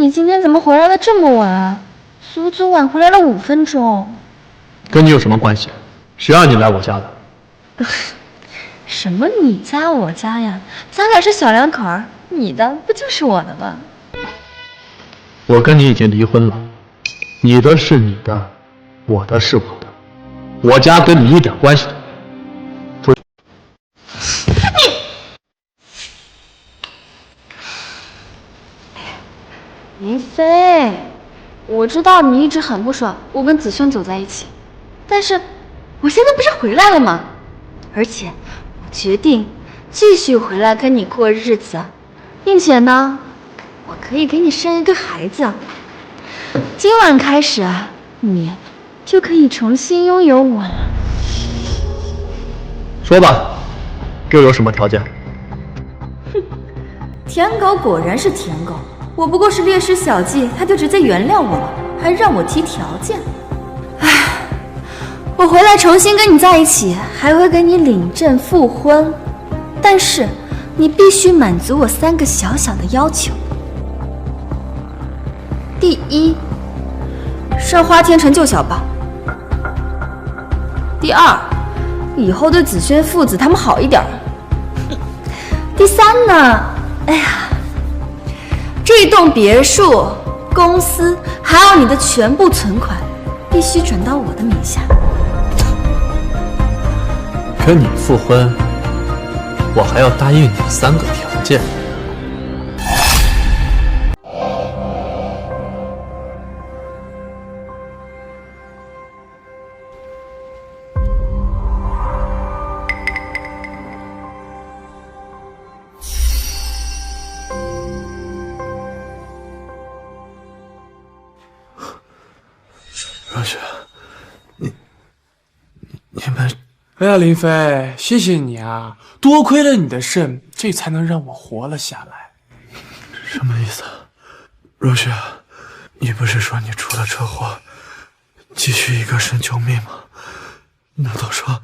你今天怎么回来的这么晚啊？足足晚回来了5分钟。跟你有什么关系？谁让你来我家的？什么你家我家呀？咱俩是小两口儿，你的不就是我的吗？我跟你已经离婚了，你的是你的，我的是我的，我家跟你一点关系都没有。出去。林飞，我知道你一直很不爽我跟子轩走在一起，但是我现在不是回来了吗？而且我决定继续回来跟你过日子，并且呢，我可以给你生一个孩子。今晚开始啊，你就可以重新拥有我了。说吧，又有什么条件？舔狗果然是舔狗，我不过是猎师小技，他就直接原谅我了，还让我提条件。唉，我回来重新跟你在一起，还会给你领证复婚，但是你必须满足我3个小小的要求。第一，上花天成就小报。第二，以后对子轩父子他们好一点。第三呢，哎呀，这栋别墅、公司还有你的全部存款，必须转到我的名下。跟你复婚，我还要答应你3个条件。若雪，你们……哎呀，林飞，谢谢你啊！多亏了你的肾，这才能让我活了下来。什么意思？若雪，你不是说你出了车祸，急需一个肾救命吗？难道说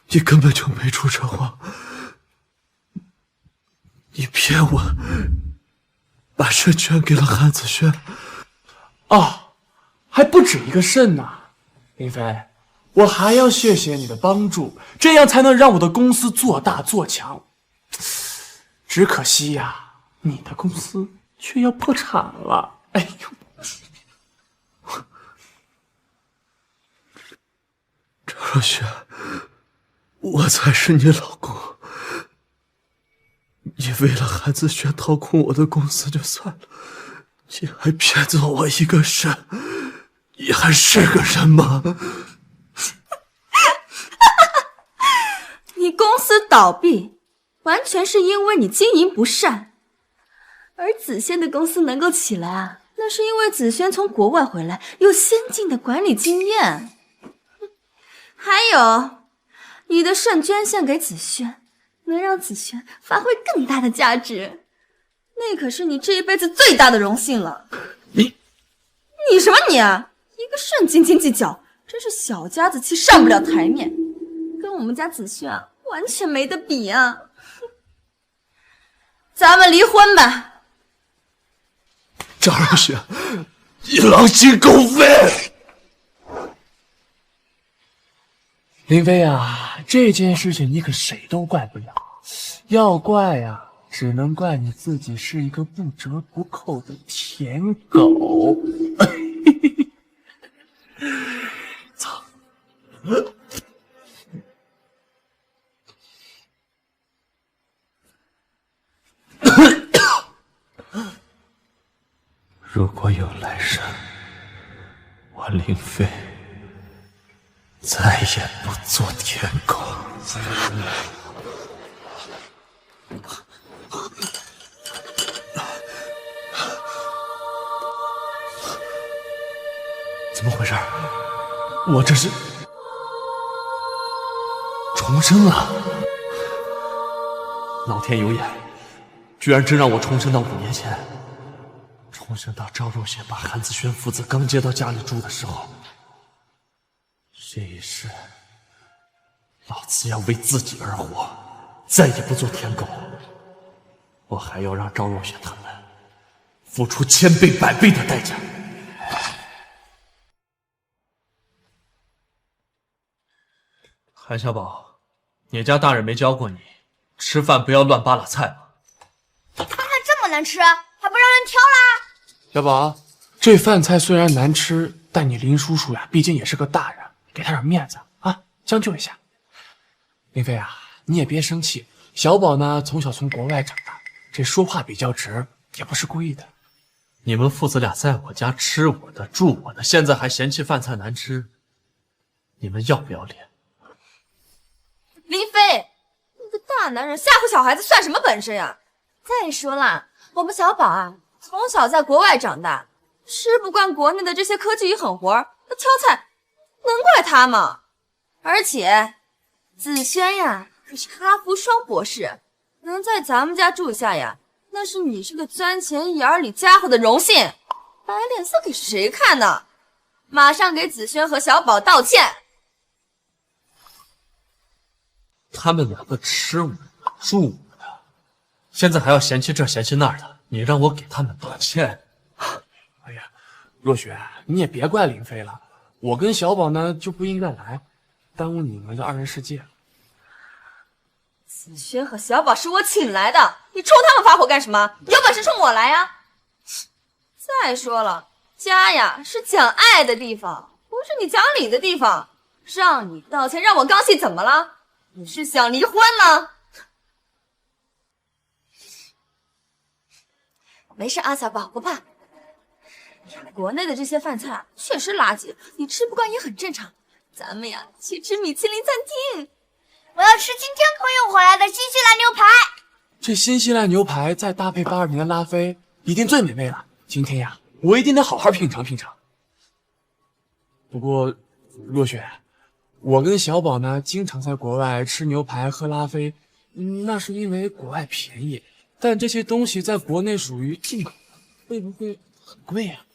你根本就没出车祸？你骗我，把肾捐给了韩子轩？哦，还不止一个肾呢，林飞，我还要谢谢你的帮助，这样才能让我的公司做大做强。只可惜呀，你的公司却要破产了。哎呦，张若雪，我才是你老公，你为了韩子轩掏空我的公司就算了，你还骗走我一个肾，你还是个人吗？你公司倒闭，完全是因为你经营不善，而子轩的公司能够起来啊，那是因为子轩从国外回来，有先进的管理经验。还有，你的肾捐献给子轩，能让子轩发挥更大的价值，那可是你这一辈子最大的荣幸了。你什么你啊？一个肾斤斤计较，真是小家子气上不了台面，跟我们家子轩啊完全没得比啊！咱们离婚吧。张若雪，你狼心狗肺！林飞啊，这件事情你可谁都怪不了，要怪呀，只能怪你自己是一个不折不扣的舔狗。操！如果有来生，我林飞再也不做舔狗。怎么回事？我这是重生了！老天有眼，居然真让我重生到5年前，重生到赵若雪把韩子轩父子刚接到家里住的时候。这一世，老子要为自己而活，再也不做舔狗。我还要让赵若雪他们付出千倍百倍的代价。韩小宝，你家大人没教过你吃饭不要乱扒拉菜吗？饭菜这么难吃，还不让人挑啦？小宝，这饭菜虽然难吃，但你林叔叔呀，毕竟也是个大人，给他点面子啊，将就一下。林飞啊，你也别生气，小宝呢从小从国外长大，这说话比较直，也不是故意的。你们父子俩在我家吃我的住我的，现在还嫌弃饭菜难吃，你们要不要脸？林飞，你个大男人吓唬小孩子算什么本事呀？再说了，我们小宝啊，从小在国外长大，吃不惯国内的这些科技与狠活，那挑菜能怪他吗？而且子轩呀，可是哈佛双博士，能在咱们家住下呀，那是你这个钻钱眼里家伙的荣幸。摆脸色给谁看呢？马上给子轩和小宝道歉。他们两个吃我的住我的，现在还要嫌弃这嫌弃那的，你让我给他们道歉？哎呀，若雪，你也别怪林飞了，我跟小宝呢就不应该来，耽误你们的二人世界。子轩和小宝是我请来的，你冲他们发火干什么？有本事冲我来呀！再说了，家呀是讲爱的地方，不是你讲理的地方。让你道歉，让我高兴，怎么了？你是想离婚吗？没事啊，小宝，不怕。国内的这些饭菜确实垃圾，你吃不惯也很正常。咱们呀，去吃米其林餐厅。我要吃今天空运回来的新西兰牛排。这新西兰牛排再搭配82年的拉菲，一定最美味了。今天呀，我一定得好好品尝品尝。不过，若雪，我跟小宝呢，经常在国外吃牛排、喝拉菲，那是因为国外便宜。但这些东西在国内属于进口，会不会很贵啊？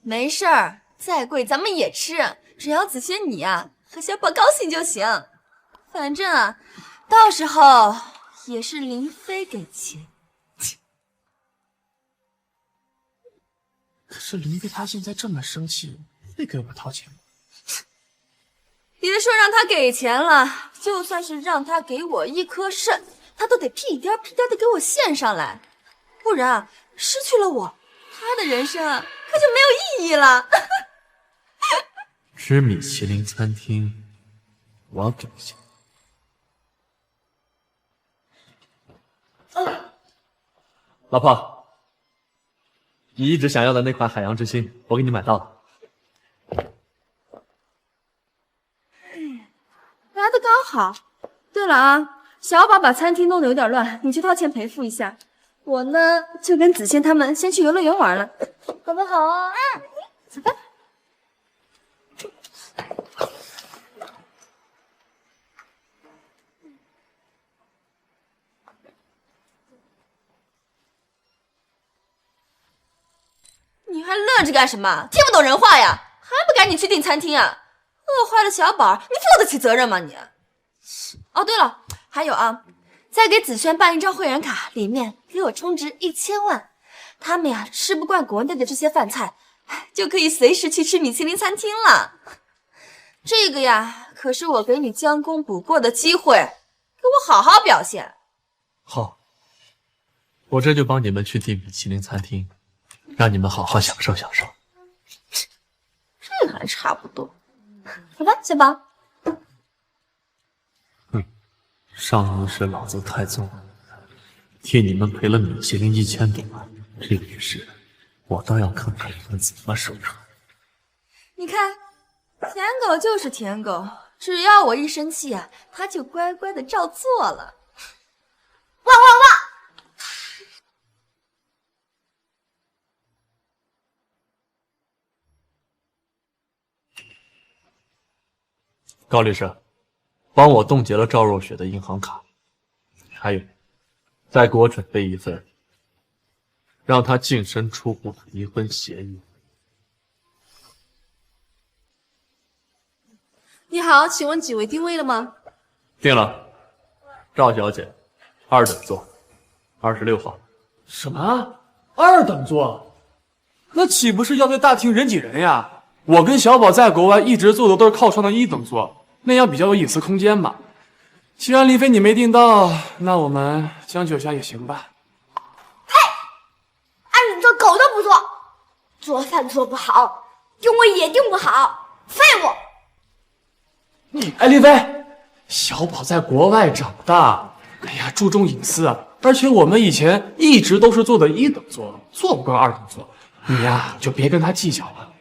没事儿，再贵咱们也吃，只要子轩你啊和小宝高兴就行。反正啊，到时候也是林飞给钱。可是林飞他现在这么生气，会给我掏钱吗？别说让他给钱了，就算是让他给我一颗肾，他都得屁颠屁颠的给我献上来，不然失去了我，他的人生啊可就没有意义了。吃米其林餐厅，我给钱。老婆，你一直想要的那款海洋之心，我给你买到了。来的刚好。对了啊，小宝把餐厅弄得有点乱，你去掏钱赔付一下。我呢，就跟子谦他们先去游乐园玩了，好不好啊？走吧。你还愣着干什么？听不懂人话呀？还不赶紧去订餐厅啊？饿坏了小宝，你负得起责任吗你？哦，对了，还有啊，再给子轩办一张会员卡，里面给我充值1000万。他们呀吃不惯国内的这些饭菜，就可以随时去吃米其林餐厅了。这个呀，可是我给你将功补过的机会，给我好好表现。好，我这就帮你们去订米其林餐厅，让你们好好享受享受。这还差不多。好吧，小宝。上一世老子太纵了，替你们赔了米其林1000多万，这一世我倒要看看你们怎么收场。你看，舔狗就是舔狗，只要我一生气啊，他就乖乖的照做了。汪汪汪！高律师，帮我冻结了赵若雪的银行卡，还有，再给我准备一份让她净身出户的离婚协议。你好，请问几位定位了吗？定了，赵小姐，2等座，26号。什么？二等座，那岂不是要对大厅人挤人呀？我跟小宝在国外一直坐的都是靠窗的一等座，那样比较有隐私空间嘛。既然林飞你没订到，那我们将就下也行吧。二等座狗都不坐，做饭做不好，定位也定不好，废物！哎，林飞，小宝在国外长大，哎呀，注重隐私啊。而且我们以前一直都是坐的一等座，坐不惯二等座。你呀，就别跟他计较了。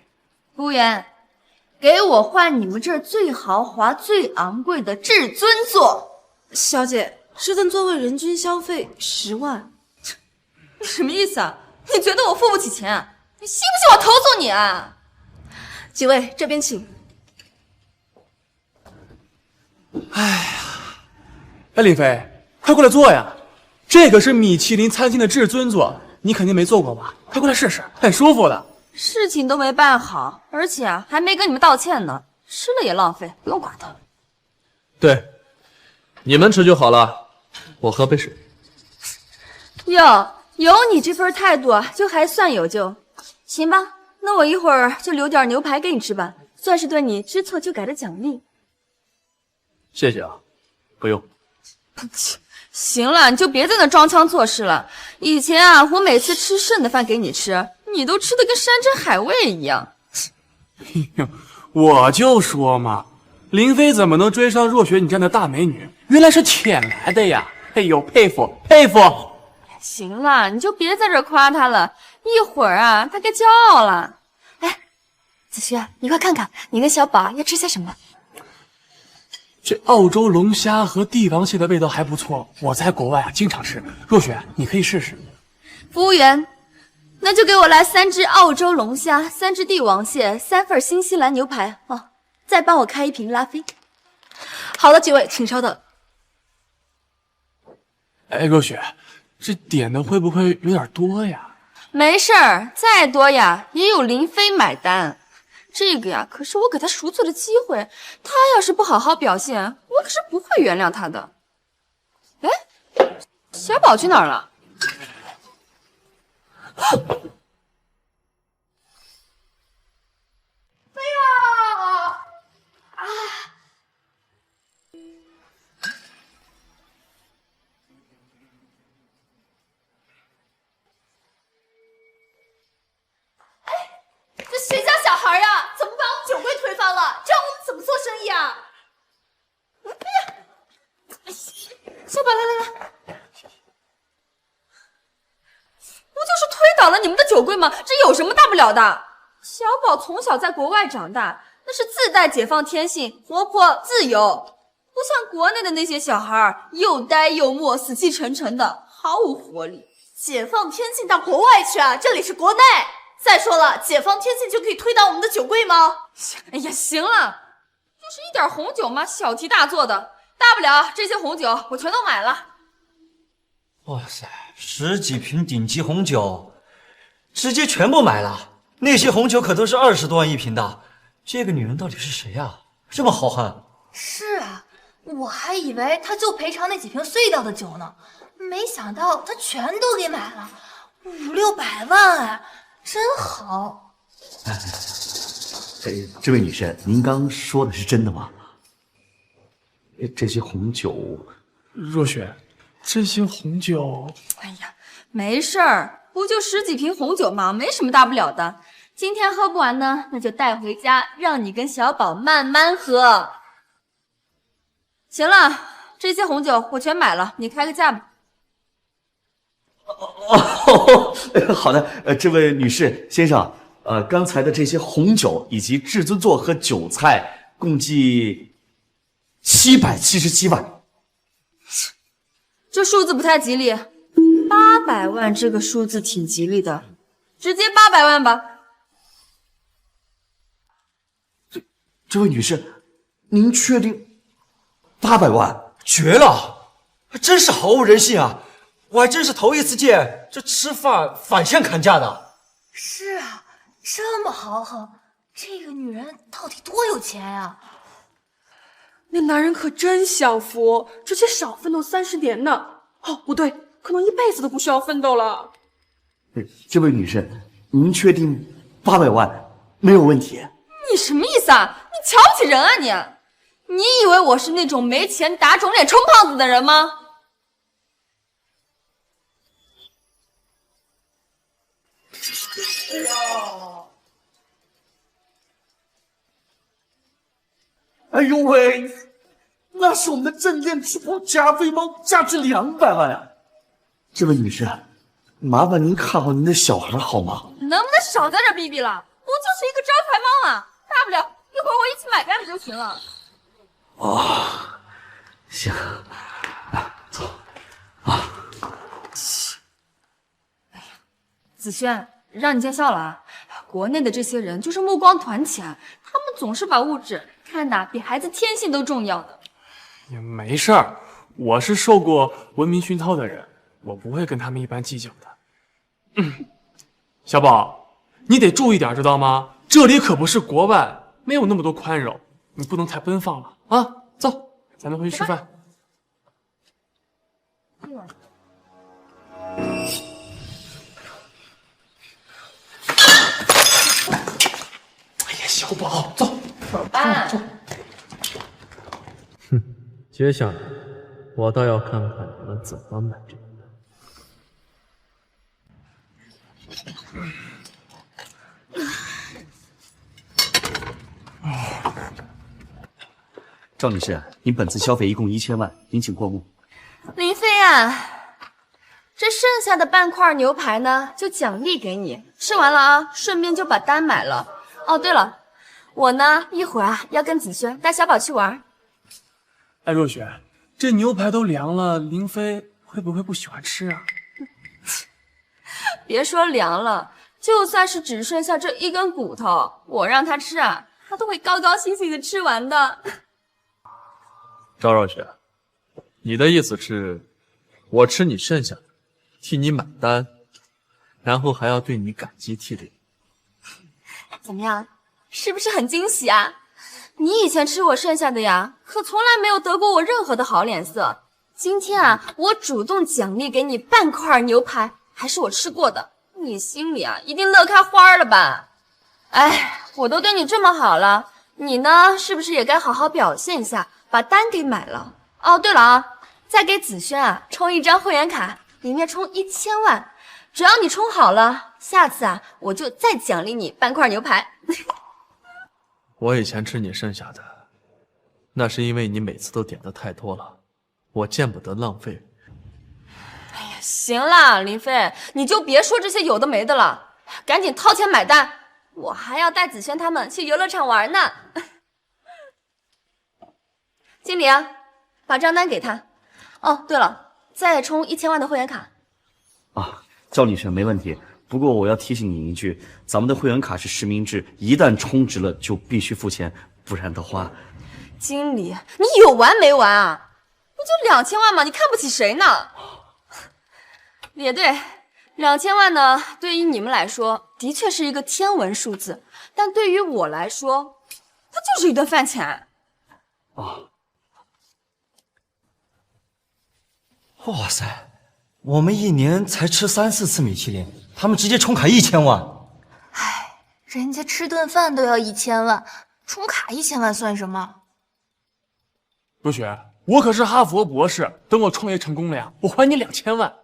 服务员，给我换你们这儿最豪华、最昂贵的至尊座。小姐，这等座位人均消费10万。你什么意思啊？你觉得我付不起钱啊？你信不信我投诉你啊？几位这边请。哎，林飞，快过来坐呀！这个是米其林餐厅的至尊座，你肯定没坐过吧？快过来试试，很舒服的。事情都没办好，而且还没跟你们道歉呢，吃了也浪费，不用管他。对，你们吃就好了，我喝杯水。哟，有你这份态度就还算有救。行吧，那我一会儿就留点牛排给你吃吧，算是对你知错就改的奖励。谢谢啊，不用。行了，你就别在那装腔作势了。以前啊，我每次吃剩的饭给你吃，你都吃的跟山珍海味一样。我就说嘛，林飞怎么能追上若雪你这样的大美女？原来是舔来的呀！哎呦，佩服佩服！行了，你就别在这夸她了，一会儿啊，她该骄傲了。哎，子轩，你快看看，你跟小宝要吃些什么？这澳洲龙虾和帝王蟹的味道还不错，我在国外啊经常吃。若雪，你可以试试。服务员，那就给我来3只澳洲龙虾，3只帝王蟹，3份新西兰牛排哦，再帮我开1瓶拉菲。好的，几位请稍等。哎，若雪，这点的会不会有点多呀？没事儿，再多呀也有林飞买单。这个呀，可是我给他赎罪的机会，他要是不好好表现，我可是不会原谅他的。哎，小宝去哪儿了？飞啊！这谁家小孩呀？怎么把我们酒柜推翻了？这样我们怎么做生意啊？小宝，来，不就是推倒了你们的酒柜吗？这有什么大不了的？小宝从小在国外长大，那是自带解放天性，活泼自由，不像国内的那些小孩，又呆又默，死气沉沉的，毫无活力。解放天性到国外去啊！这里是国内。再说了，解放天性就可以推倒我们的酒柜吗？哎呀，行了，就是一点红酒嘛，小题大做的，大不了这些红酒我全都买了。哇塞，10几瓶顶级红酒，直接全部买了。那些红酒可都是20多万1瓶的。这个女人到底是谁啊？这么豪横？是啊，我还以为他就赔偿那几瓶碎掉的酒呢，没想到他全都给买了，5、600万哎，真好。这位女士，您刚说的是真的吗？这些红酒，若雪，这些红酒，哎呀，没事儿，不就10几瓶红酒吗？没什么大不了的。今天喝不完呢，那就带回家，让你跟小宝慢慢喝。行了，这些红酒我全买了，你开个价吧。好的，这位女士、先生，刚才的这些红酒以及至尊座和酒菜共计777万。这数字不太吉利，800万这个数字挺吉利的，直接800万吧。这位女士，您确定800万？绝了，真是毫无人性啊！我还真是头一次见这吃饭反向砍价的。是啊，这么豪横，这个女人到底多有钱呀？那男人可真享福，直接少奋斗30年呢。哦，不对，可能一辈子都不需要奋斗了。这位女士，您确定800万没有问题？你什么意思啊？你瞧不起人啊你？你以为我是那种没钱打肿脸充胖子的人吗？哎呦喂，那是我们的镇店之宝加菲猫，价值200万啊！这位女士，麻烦您看好您的小孩好吗？能不能少在这逼逼了？不就是一个招财猫啊，大不了一会儿我一起买干不就行了？哦，行，走啊！子轩，让你见笑了啊！国内的这些人就是目光短浅，他们总是把物质看得比孩子天性都重要的。也没事儿，我是受过文明熏陶的人，我不会跟他们一般计较的。小宝，你得注意点，知道吗？这里可不是国外，没有那么多宽容，你不能太奔放了啊！走，咱们回去吃饭。哎呀，小宝，走，走。接下来，我倒要看看你们怎么买这个单。赵女士，您本次消费一共1000万，您请过目。林飞啊，这剩下的半块牛排呢，就奖励给你，吃完了啊，顺便就把单买了。哦，对了，我呢一会儿啊要跟子轩带小宝去玩。哎，若雪，这牛排都凉了，林飞会不会不喜欢吃啊？别说凉了，就算是只剩下这一根骨头，我让他吃啊，他都会高高兴兴的吃完的。赵若雪，你的意思是，我吃你剩下的，替你买单，然后还要对你感激涕零？怎么样，是不是很惊喜啊？你以前吃我剩下的呀，可从来没有得过我任何的好脸色。今天啊，我主动奖励给你半块牛排，还是我吃过的，你心里啊一定乐开花了吧？哎，我都对你这么好了，你呢是不是也该好好表现一下，把单给买了？哦，对了啊，再给子轩啊充一张会员卡，里面充1000万，只要你充好了，下次啊我就再奖励你半块牛排。我以前吃你剩下的，那是因为你每次都点的太多了，我见不得浪费。哎呀，行了，林飞，你就别说这些有的没的了，赶紧掏钱买单，我还要带子轩他们去游乐场玩呢。经理啊，把账单给他。哦，对了，再充1000万的会员卡。啊，赵女士没问题。不过我要提醒你一句，咱们的会员卡是实名制，一旦充值了就必须付钱，不然的话……经理，你有完没完啊？不就2000万吗？你看不起谁呢？也对，2000万呢，对于你们来说的确是一个天文数字，但对于我来说，它就是一顿饭钱。啊！哇塞，我们一年才吃3、4次米其林，他们直接充卡1000万。唉，人家吃顿饭都要1000万，充卡1000万算什么？若雪，我可是哈佛博士，等我创业成功了呀，我还你2000万。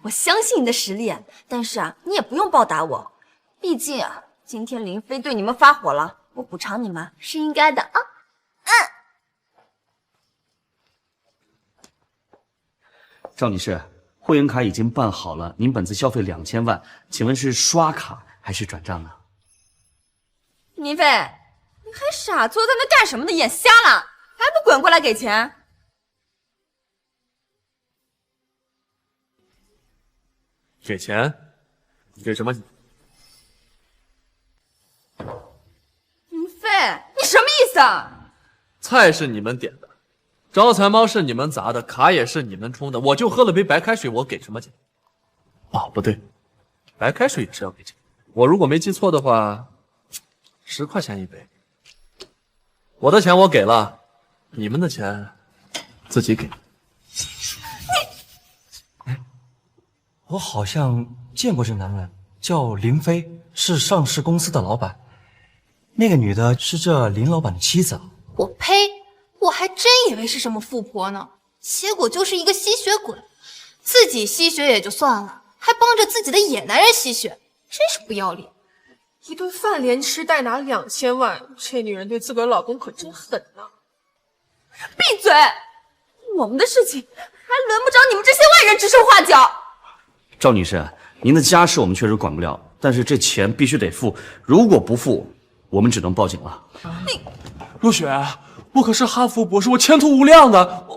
我相信你的实力，但是啊，你也不用报答我，毕竟啊，今天林飞对你们发火了，我补偿你们是应该的啊。赵女士，会员卡已经办好了，您本次消费2000万，请问是刷卡还是转账呢？林飞，你还傻坐在那干什么呢？眼瞎了，还不滚过来给钱？给钱？给什么？林飞，你什么意思啊？菜是你们点的，招财猫是你们砸的，卡也是你们充的，我就喝了杯白开水，我给什么钱？哦，不对，白开水也是要给钱。我如果没记错的话，10块钱一杯。我的钱我给了，你们的钱自己给。我好像见过这男人，叫林飞，是上市公司的老板。那个女的是这林老板的妻子。我呸！我还真以为是什么富婆呢，结果就是一个吸血鬼。自己吸血也就算了，还帮着自己的野男人吸血，真是不要脸。一顿饭连吃带拿2000万，这女人对自个儿老公可真狠呐！闭嘴！我们的事情还轮不着你们这些外人指手画脚。赵女士，您的家事我们确实管不了，但是这钱必须得付，如果不付，我们只能报警了。若雪，我可是哈佛博士，我前途无量的，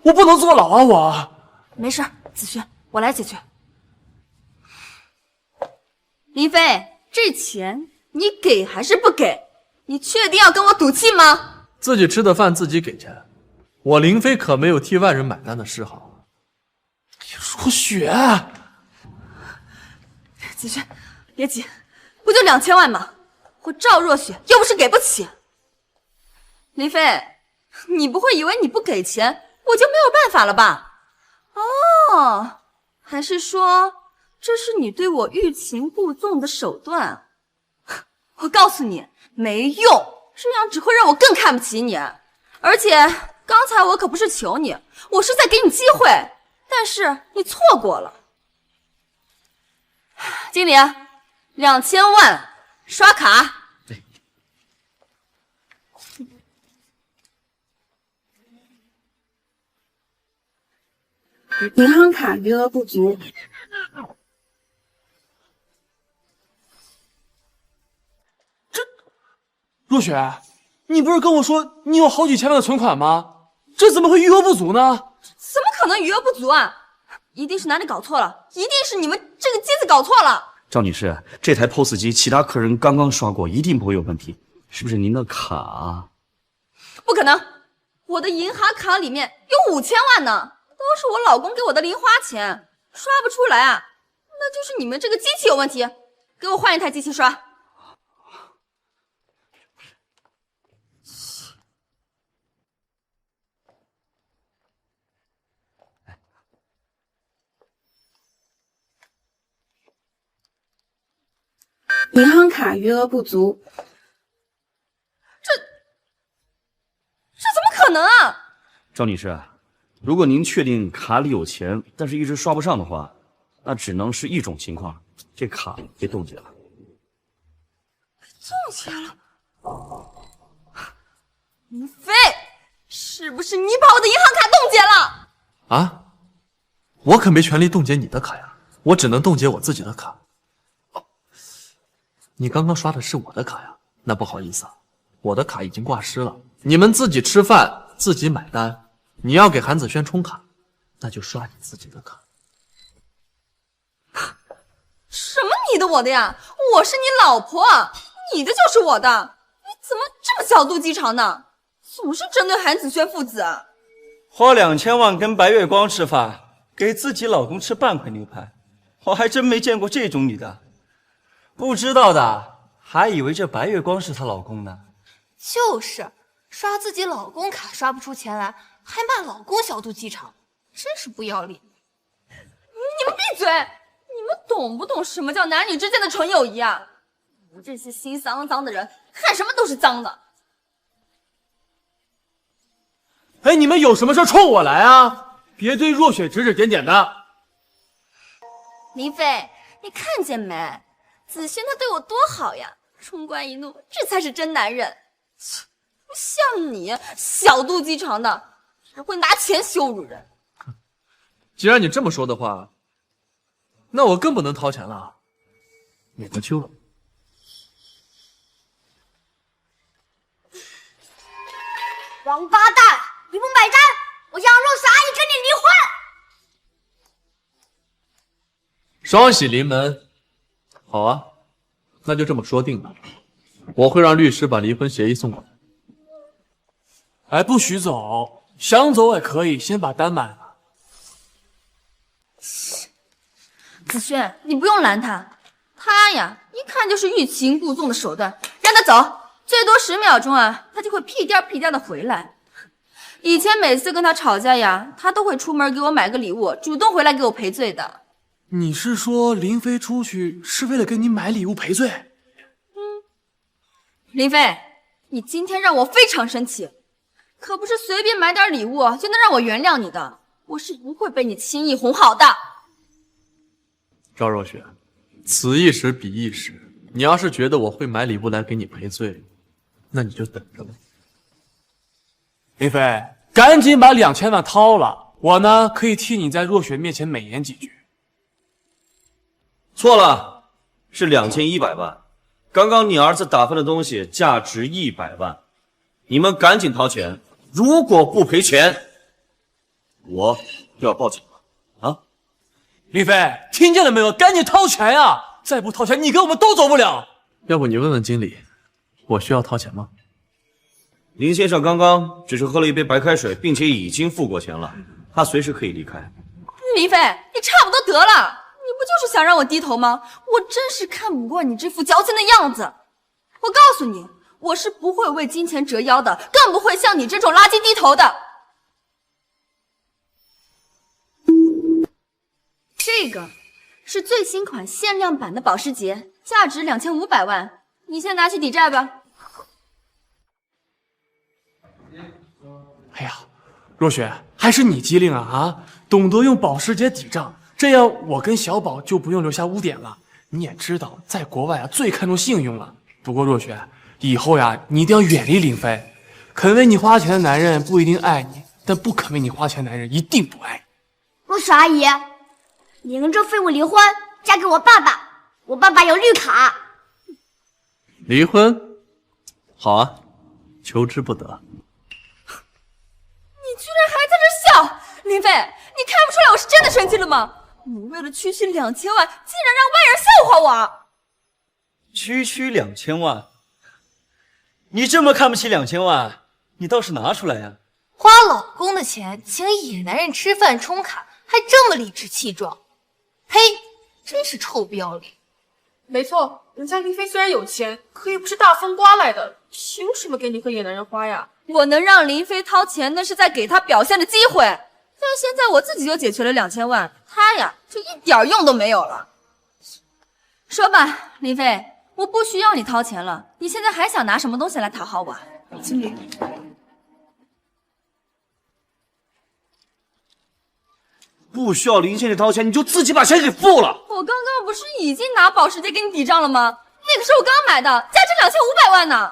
我不能坐牢啊！我没事，子轩，我来解决。林飞，这钱你给还是不给？你确定要跟我赌气吗？自己吃的饭自己给钱，我林飞可没有替外人买单的嗜好。若雪，子轩，别急，不就2000万吗？我赵若雪又不是给不起。林飞，你不会以为你不给钱我就没有办法了吧？哦，还是说这是你对我欲擒故纵的手段？我告诉你，没用，这样只会让我更看不起你。而且刚才我可不是求你，我是在给你机会，但是你错过了。经理，2000万刷卡。银行卡余额不足。若雪，你不是跟我说你有好几千万的存款吗？这怎么会余额不足呢？怎么可能余额不足啊？一定是哪里搞错了，一定是你们这个机子搞错了。赵女士，这台 POS 机其他客人刚刚刷过，一定不会有问题。是不是您的卡？不可能，我的银行卡里面有5000万呢，都是我老公给我的零花钱，刷不出来啊，那就是你们这个机器有问题，给我换一台机器刷。银行卡余额不足。这怎么可能啊？赵女士，如果您确定卡里有钱，但是一直刷不上的话，那只能是一种情况，这卡被冻结了。冻结了？林飞，是不是你把我的银行卡冻结了？啊？我可没权利冻结你的卡呀，我只能冻结我自己的卡。你刚刚刷的是我的卡呀？那不好意思啊，我的卡已经挂失了。你们自己吃饭，自己买单。你要给韩子轩充卡，那就刷你自己的卡。什么你的我的呀？我是你老婆，你的就是我的，你怎么这么小肚鸡肠呢？总是针对韩子轩父子。花2000万跟白月光吃饭，给自己老公吃半块牛排，我还真没见过这种女的。不知道的还以为这白月光是她老公呢。就是刷自己老公卡刷不出钱来，还骂老公小肚鸡肠，真是不要脸。你们闭嘴！你们懂不懂什么叫男女之间的纯友谊啊？你们这些心脏脏的人，看什么都是脏的。哎，你们有什么事冲我来啊！别对若雪指指点点的。林飞，你看见没？子轩他对我多好呀，冲冠一怒，这才是真男人。不像你小肚鸡肠的，还会拿钱羞辱人。既然你这么说的话，那我更不能掏钱了，免得秋了。王八蛋，你不买单，我杨若是阿姨跟你离婚。双喜临门，好啊，那就这么说定了。我会让律师把离婚协议送过来。哎，不许走，想走也可以，先把单买了。子轩，你不用拦他，他呀，一看就是欲擒故纵的手段，让他走，最多10秒钟啊，他就会屁颠屁颠的回来。以前每次跟他吵架呀，他都会出门给我买个礼物，主动回来给我赔罪的。你是说林飞出去是为了给你买礼物赔罪？林飞，你今天让我非常生气，可不是随便买点礼物就能让我原谅你的，我是不会被你轻易哄好的。赵若雪，此一时彼一时，你要是觉得我会买礼物来给你赔罪，那你就等着吧。林飞，赶紧把2000万掏了，我呢可以替你在若雪面前美言几句。错了，是2100万。刚刚你儿子打翻的东西价值100万，你们赶紧掏钱，如果不赔钱，我就要报警了啊！林飞，听见了没有？赶紧掏钱呀！再不掏钱，你跟我们都走不了。要不你问问经理，我需要掏钱吗？林先生刚刚只是喝了一杯白开水，并且已经付过钱了，他随时可以离开。林飞，你差不多得了。你不就是想让我低头吗？我真是看不惯你这副矫情的样子。我告诉你，我是不会为金钱折腰的，更不会向你这种垃圾低头的。这个是最新款限量版的保时捷，价值2500万，你先拿去抵债吧。哎呀，若雪，还是你机灵啊！懂得用保时捷抵账。这样我跟小宝就不用留下污点了。你也知道，在国外最看重信用了。不过若雪，以后你一定要远离林飞。肯为你花钱的男人不一定爱你，但不肯为你花钱的男人一定不爱你。若雪阿姨，你跟这废物离婚，嫁给我爸爸。我爸爸有绿卡。离婚？好啊，求之不得。你居然还在这笑，林飞，你看不出来我是真的生气了吗？你为了区区2000万，竟然让外人笑话我！区区2000万，你这么看不起2000万，你倒是拿出来呀！花老公的钱请野男人吃饭充卡，还这么理直气壮，呸！真是臭不要脸。没错，人家林飞虽然有钱，可也不是大风刮来的，凭什么给你和野男人花呀？我能让林飞掏钱，那是在给他表现的机会。但现在我自己就解决了2000万，他呀就一点用都没有了。说吧，林飞，我不需要你掏钱了，你现在还想拿什么东西来讨好我？经理，不需要林先生掏钱，你就自己把钱给付了。我刚刚不是已经拿保时捷给你抵账了吗？那个是我刚买的，价值2500万呢。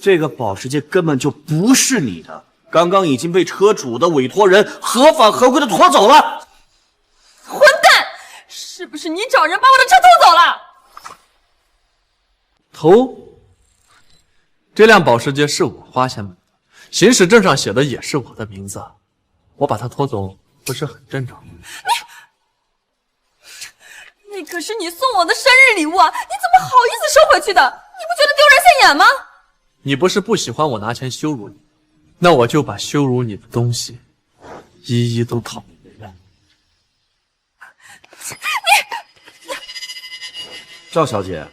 这个保时捷根本就不是你的。刚刚已经被车主的委托人合法合规的拖走了。混蛋！是不是你找人把我的车偷走了？偷？这辆保时捷是我花钱买的，行驶证上写的也是我的名字，我把它拖走不是很正常吗？那可是你送我的生日礼物啊！你怎么好意思收回去的？你不觉得丢人现眼吗？你不是不喜欢我拿钱羞辱你，那我就把羞辱你的东西一一都讨回来。赵小姐，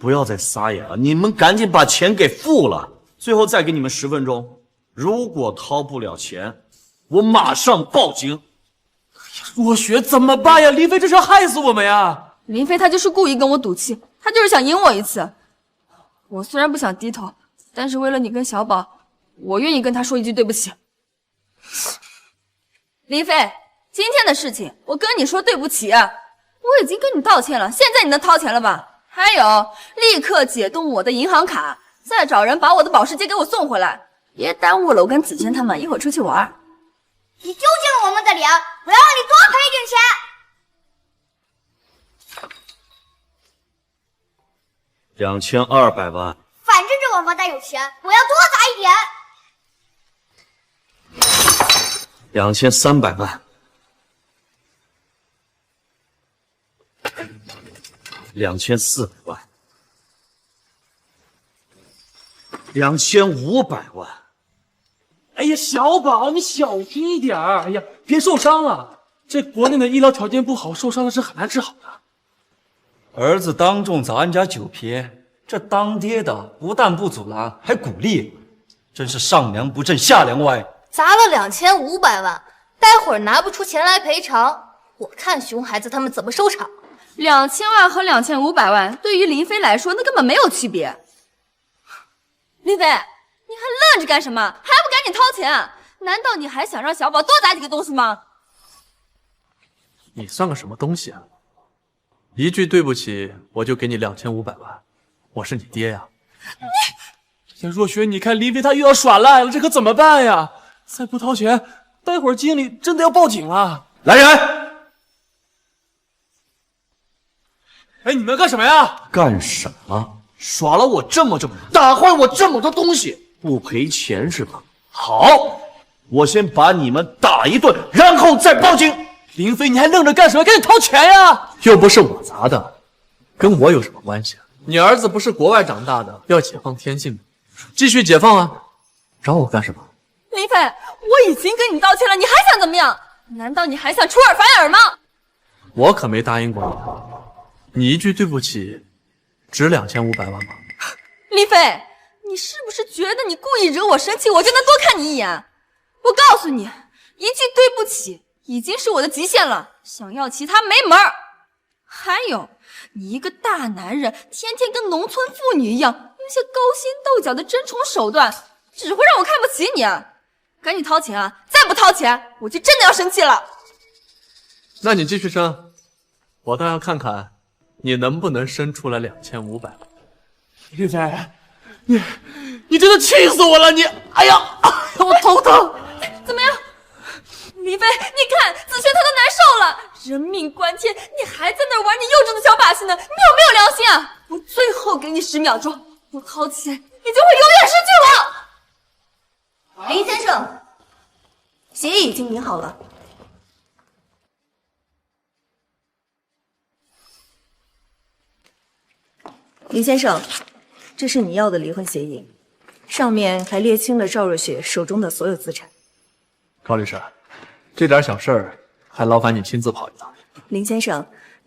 不要再撒野了，你们赶紧把钱给付了。最后再给你们10分钟，如果掏不了钱，我马上报警。若雪怎么办呀？林飞这是要害死我们呀！林飞他就是故意跟我赌气，他就是想赢我一次。我虽然不想低头，但是为了你跟小宝，我愿意跟他说一句对不起。林飞，今天的事情我跟你说对不起，我已经跟你道歉了，现在你能掏钱了吧？还有，立刻解冻我的银行卡，再找人把我的保时捷给我送回来，别耽误了我跟子轩他们一会儿出去玩。你丢尽了我们的脸，我要让你多赔一点钱。2200万。反正这王八蛋有钱，我要多砸一点。2300万。2400万。2500万。哎呀，小宝，你小心一点儿！哎呀，别受伤了。这国内的医疗条件不好，受伤的是很难治好的。儿子当众砸人家酒瓶，这当爹的不但不阻拦，还鼓励，真是上梁不正下梁歪。砸了2500万，待会儿拿不出钱来赔偿，我看熊孩子他们怎么收场。2000万和2500万对于林飞来说，那根本没有区别。林飞，你还愣着干什么？还不赶紧掏钱？难道你还想让小宝多砸几个东西吗？你算个什么东西啊？一句对不起，我就给你2500万，我是你爹呀！这若雪，你看林飞他又要耍赖了，这可怎么办呀？再不掏钱，待会儿经理真的要报警了。来人！哎，你们干什么呀？干什么？耍了我这么久，打坏我这么多东西，不赔钱是吧？好，我先把你们打一顿，然后再报警。林飞，你还愣着干什么？赶紧掏钱呀！又不是我砸的，跟我有什么关系啊？你儿子不是国外长大的，要解放天性吗？继续解放啊！找我干什么？林飞，我已经跟你道歉了，你还想怎么样？难道你还想出尔反尔吗？我可没答应过你，你一句对不起，值2500万吗？林飞，你是不是觉得你故意惹我生气，我就能多看你一眼？我告诉你，一句对不起已经是我的极限了，想要其他没门儿。还有，你一个大男人，天天跟农村妇女一样，用些勾心斗角的争宠手段，只会让我看不起你。赶紧掏钱啊！再不掏钱，我就真的要生气了。那你继续生，我倒要看看你能不能生出来2500万。林飞，你真的气死我了！哎呀，我头疼。怎么样，林飞？你看子轩他都难受了，人命关天，你还在那玩你幼稚的小把戏呢？你有没有良心啊？我最后给你10秒钟，不掏钱，你就会永远失去我。林先生，协议已经拟好了。林先生，这是你要的离婚协议，上面还列清了赵若雪手中的所有资产。高律师，这点小事儿还劳烦你亲自跑一趟。林先生，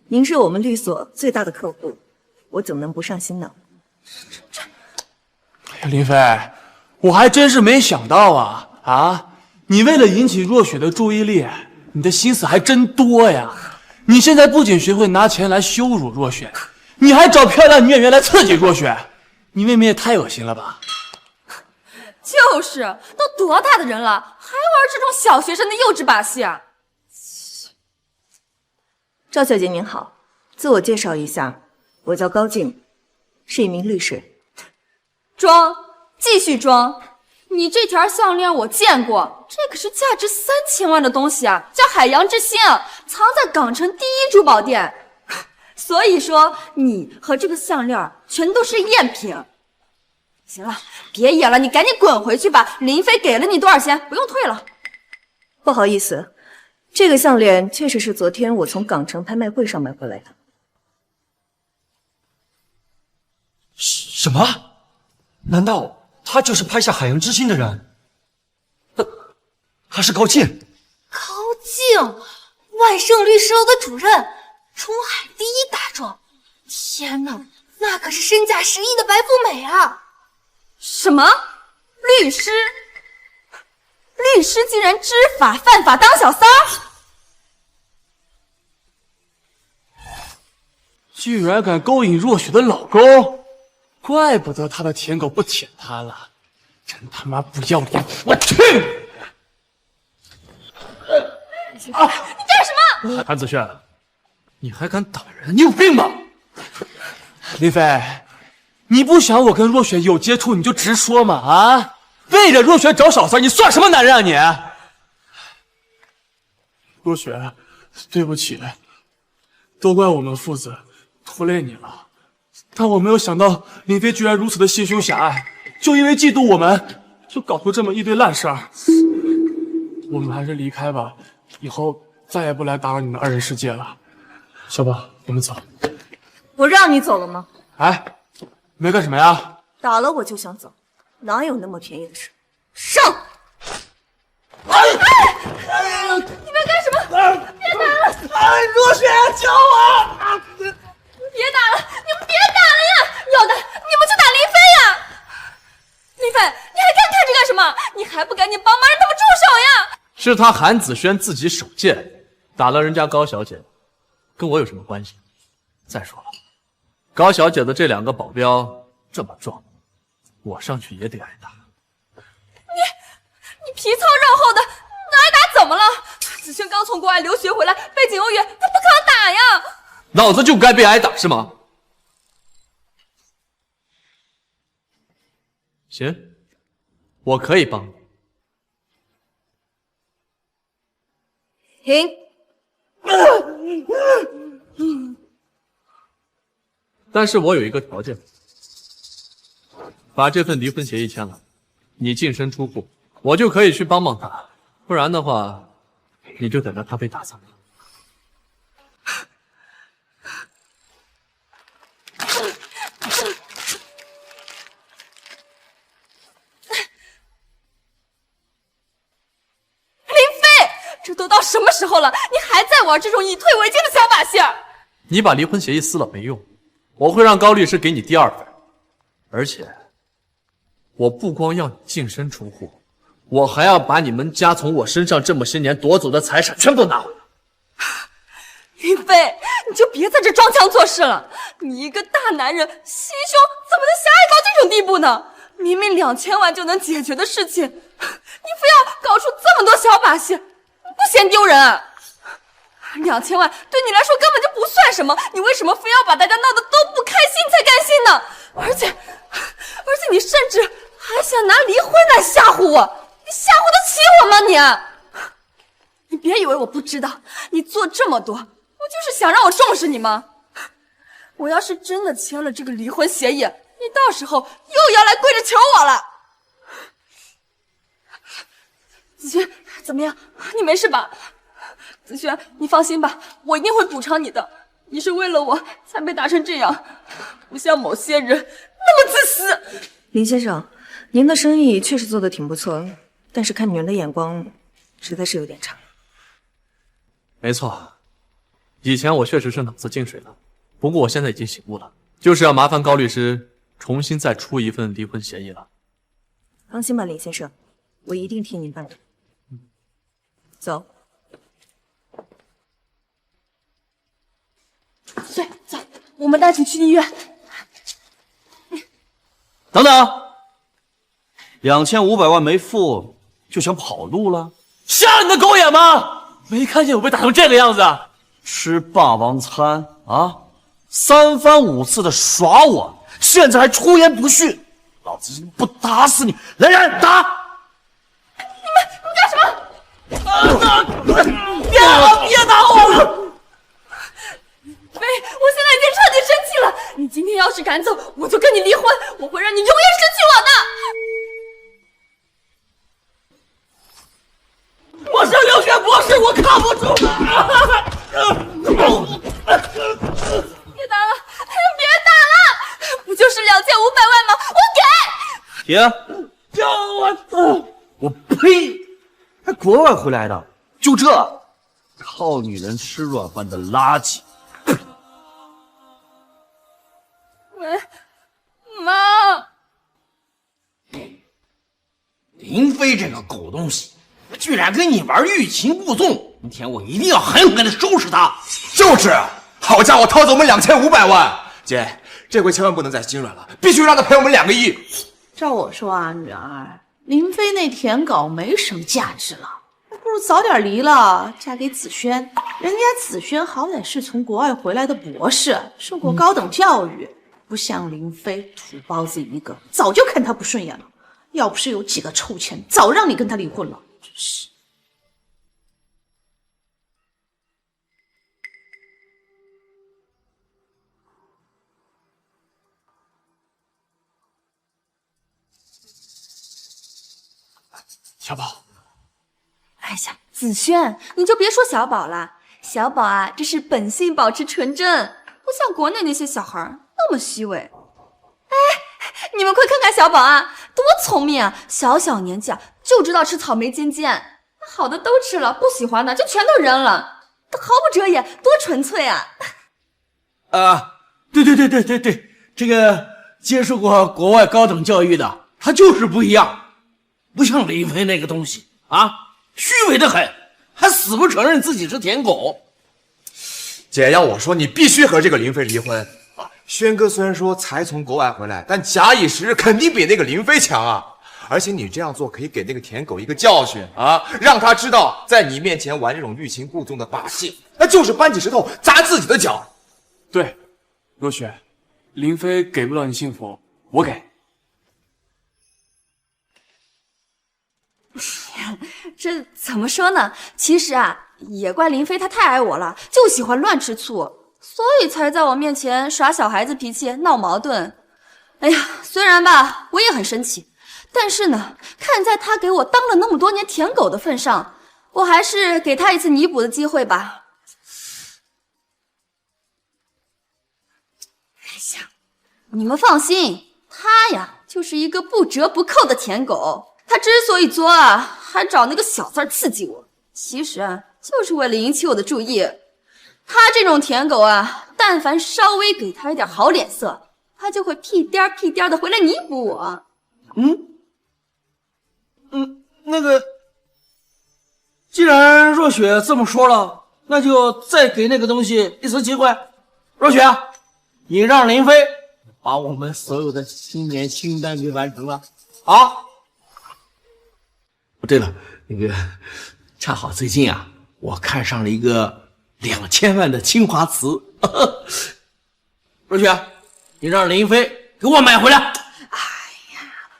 您是我们律所最大的客户，我怎么能不上心呢？哎呀，林飞，我还真是没想到啊！你为了引起若雪的注意力，你的心思还真多呀！你现在不仅学会拿钱来羞辱若雪，你还找漂亮女演员来刺激若雪，你未免也太恶心了吧！就是，都多大的人了，还玩这种小学生的幼稚把戏啊！赵小姐您好，自我介绍一下，我叫高静，是一名律师。装，继续装！你这条项链我见过，这可是价值3000万的东西啊，叫海洋之心，藏在港城第1珠宝店。所以说，你和这个项链全都是赝品。行了，别演了，你赶紧滚回去吧。林飞给了你多少钱？不用退了。不好意思，这个项链确实是昨天我从港城拍卖会上买回来的。什么？难道他就是拍下《海洋之心》的人？他是高静。高静，万盛律师楼的主任，中海第1大庄。天哪，那可是身价10亿的白富美啊！什么？律师？律师竟然知法犯法当小三儿？居然敢勾引若雪的老公，怪不得他的舔狗不舔他了，真他妈不要脸！我去！你干什么？韩子轩，你还敢打人？你有病吧？林飞，你不想我跟若雪有接触，你就直说嘛！啊，为了若雪找小三，你算什么男人啊你？若雪，对不起，都怪我们父子拖累你了。但我没有想到林飞居然如此的心胸狭隘，就因为嫉妒我们，就搞出这么一堆烂事儿。我们还是离开吧，以后再也不来打扰你们2人世界了。小宝，我们走。我让你走了吗？哎，没干什么呀？打了我就想走，哪有那么便宜的事？上！你们干什么？别打了！若雪，救我！别打了！你们别打了呀！要打你们就打林飞呀！林飞，你还看着干什么？你还不赶紧帮忙让他们住手呀！是他韩子轩自己手贱，打了人家高小姐，跟我有什么关系？再说了，高小姐的这2个保镖这么壮，我上去也得挨打。你皮糙肉厚的，那挨打怎么了？子轩刚从国外留学回来，背景又远，他不抗打呀！老子就该被挨打是吗？行，我可以帮你。停。但是我有一个条件，把这份离婚协议签了，你净身出户，我就可以去帮帮他。不然的话，你就等着他被打残了。这都到什么时候了，你还在玩这种以退为进的小把戏？你把离婚协议撕了没用，我会让高律师给你第2份，而且我不光要你净身出户，我还要把你们家从我身上这么些年夺走的财产全部拿回来。林飞，你就别在这装腔作势了。你一个大男人，心胸怎么能狭隘到这种地步呢？明明2000万就能解决的事情，你非要搞出这么多小把戏，不嫌丢人？2000万对你来说根本就不算什么，你为什么非要把大家闹得都不开心才甘心呢？而且你甚至还想拿离婚来吓唬我，你吓唬得起我吗你别以为我不知道，你做这么多，我就是想让我重视你吗？我要是真的签了这个离婚协议，你到时候又要来跪着求我了。子轩，怎么样？你没事吧？子轩，你放心吧，我一定会补偿你的。你是为了我才被打成这样，不像某些人那么自私。林先生，您的生意确实做得挺不错，但是看女人的眼光实在是有点差。没错，以前我确实是脑子进水了，不过我现在已经醒悟了，就是要麻烦高律师重新再出一份离婚协议了。放心吧，林先生，我一定替您办的。走。对，走，我们带你去医院。等等，2500万没付就想跑路了？瞎你的狗眼吗？没看见我被打成这个样子？吃霸王餐啊，3番5次的耍我，现在还出言不逊，老子不打死你！来人，打！你们干什么？别打我了！飞，我现在已经彻底生气了。你今天要是敢走，我就跟你离婚，我会让你永远失去我的。我是留学博士，我扛不住。别打了，别打了！不就是2500万吗？我给。停！救我！我呸！还国外回来的，就这靠女人吃软饭的垃圾！喂，妈！林飞这个狗东西，居然跟你玩欲擒故纵！明天我一定要狠狠的收拾他！就是，好家伙，掏走我们2500万！姐，这回千万不能再心软了，必须让他赔我们2个亿！照我说啊，女儿，林飞那舔狗没什么价值了，还不如早点离了，嫁给子轩。人家子轩好歹是从国外回来的博士，受过高等教育，不像林飞土包子一个，早就看他不顺眼了。要不是有几个臭钱，早让你跟他离婚了。真是。小宝，哎呀，子轩，你就别说小宝了，小宝啊，这是本性保持纯真，不像国内那些小孩那么虚伪。哎，你们快看看小宝啊，多聪明啊！小小年纪啊，就知道吃草莓尖尖，好的都吃了，不喜欢的就全都扔了，他毫不遮掩，多纯粹啊！对，这个接受过国外高等教育的，他就是不一样，不像林飞那个东西啊，虚伪的很。还死不承认自己是舔狗。姐，要我说，你必须和这个林飞离婚。轩哥虽然说才从国外回来，但假以时日，肯定比那个林飞强啊。而且你这样做可以给那个舔狗一个教训啊，让他知道在你面前玩这种欲擒故纵的把戏，那就是搬起石头砸自己的脚。对，若雪，林飞给不了你幸福，我给。这怎么说呢？其实啊，也怪林飞他太爱我了，就喜欢乱吃醋，所以才在我面前耍小孩子脾气，闹矛盾。哎呀，虽然吧，我也很生气。但是呢，看在他给我当了那么多年舔狗的份上，我还是给他一次弥补的机会吧。哎呀，你们放心，他呀就是一个不折不扣的舔狗。他之所以作啊，还找那个小三刺激我，其实啊就是为了引起我的注意。他这种舔狗啊，但凡稍微给他一点好脸色，他就会屁颠屁颠的回来弥补我。那个，既然若雪这么说了，那就再给那个东西一次机会。若雪，你让林飞把我们所有的新年清单给完成了啊！对了，那个恰好最近啊，我看上了一个2000万的青花瓷，若雪，你让林飞给我买回来。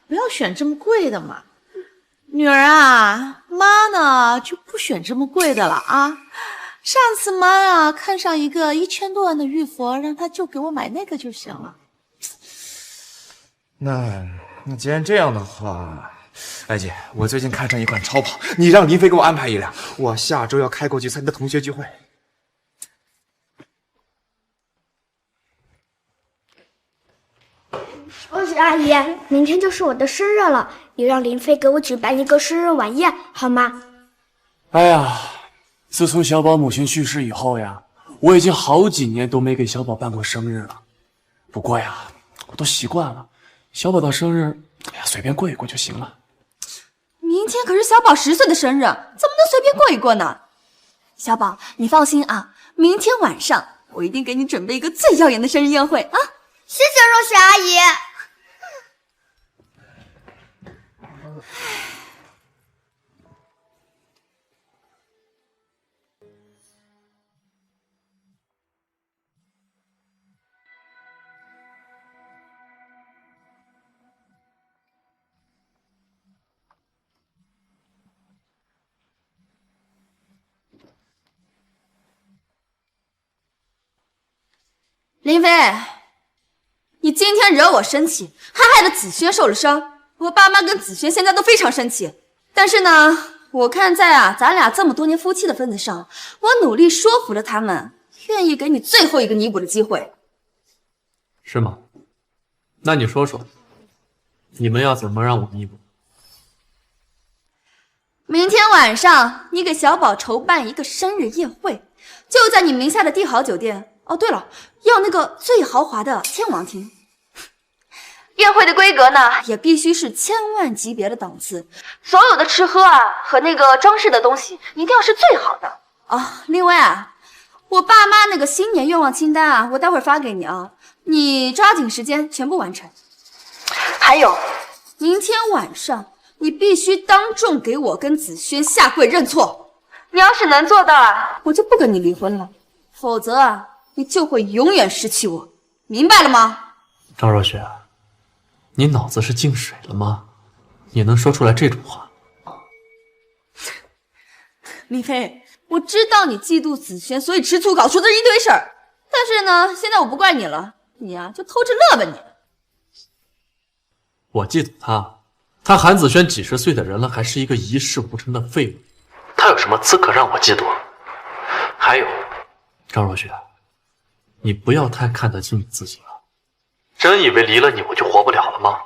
不要选这么贵的嘛。女儿啊，妈呢就不选这么贵的了啊。上次妈啊看上一个1000多万的玉佛，让她就给我买那个就行了。那既然这样的话，哎姐，我最近看上一款超跑，你让林飞给我安排一辆，我下周要开过去参加同学聚会。若雪阿姨，明天就是我的生日了，你让林飞给我举办一个生日晚宴好吗？哎呀，自从小宝母亲去世以后呀，我已经好几年都没给小宝办过生日了。不过呀，我都习惯了，小宝的生日，哎呀，随便过一过就行了。明天可是小宝10岁的生日，怎么能随便过一过呢？小宝，你放心啊，明天晚上我一定给你准备一个最耀眼的生日宴会啊！谢谢若雪阿姨。林飞，你今天惹我生气，还害得子轩受了伤。我爸妈跟子轩现在都非常生气，但是呢，我看在咱俩这么多年夫妻的份子上，我努力说服了他们，愿意给你最后一个弥补的机会。是吗？那你说说，你们要怎么让我弥补？明天晚上你给小宝筹办一个生日宴会，就在你名下的帝豪酒店。哦，对了，要那个最豪华的天王厅。宴会的规格呢，也必须是千万级别的档次，所有的吃喝和那个装饰的东西一定要是最好的啊。另外我爸妈那个新年愿望清单我待会儿发给你啊，你抓紧时间全部完成。还有，明天晚上你必须当众给我跟子轩下跪认错。你要是能做到我就不跟你离婚了，否则你就会永远失去我，明白了吗？张若雪，你脑子是进水了吗？你能说出来这种话？李飞，我知道你嫉妒子轩，所以吃醋搞出的一堆事儿。但是呢，现在我不怪你了，你就偷着乐吧你。我嫉妒他韩子轩几十岁的人了，还是一个一事无成的废物，他有什么资格让我嫉妒？还有，张若雪，你不要太看得起你自己了。真以为离了你我就活不了了吗？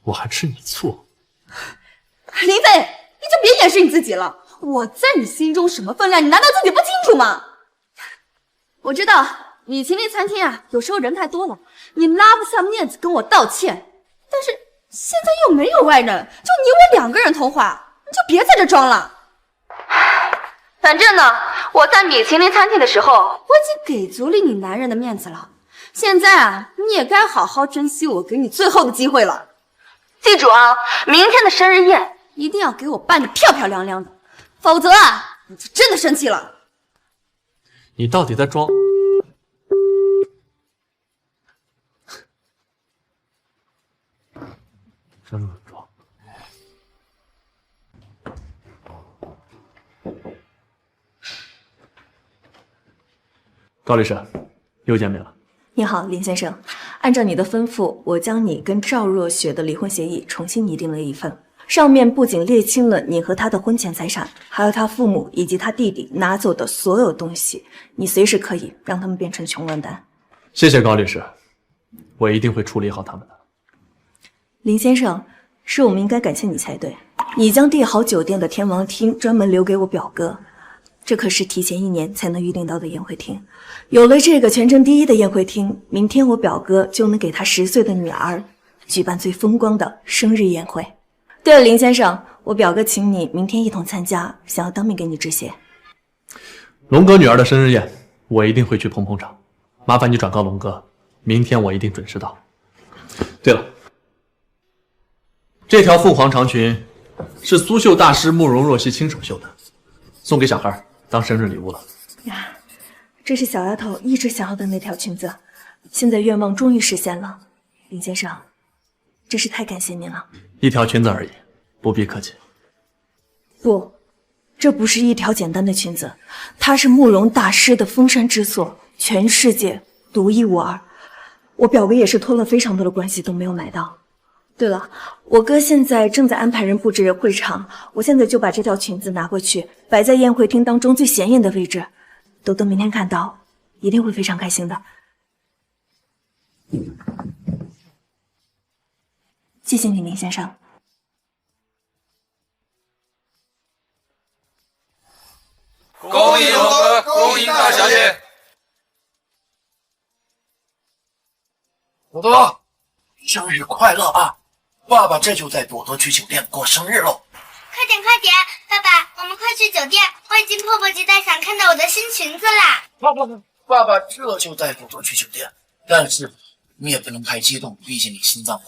我还吃你醋？林飞，你就别掩饰你自己了。我在你心中什么分量，你难道自己不清楚吗？我知道米其林餐厅有时候人太多了，你拉不下面子跟我道歉。但是现在又没有外人，就你我2个人通话，你就别在这装了。反正呢，我在米其林餐厅的时候，我已经给足了你男人的面子了，现在啊，你也该好好珍惜我给你最后的机会了。记住啊，明天的生日宴一定要给我办得漂漂亮亮的，否则啊，我就真的生气了。你到底在装？真的装。高律师，又见面了。你好，林先生。按照你的吩咐，我将你跟赵若雪的离婚协议重新拟定了一份，上面不仅列清了你和他的婚前财产，还有他父母以及他弟弟拿走的所有东西，你随时可以让他们变成穷光蛋。谢谢高律师，我一定会处理好他们的。林先生，是我们应该感谢你才对。你将帝豪酒店的天王厅专门留给我表哥，这可是提前1年才能预定到的宴会厅。有了这个全城第一的宴会厅，明天我表哥就能给他10岁的女儿举办最风光的生日宴会。对了，林先生，我表哥请你明天一同参加，想要当面给你致谢。龙哥女儿的生日宴，我一定会去捧捧场。麻烦你转告龙哥，明天我一定准时到。对了，这条凤凰长裙是苏绣大师慕容若曦亲手绣的，送给小孩当生日礼物了。呀，这是小丫头一直想要的那条裙子，现在愿望终于实现了。林先生，真是太感谢您了。一条裙子而已，不必客气。不，这不是一条简单的裙子，它是慕容大师的封山之作，全世界独一无二。我表哥也是托了非常多的关系都没有买到。对了，我哥现在正在安排人布置会场，我现在就把这条裙子拿过去，摆在宴会厅当中最显眼的位置。豆豆明天看到，一定会非常开心的。谢谢你，林先生。恭迎龙哥，恭迎大小姐。朵朵，生日快乐啊！爸爸这就带朵朵去酒店过生日喽。快点快点，爸爸，我们快去酒店，我已经迫不及待想看到我的新裙子啦！爸爸这就带朵朵去酒店，但是你也不能太激动，毕竟你心脏不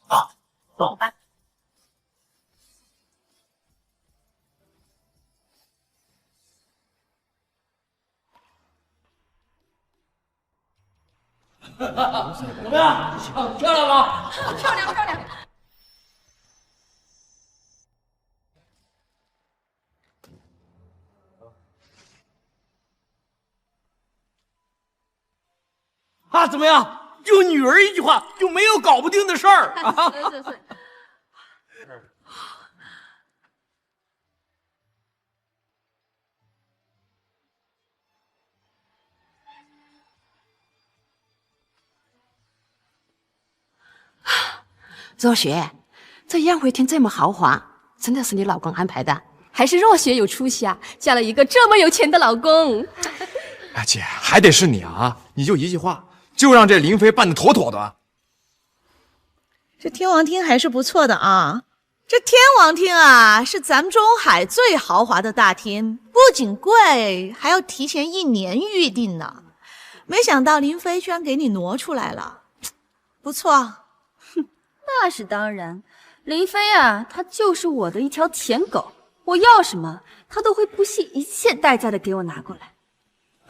好啊。走吧。怎么样？漂亮吗？漂亮漂亮。啊，怎么样？就女儿一句话，就没有搞不定的事儿啊！是。若雪，这宴会厅这么豪华，真的是你老公安排的？还是若雪有出息啊，嫁了一个这么有钱的老公？哎，姐，还得是你啊！你就一句话，就让这林飞办得妥妥的。这天王厅还是不错的啊！这天王厅啊，是咱们中海最豪华的大厅，不仅贵，还要提前1年预定呢。没想到林飞居然给你挪出来了，不错。那是当然，林飞啊，他就是我的一条舔狗，我要什么，他都会不惜一切代价的给我拿过来。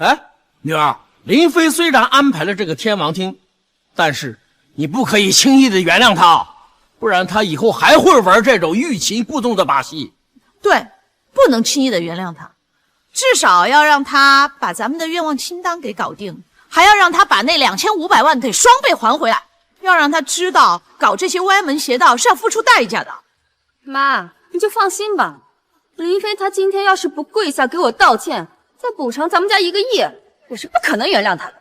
哎，女儿，林飞虽然安排了这个天王厅，但是你不可以轻易的原谅他，不然他以后还会玩这种欲擒故纵的把戏。对，不能轻易的原谅他，至少要让他把咱们的愿望清单给搞定，还要让他把那2500万给双倍还回来。要让他知道，搞这些歪门邪道是要付出代价的。妈，你就放心吧，林飞他今天要是不跪下给我道歉，再补偿咱们家1个亿，我是不可能原谅他的。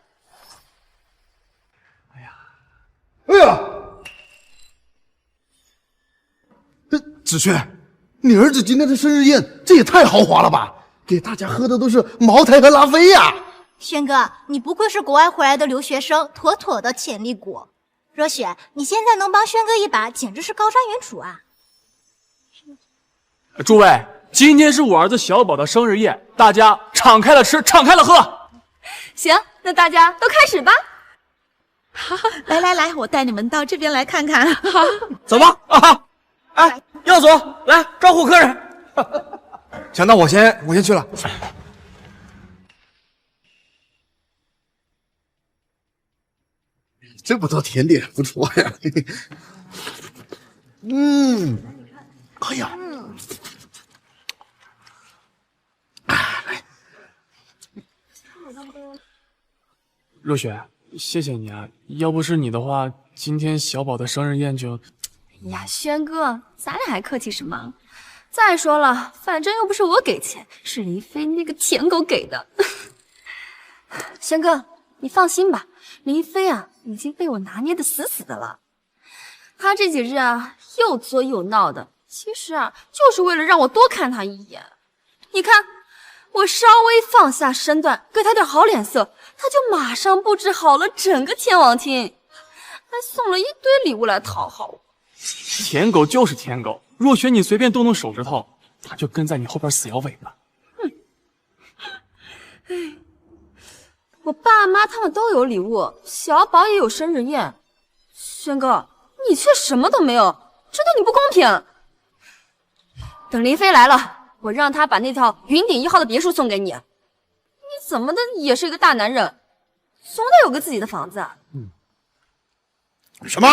哎呀！子轩，你儿子今天的生日宴，这也太豪华了吧！给大家喝的都是茅台和拉菲呀！轩哥，你不愧是国外回来的留学生，妥妥的潜力股。若雪，你现在能帮轩哥一把，简直是高瞻远瞩啊！诸位，今天是我儿子小宝的生日宴，大家敞开了吃，敞开了喝。行，那大家都开始吧。好，来来来，我带你们到这边来看看。好，走吧。啊，哎，耀祖，来招呼客人。行，那我先去了。这么多甜点，不错呀。哎呀，若雪，谢谢你啊！要不是你的话，今天小宝的生日宴就……哎呀，轩哥，咱俩还客气什么？再说了，反正又不是我给钱，是林飞那个舔狗给的。轩哥，你放心吧，林飞啊，已经被我拿捏的死死的了。他这几日啊，又作又闹的，其实啊，就是为了让我多看他一眼。你看，我稍微放下身段，给他点好脸色，他就马上布置好了整个天王厅，还送了一堆礼物来讨好我。舔狗就是舔狗，若雪你随便动动手指头，他就跟在你后边死摇尾巴。我爸妈他们都有礼物，小宝也有生日宴，轩哥，你却什么都没有，这对你不公平。等林飞来了，我让他把那套云顶1号的别墅送给你。你怎么的也是一个大男人，总得有个自己的房子。什么？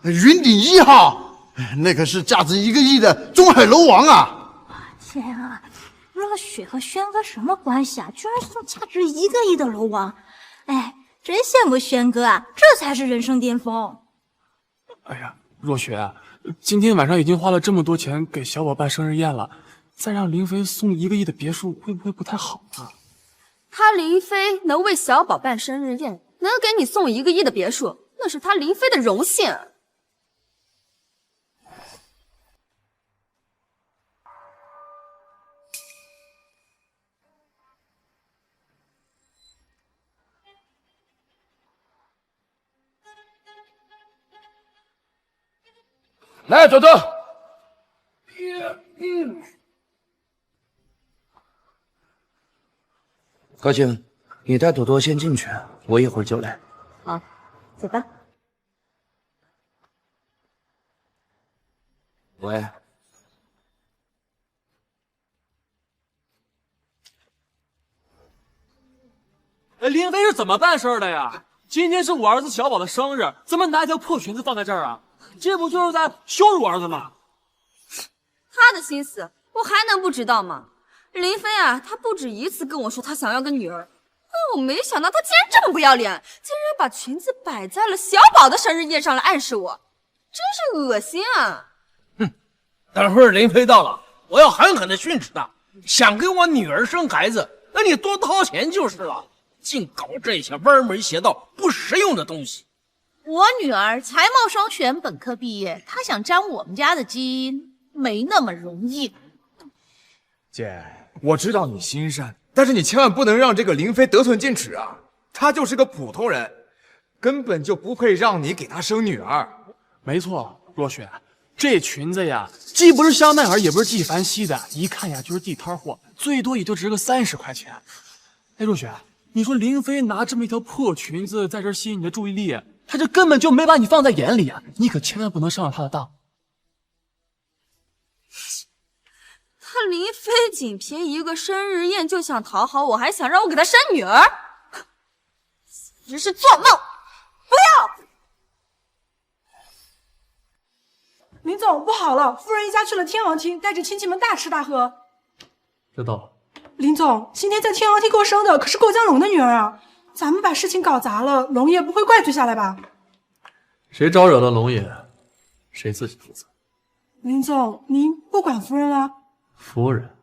云顶1号？那可是价值1个亿的中海楼王啊！天啊，若雪和轩哥什么关系啊？居然送价值1个亿的楼王！哎，真羡慕轩哥啊，这才是人生巅峰。哎呀，若雪，今天晚上已经花了这么多钱给小宝办生日宴了，再让林飞送1个亿的别墅，会不会不太好啊？他林飞能为小宝办生日宴，能给你送1个亿的别墅，那是他林飞的荣幸。来，朵朵。高兴，你带朵朵先进去，我一会儿就来。好，走吧。喂。林飞是怎么办事的呀？今天是我儿子小宝的生日，怎么拿一条破裙子放在这儿啊？这不就是在羞辱我儿子吗？他的心思我还能不知道吗？林飞啊，他不止一次跟我说他想要个女儿，但我没想到他竟然这么不要脸，竟然把裙子摆在了小宝的生日宴上来暗示我，真是恶心啊！等会儿林飞到了，我要狠狠的训斥他。想给我女儿生孩子，那你多掏钱就是了，净搞这些歪门邪道、不实用的东西。我女儿才貌双全，本科毕业，她想沾我们家的基因，没那么容易。姐，我知道你心善，但是你千万不能让这个林飞得寸进尺啊！他就是个普通人，根本就不配让你给他生女儿。没错，若雪，这裙子呀，既不是香奈儿，也不是纪梵希的，一看呀就是地摊货，最多也就值个30块钱。哎，若雪，你说林飞拿这么一条破裙子在这吸引你的注意力，他这根本就没把你放在眼里啊！你可千万不能上了他的当。他林飞仅凭一个生日宴就想讨好我，还想让我给他生女儿，简直是做梦！不要！林总，不好了，夫人一家去了天王厅，带着亲戚们大吃大喝。知道了。林总，今天在天王厅过生的可是过江龙的女儿啊，咱们把事情搞砸了，龙爷不会怪罪下来吧？谁招惹了龙爷，谁自己负责。林总，您不管夫人了？夫人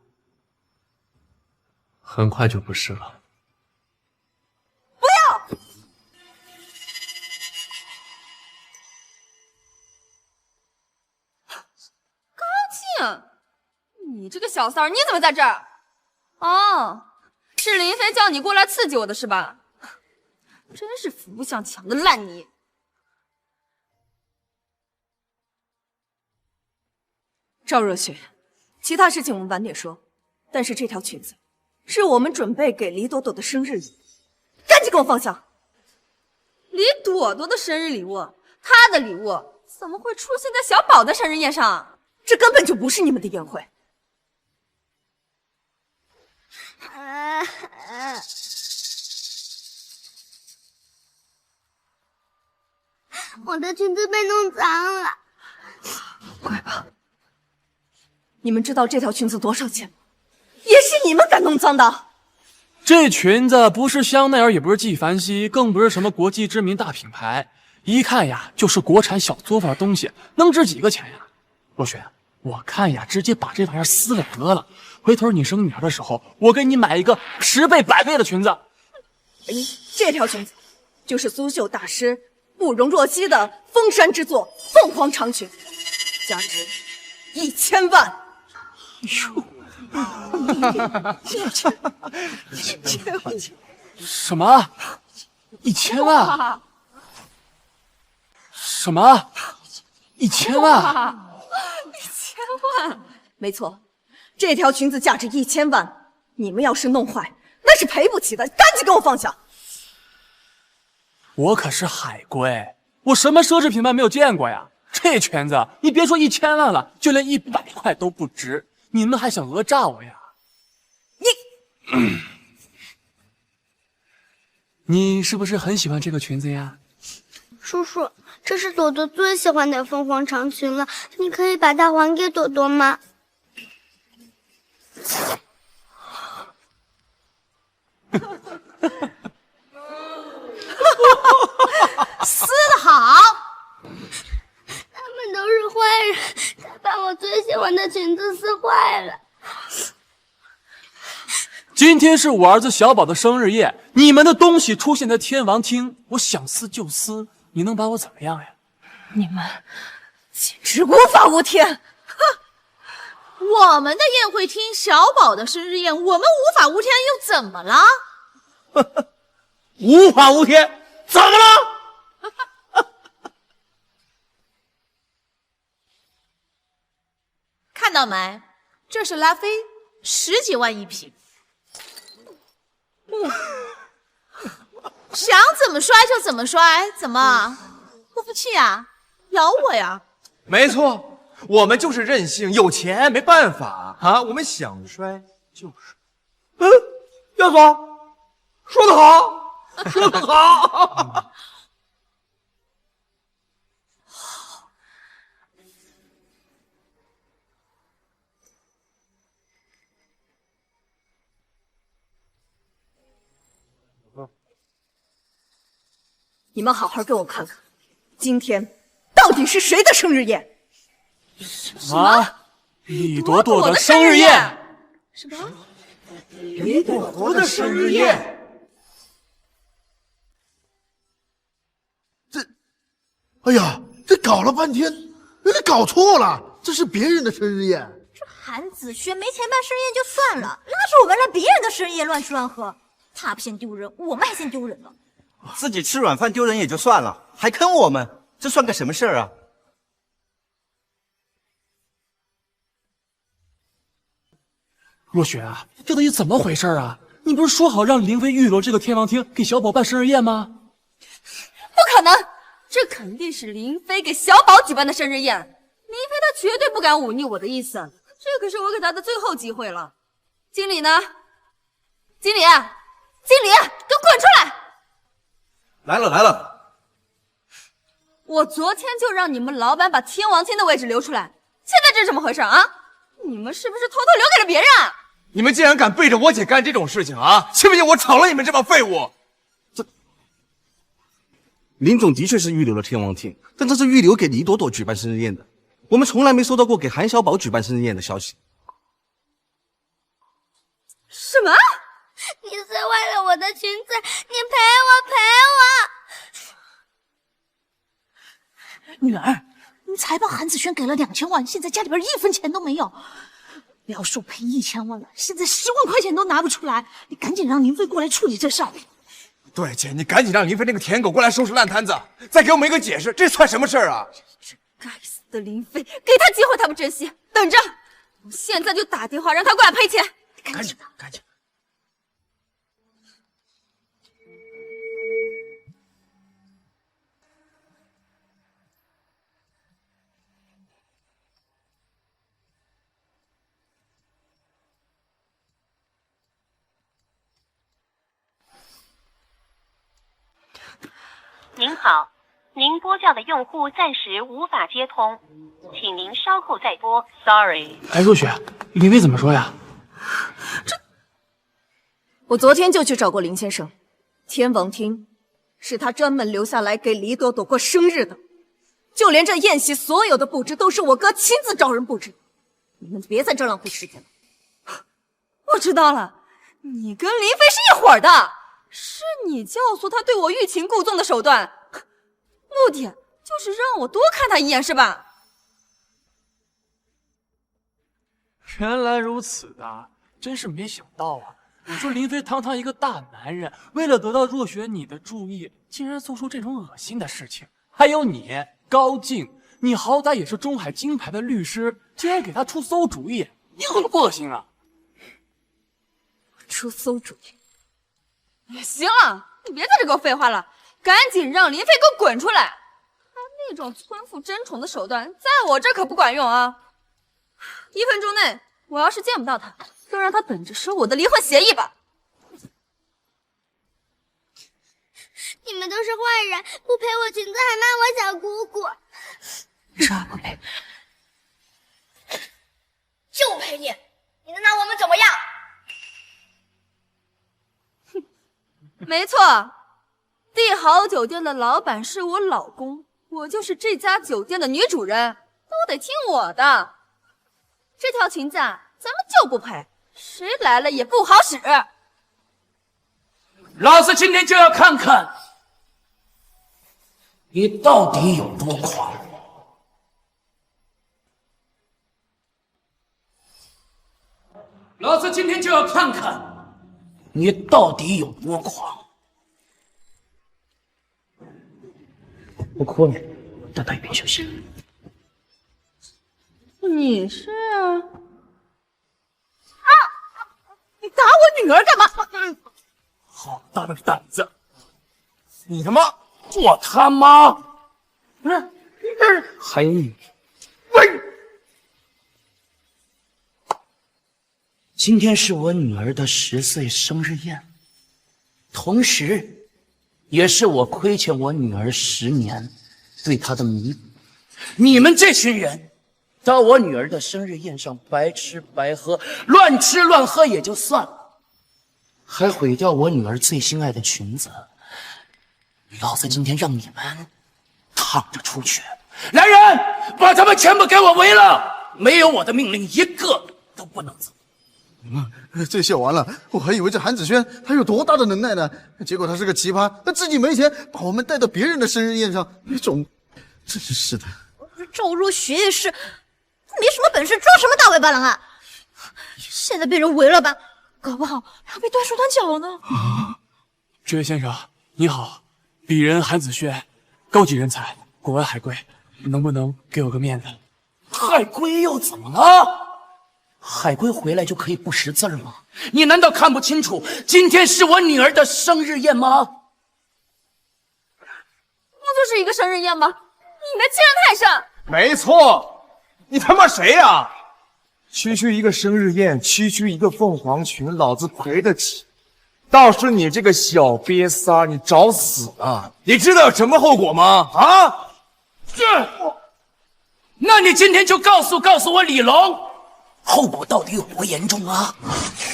很快就不是了。不要！高静，你这个小三儿，你怎么在这儿？哦，是林飞叫你过来刺激我的是吧？真是扶不上墙的烂泥。赵若雪，其他事情我们晚点说。但是这条裙子是我们准备给李朵朵的生日礼物，赶紧给我放下！李朵朵的生日礼物，她的礼物怎么会出现在小宝的生日宴上？这根本就不是你们的宴会。我的裙子被弄脏了。乖吧。你们知道这条裙子多少钱吗？也是你们敢弄脏的。这裙子不是香奈儿，也不是纪梵希，更不是什么国际知名大品牌，一看呀就是国产小作坊东西，能值几个钱呀？若雪，我看呀，直接把这玩意儿撕了得了。回头你生女儿的时候，我给你买一个10倍100倍的裙子。这条裙子就是苏绣大师慕容若曦的封山之作凤凰长裙，价值1000万。什么？1000万？什么？1000万？1000万？没错，这条裙子价值1000万。你们要是弄坏，那是赔不起的，赶紧给我放下！我可是海归，我什么奢侈品牌没有见过呀？这裙子你别说1000万了，就连100块都不值。你们还想讹诈我呀？你是不是很喜欢这个裙子呀？叔叔，这是朵朵最喜欢的凤凰长裙了，你可以把它还给朵朵吗？撕得好！他们都是坏人，才把我最喜欢的裙子撕坏了。今天是我儿子小宝的生日宴，你们的东西出现在天王厅，我想撕就撕，你能把我怎么样呀？你们简直无法无天！哼，我们的宴会厅，小宝的生日宴，我们无法无天又怎么了？无法无天，怎么了？看到没？这是拉菲，10几万一瓶。想怎么摔就怎么摔，怎么不服气啊？咬我呀！没错，我们就是任性，有钱没办法啊，我们想摔就摔。耀总，说得好，说得好。你们好好给我看看，今天到底是谁的生日宴？什么？李朵朵的生日宴？什么？李朵朵的生日宴？哎呀，这搞了半天，你搞错了，这是别人的生日宴。这韩子轩没钱办生日宴就算了，拉着我们来别人的生日宴乱吃乱喝，他不嫌丢人，我们还嫌丢人呢。自己吃软饭丢人也就算了，还坑我们，这算个什么事儿啊？若雪啊，这到底怎么回事啊？你不是说好让林飞预留这个天王厅给小宝办生日宴吗？不可能，这肯定是林飞给小宝举办的生日宴。林飞他绝对不敢忤逆我的意思，这可是我给他的最后机会了。经理呢？经理，给我滚出来！来了！我昨天就让你们老板把天王厅的位置留出来，现在这是怎么回事啊？你们是不是偷偷留给了别人啊？你们竟然敢背着我姐干这种事情啊！信不信我炒了你们这帮废物？林总的确是预留了天王厅，但这是预留给李朵朵举办生日宴的，我们从来没收到过给韩小宝举办生日宴的消息。什么？你撕坏了我的裙子，你赔我！女儿，你才帮韩子轩给了2000万，现在家里边1分钱都没有。不要说赔1000万了，现在10万块钱都拿不出来，你赶紧让林飞过来处理这事儿。对，姐，你赶紧让林飞那个舔狗过来收拾烂摊子，再给我们一个解释，这算什么事儿啊？这该死的林飞，给他机会他不珍惜，等着，我现在就打电话让他过来赔钱。赶紧，赶紧！您好，您拨叫的用户暂时无法接通，请您稍后再拨。Sorry。哎，若雪，林飞怎么说呀？我昨天就去找过林先生，天王厅是他专门留下来给黎朵朵过生日的，就连这宴席所有的布置都是我哥亲自找人布置。你们别在这浪费时间了。我知道了，你跟林飞是一伙的，是你教唆他对我欲擒故纵的手段，目的就是让我多看他一眼，是吧？原来如此的，真是没想到啊！你说林飞堂堂一个大男人，为了得到若雪你的注意，竟然做出这种恶心的事情。还有你高静，你好歹也是中海金牌的律师，竟然给他出馊主意，你恶不恶心啊？出馊主意？行了，你别在这给我废话了，赶紧让林飞给我滚出来！他那种村妇争宠的手段，在我这可不管用啊！1分钟内，我要是见不到他，就让他等着收我的离婚协议吧。你们都是坏人，不赔我裙子还骂我小姑姑。这不赔，就赔你！你能拿我们怎么样？没错，帝豪酒店的老板是我老公，我就是这家酒店的女主人，都得听我的。这条裙子啊，咱们就不赔，谁来了也不好使。老子今天就要看看你到底有多狂！老子今天就要看看你到底有多狂！我哭了，带他一边休息。你是啊？你打我女儿干嘛？好大的胆子！你他妈，我他妈！不是，还有你，喂！今天是我女儿的10岁生日宴，同时，也是我亏欠我女儿10年对她的弥补。你们这群人，到我女儿的生日宴上白吃白喝，乱吃乱喝也就算了，还毁掉我女儿最心爱的裙子。老子今天让你们躺着出去！来人，把他们全部给我围了！没有我的命令，一个都不能走。这下完了，我还以为这韩子轩他有多大的能耐呢，结果他是个奇葩，他自己没钱，把我们带到别人的生日宴上，真是的。赵若雪也是，没什么本事，装什么大尾巴狼啊！现在被人围了吧，搞不好还要被断手断脚呢。这位先生你好，鄙人韩子轩，高级人才，国外海归，能不能给我个面子？海归又怎么了？海归回来就可以不识字吗？你难道看不清楚今天是我女儿的生日宴吗？不就是一个生日宴吗？你的欺人太甚！没错，你他妈谁呀？区区一个生日宴，区区一个凤凰裙，老子赔得起。倒是你这个小瘪三，你找死啊！你知道有什么后果吗？啊？那你今天就告诉我李龙，后果到底有多严重啊？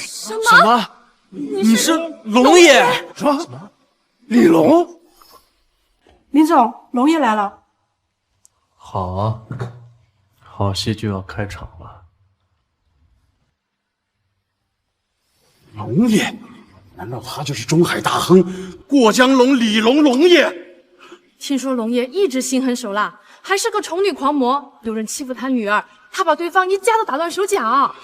什么？你是龙爷？什么？李龙？林总，龙爷来了。好啊，好戏就要开场了。龙爷？难道他就是中海大亨过江龙李龙龙爷？听说龙爷一直心狠手辣，还是个宠女狂魔，有人欺负他女儿，他把对方一家都打断手脚。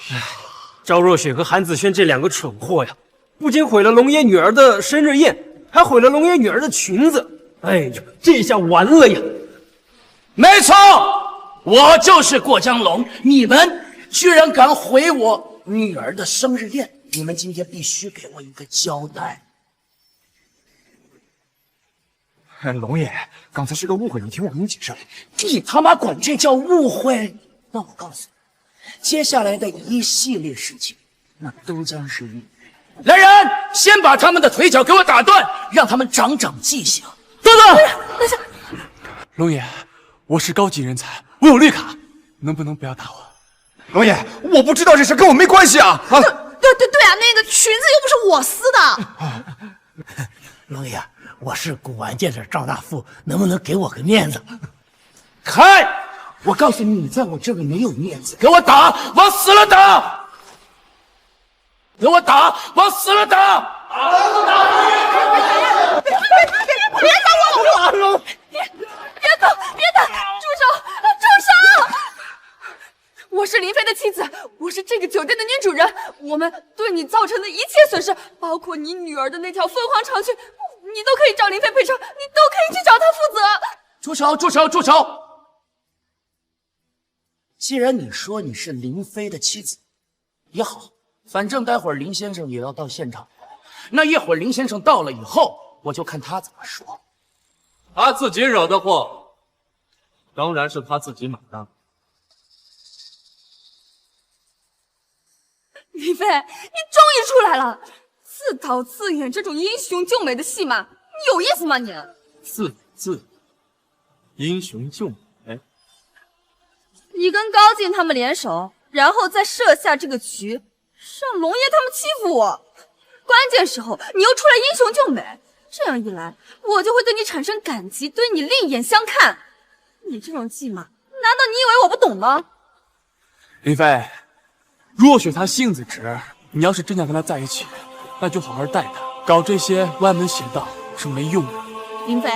赵若雪和韩子轩这两个蠢货呀，不仅毁了龙爷女儿的生日宴，还毁了龙爷女儿的裙子。哎呀，这下完了呀！没错，我就是过江龙，你们居然敢毁我女儿的生日宴！你们今天必须给我一个交代。龙爷，刚才是个误会，你听我给你解释。你他妈管这叫误会？那我告诉你，接下来的一系列事情，那都将是预言。来人，先把他们的腿脚给我打断，让他们长长记性。等等，龙爷，我是高级人才，我有绿卡，能不能不要打我？龙爷，我不知道这事，跟我没关系啊！啊，对啊，那个裙子又不是我撕的。龙爷，我是古玩界的赵大富，能不能给我个面子？开！我告诉你，你在我这里没有面子，给我打，往死了打！给我打，往死了打！别打我！别打！住手！我是林飞的妻子，我是这个酒店的女主人。我们对你造成的一切损失，包括你女儿的那条凤凰长裙，你都可以找林飞赔偿，你都可以去找他负责。住手！既然你说你是林飞的妻子，也好，反正待会儿林先生也要到现场。那一会儿林先生到了以后，我就看他怎么说。他自己惹的祸，当然是他自己买单。林飞，你终于出来了！自导自演这种英雄救美的戏码，你有意思吗你？自英雄救美。你跟高进他们联手，然后再设下这个局，让龙爷他们欺负我。关键时候你又出来英雄救美，这样一来，我就会对你产生感激，对你另眼相看。你这种计码，难道你以为我不懂吗？林飞，若雪她性子直，你要是真想跟她在一起，那就好好待她，搞这些歪门邪道是没用的。林飞，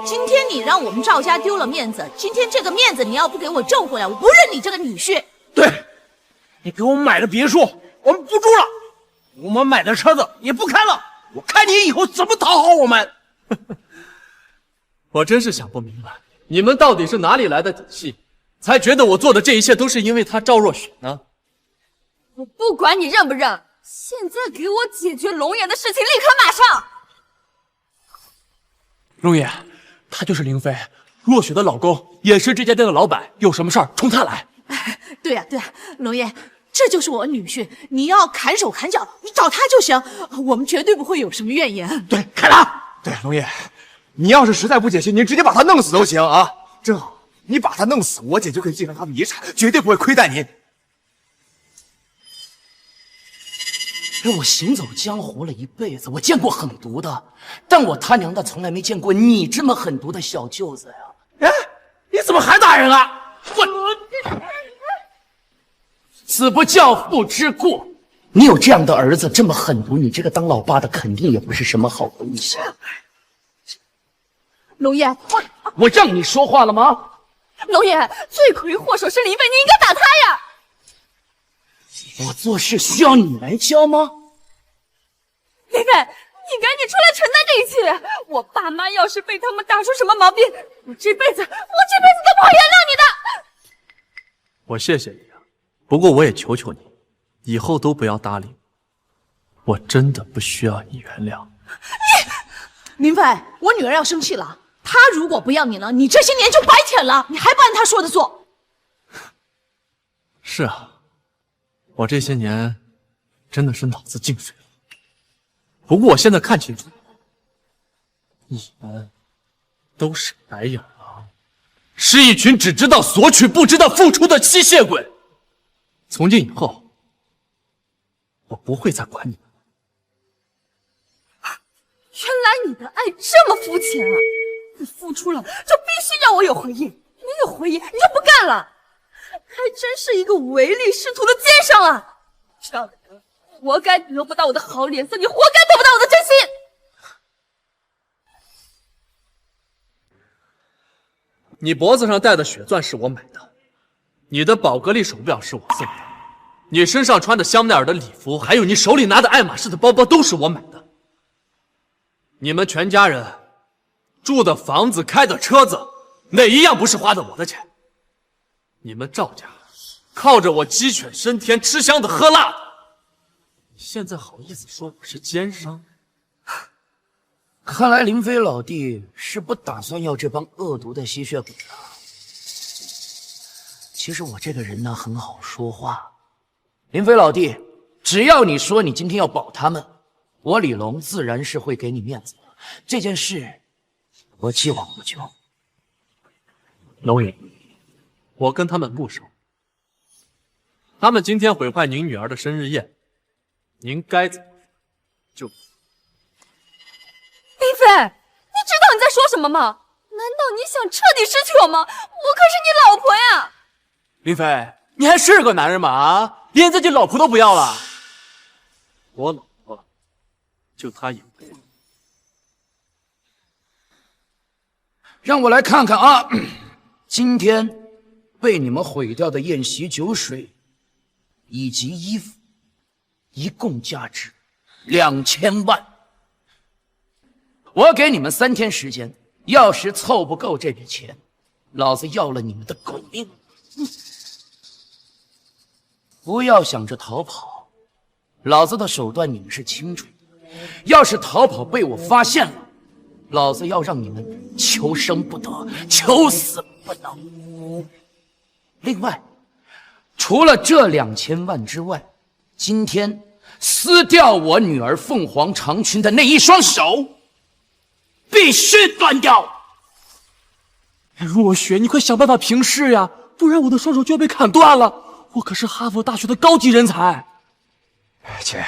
今天你让我们赵家丢了面子，今天这个面子你要不给我挣回来，我不认你这个女婿。对，你给我买的别墅我们不住了，我们买的车子也不开了，我看你以后怎么讨好我们。我真是想不明白，你们到底是哪里来的底气，才觉得我做的这一切都是因为他赵若雪呢？我不管你认不认，现在给我解决龙爷的事情，立刻马上！龙爷，他就是林飞，若雪的老公，也是这家店的老板，有什么事儿冲他来。对呀，龙爷，这就是我女婿，你要砍手砍脚，你找他就行，我们绝对不会有什么怨言。对，开他！对，龙爷，你要是实在不解气，你直接把他弄死都行啊！正好，你把他弄死，我姐就可以继承他的遗产，绝对不会亏待您。我行走江湖了一辈子，我见过狠毒的，但我他娘的从来没见过你这么狠毒的小舅子呀！哎，你怎么还打人啊？子不教，父之过。你有这样的儿子这么狠毒，你这个当老爸的肯定也不是什么好东西。龙爷，我让你说话了吗？龙爷，罪魁祸首是林飞，你应该打他呀！我做事需要你来教吗？林飞，你赶紧出来承担这一切！我爸妈要是被他们打出什么毛病，我这辈子都不会原谅你的！我谢谢你啊，不过我也求求你，以后都不要搭理我，我真的不需要你原谅。林飞，我女儿要生气了，她如果不要你了，你这些年就白舔了，你还不按她说的做？是啊，我这些年真的是脑子进水了。不过我现在看清楚，你们都是白眼狼，是一群只知道索取不知道付出的吸血鬼。从今以后，我不会再管你们。原来你的爱这么肤浅啊！你付出了，就必须让我有回应，没有回应你就不干了，还真是一个唯利是图的奸商啊！这样的人，活该得不到我的好脸色，你活该得不到我的真心。你脖子上戴的血钻是我买的，你的宝格丽手表是我送的，你身上穿的香奈儿的礼服，还有你手里拿的爱马仕的包包都是我买的。你们全家人住的房子、开的车子，哪一样不是花的我的钱？你们赵家靠着我鸡犬升天，吃香的喝辣的。现在好意思说我是奸商？看来林飞老弟是不打算要这帮恶毒的吸血鬼了。其实我这个人呢很好说话，林飞老弟，只要你说你今天要保他们，我李龙自然是会给你面子的。这件事我既往不咎。龙爷，我跟他们不熟，他们今天毁坏您女儿的生日宴，您该怎么就。林飞，你知道你在说什么吗？难道你想彻底失去我吗？我可是你老婆呀！林飞，你还是个男人吗？啊，连自己老婆都不要了？我老婆就她一个。让我来看看啊，今天被你们毁掉的宴席酒水以及衣服，一共价值2000万。我给你们3天时间，要是凑不够这笔钱，老子要了你们的狗命！不要想着逃跑，老子的手段你们是清楚的。要是逃跑被我发现了，老子要让你们求生不得，求死不能。另外，除了这2000万之外，今天撕掉我女儿凤凰长裙的那一双手必须断掉。若雪，你快想办法平事呀，不然我的双手就要被砍断了。我可是哈佛大学的高级人才。姐，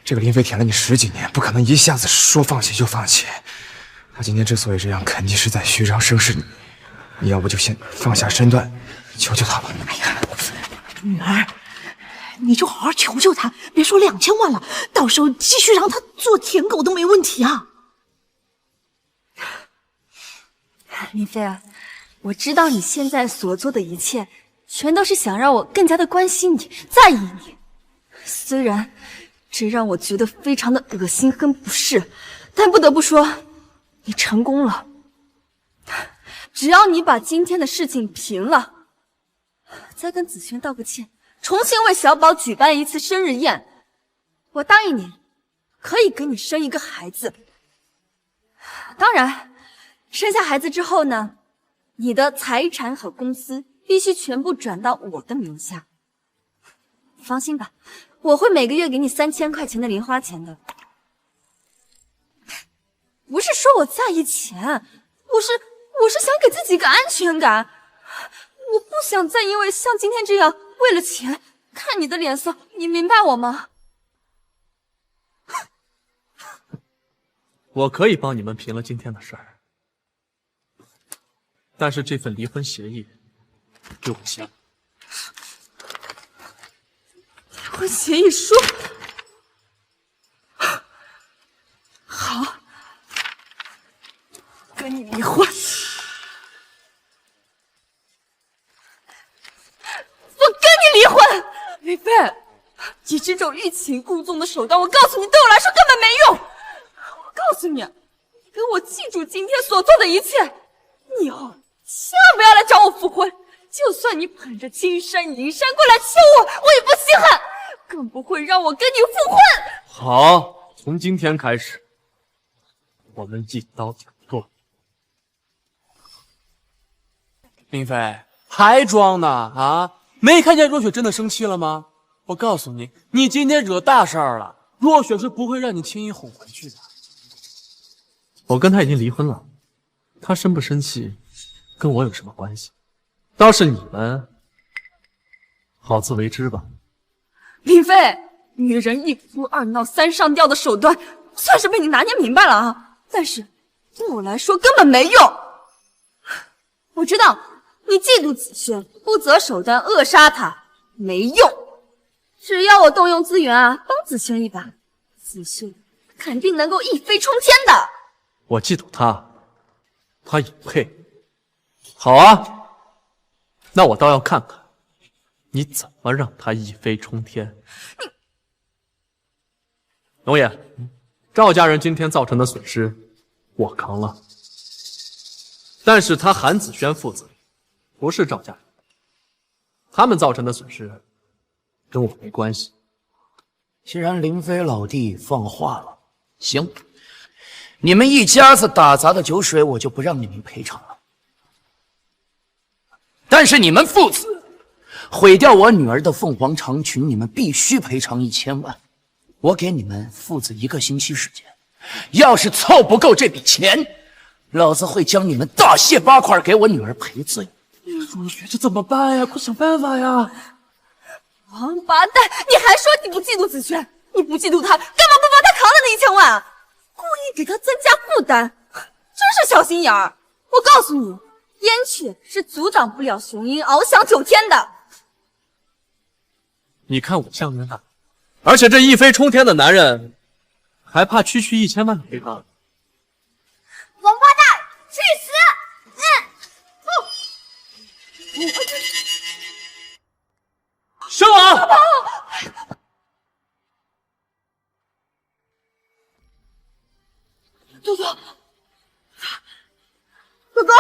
这个林飞舔了你10几年，不可能一下子说放弃就放弃。他今天之所以这样，肯定是在虚张声势。你要不就先放下身段，求求他吧。哎呀，女儿，你就好好求求他，别说2000万了，到时候继续让他做舔狗都没问题啊。林飞啊，我知道你现在所做的一切，全都是想让我更加的关心你、在意你。虽然这让我觉得非常的恶心跟不适，但不得不说，你成功了。只要你把今天的事情平了，再跟子轩道个歉，重新为小宝举办一次生日宴，我答应你，可以给你生一个孩子。当然，生下孩子之后呢，你的财产和公司必须全部转到我的名下。放心吧，我会每个月给你3000块钱的零花钱的。不是说我在意钱，我是想给自己一个安全感。我不想再因为像今天这样为了钱看你的脸色，你明白我吗？我可以帮你们平了今天的事儿，但是这份离婚协议给我签了。离婚协议书，好，跟你离婚。我跟你离婚，林飞，你这种欲擒故纵的手段，我告诉你，对我来说根本没用。我告诉你，你给我记住今天所做的一切，你以后千万不要来找我复婚。就算你捧着金山银山过来求我，我也不稀罕，更不会让我跟你复婚。好，从今天开始，我们一刀两断。林飞还装呢啊？没看见若雪真的生气了吗？我告诉你，你今天惹大事儿了，若雪是不会让你轻易哄回去的。我跟他已经离婚了，他生不生气跟我有什么关系？倒是你们好自为之吧。林飞，女人一哭二闹三上吊的手段，算是被你拿捏明白了啊！但是对我来说根本没用。我知道你嫉妒子轩，不择手段扼杀他，没用。只要我动用资源啊，帮子轩一把，子轩肯定能够一飞冲天的。我嫉妒他，他也配。好啊，那我倒要看看你怎么让他一飞冲天。龙爷，赵家人今天造成的损失我扛了，但是他韩子轩负责，不是赵家人。他们造成的损失跟我没关系。既然林飞老弟放话了，行，你们一家子打砸的酒水我就不让你们赔偿了。但是你们父子毁掉我女儿的凤凰长裙，你们必须赔偿1000万。我给你们父子1个星期时间，要是凑不够这笔钱，老子会将你们大卸8块给我女儿赔罪。若雪，这怎么办呀？快想办法呀！王八蛋，你还说你不嫉妒子轩？你不嫉妒他，干嘛不帮他扛了那1000万？故意给他增加负担，真是小心眼儿！我告诉你，燕雀是阻挡不了雄鹰翱翔9天的。你看我像人哪？而且这一飞冲天的男人，还怕区区1000万赔偿？王八蛋，去死！小王，多多，多多，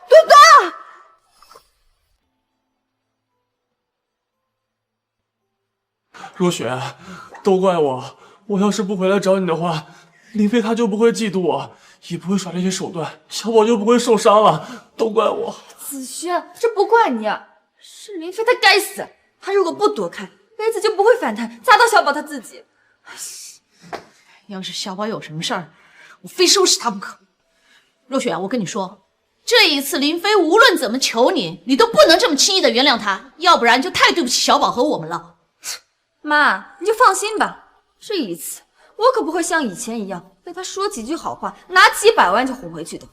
多多。若雪，都怪我，我要是不回来找你的话，林飞他就不会嫉妒我，也不会耍这些手段，小宝就不会受伤了，都怪我。子轩，这不怪你，是林飞他该死，他如果不躲开，杯子就不会反弹，砸到小宝他自己。要是小宝有什么事儿，我非收拾他不可。若雪，我跟你说，这一次林飞无论怎么求你，你都不能这么轻易的原谅他，要不然就太对不起小宝和我们了。妈，你就放心吧，这一次我可不会像以前一样被他说几句好话，拿几百万就哄回去的。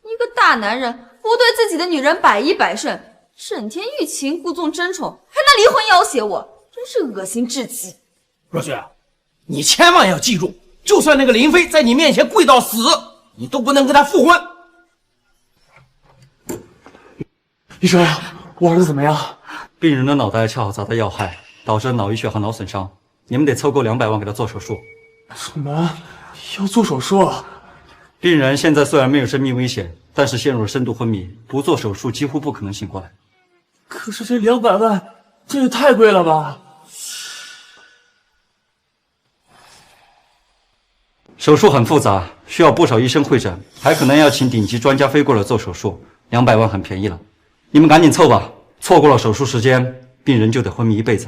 一个大男人不对自己的女人百依百顺，整天欲擒故纵争宠，还拿离婚要挟我，真是恶心至极。若雪，你千万要记住，就算那个林飞在你面前跪到死，你都不能跟他复婚。医生，我儿子怎么样？病人的脑袋恰好砸到要害，导致脑溢血和脑损伤，你们得凑够200万给他做手术。什么？要做手术？病人现在虽然没有生命危险，但是陷入了深度昏迷，不做手术几乎不可能醒过来。可是这200万，这也太贵了吧？手术很复杂，需要不少医生会诊，还可能要请顶级专家飞过来做手术。200万很便宜了，你们赶紧凑吧，错过了手术时间，病人就得昏迷一辈子。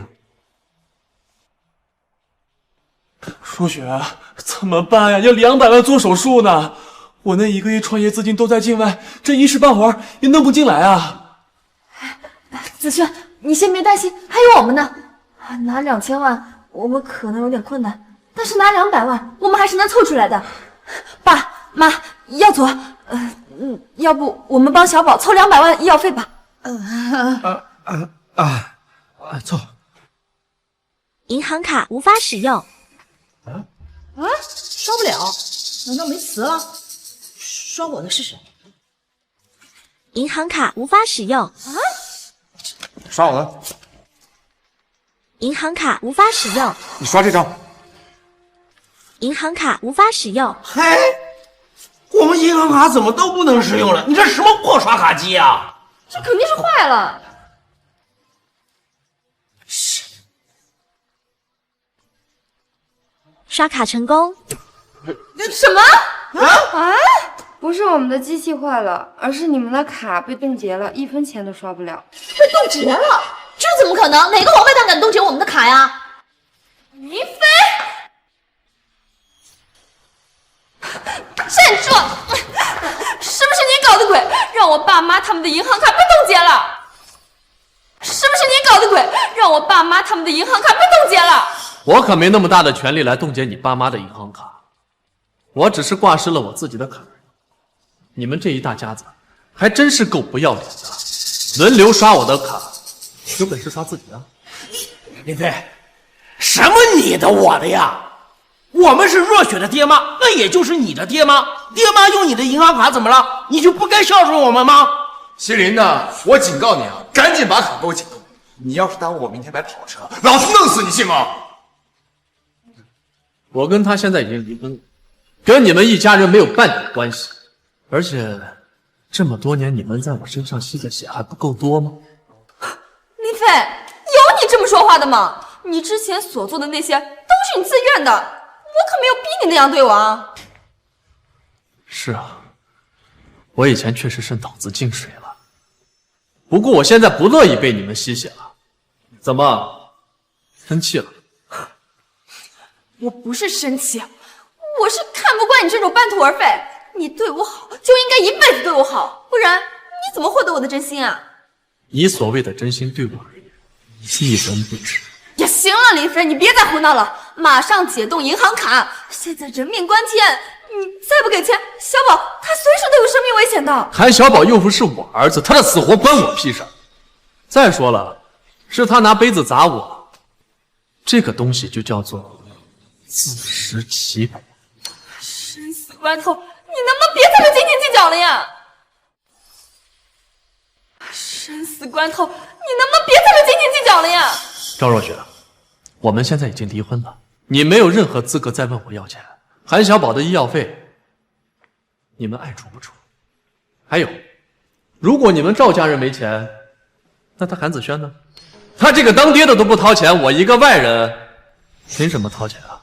若雪，怎么办呀？要200万做手术呢？我那1个亿创业资金都在境外，这一时半会儿也弄不进来啊！子轩，你先别担心，还有我们呢。拿2000万，我们可能有点困难，但是拿200万，我们还是能凑出来的。爸妈，耀祖，要不我们帮小宝凑200万医药费吧？凑。银行卡无法使用。刷不了，难道没词了？刷我的试试。银行卡无法使用。刷我的。银行卡无法使用。你刷这张。银行卡无法使用。嘿，我们银行卡怎么都不能使用了？你这什么破刷卡机啊？这肯定是坏了。刷卡成功。什么？不是我们的机器坏了，而是你们的卡被冻结了，1分钱都刷不了。被冻结了？这怎么可能？哪个王八蛋敢冻结我们的卡呀？林飞，站住！是不是你搞的鬼，让我爸妈他们的银行卡被冻结了？是不是你搞的鬼，让我爸妈他们的银行卡被冻结了？我可没那么大的权利来冻结你爸妈的银行卡，我只是挂失了我自己的卡。你们这一大家子还真是够不要脸的，轮流刷我的卡，有本事刷自己啊！林飞，什么你的我的呀？我们是若雪的爹妈，那也就是你的爹妈。爹妈用你的银行卡怎么了？你就不该孝顺我们吗？麒麟呐，我警告你啊，赶紧把卡给我解冻！你要是耽误我明天买跑车，老子弄死你信吗？我跟他现在已经离婚了，跟你们一家人没有半点关系。而且这么多年你们在我身上吸的血还不够多吗？林飞，有你这么说话的吗？你之前所做的那些都是你自愿的，我可没有逼你那样对我啊。是啊，我以前确实是脑子进水了，不过我现在不乐意被你们吸血了。怎么，生气了？我不是生气，我是看不惯你这种半途而废。你对我好就应该一辈子对我好，不然你怎么获得我的真心啊？你所谓的真心对我而言，一文不值。呀，行了，林飞，你别再胡闹了，马上解冻银行卡！现在人命关天，你再不给钱，小宝他随时都有生命危险的。韩小宝又不是我儿子，他的死活关我屁事。再说了，是他拿杯子砸我，这个东西就叫做自食其果。生死关头，你能不能别在这斤斤计较了呀？生死关头，你能不能别在这斤斤计较了呀？赵若雪，我们现在已经离婚了，你没有任何资格再问我要钱。韩小宝的医药费，你们爱出不出？还有，如果你们赵家人没钱，那他韩子轩呢？他这个当爹的都不掏钱，我一个外人，凭什么掏钱啊？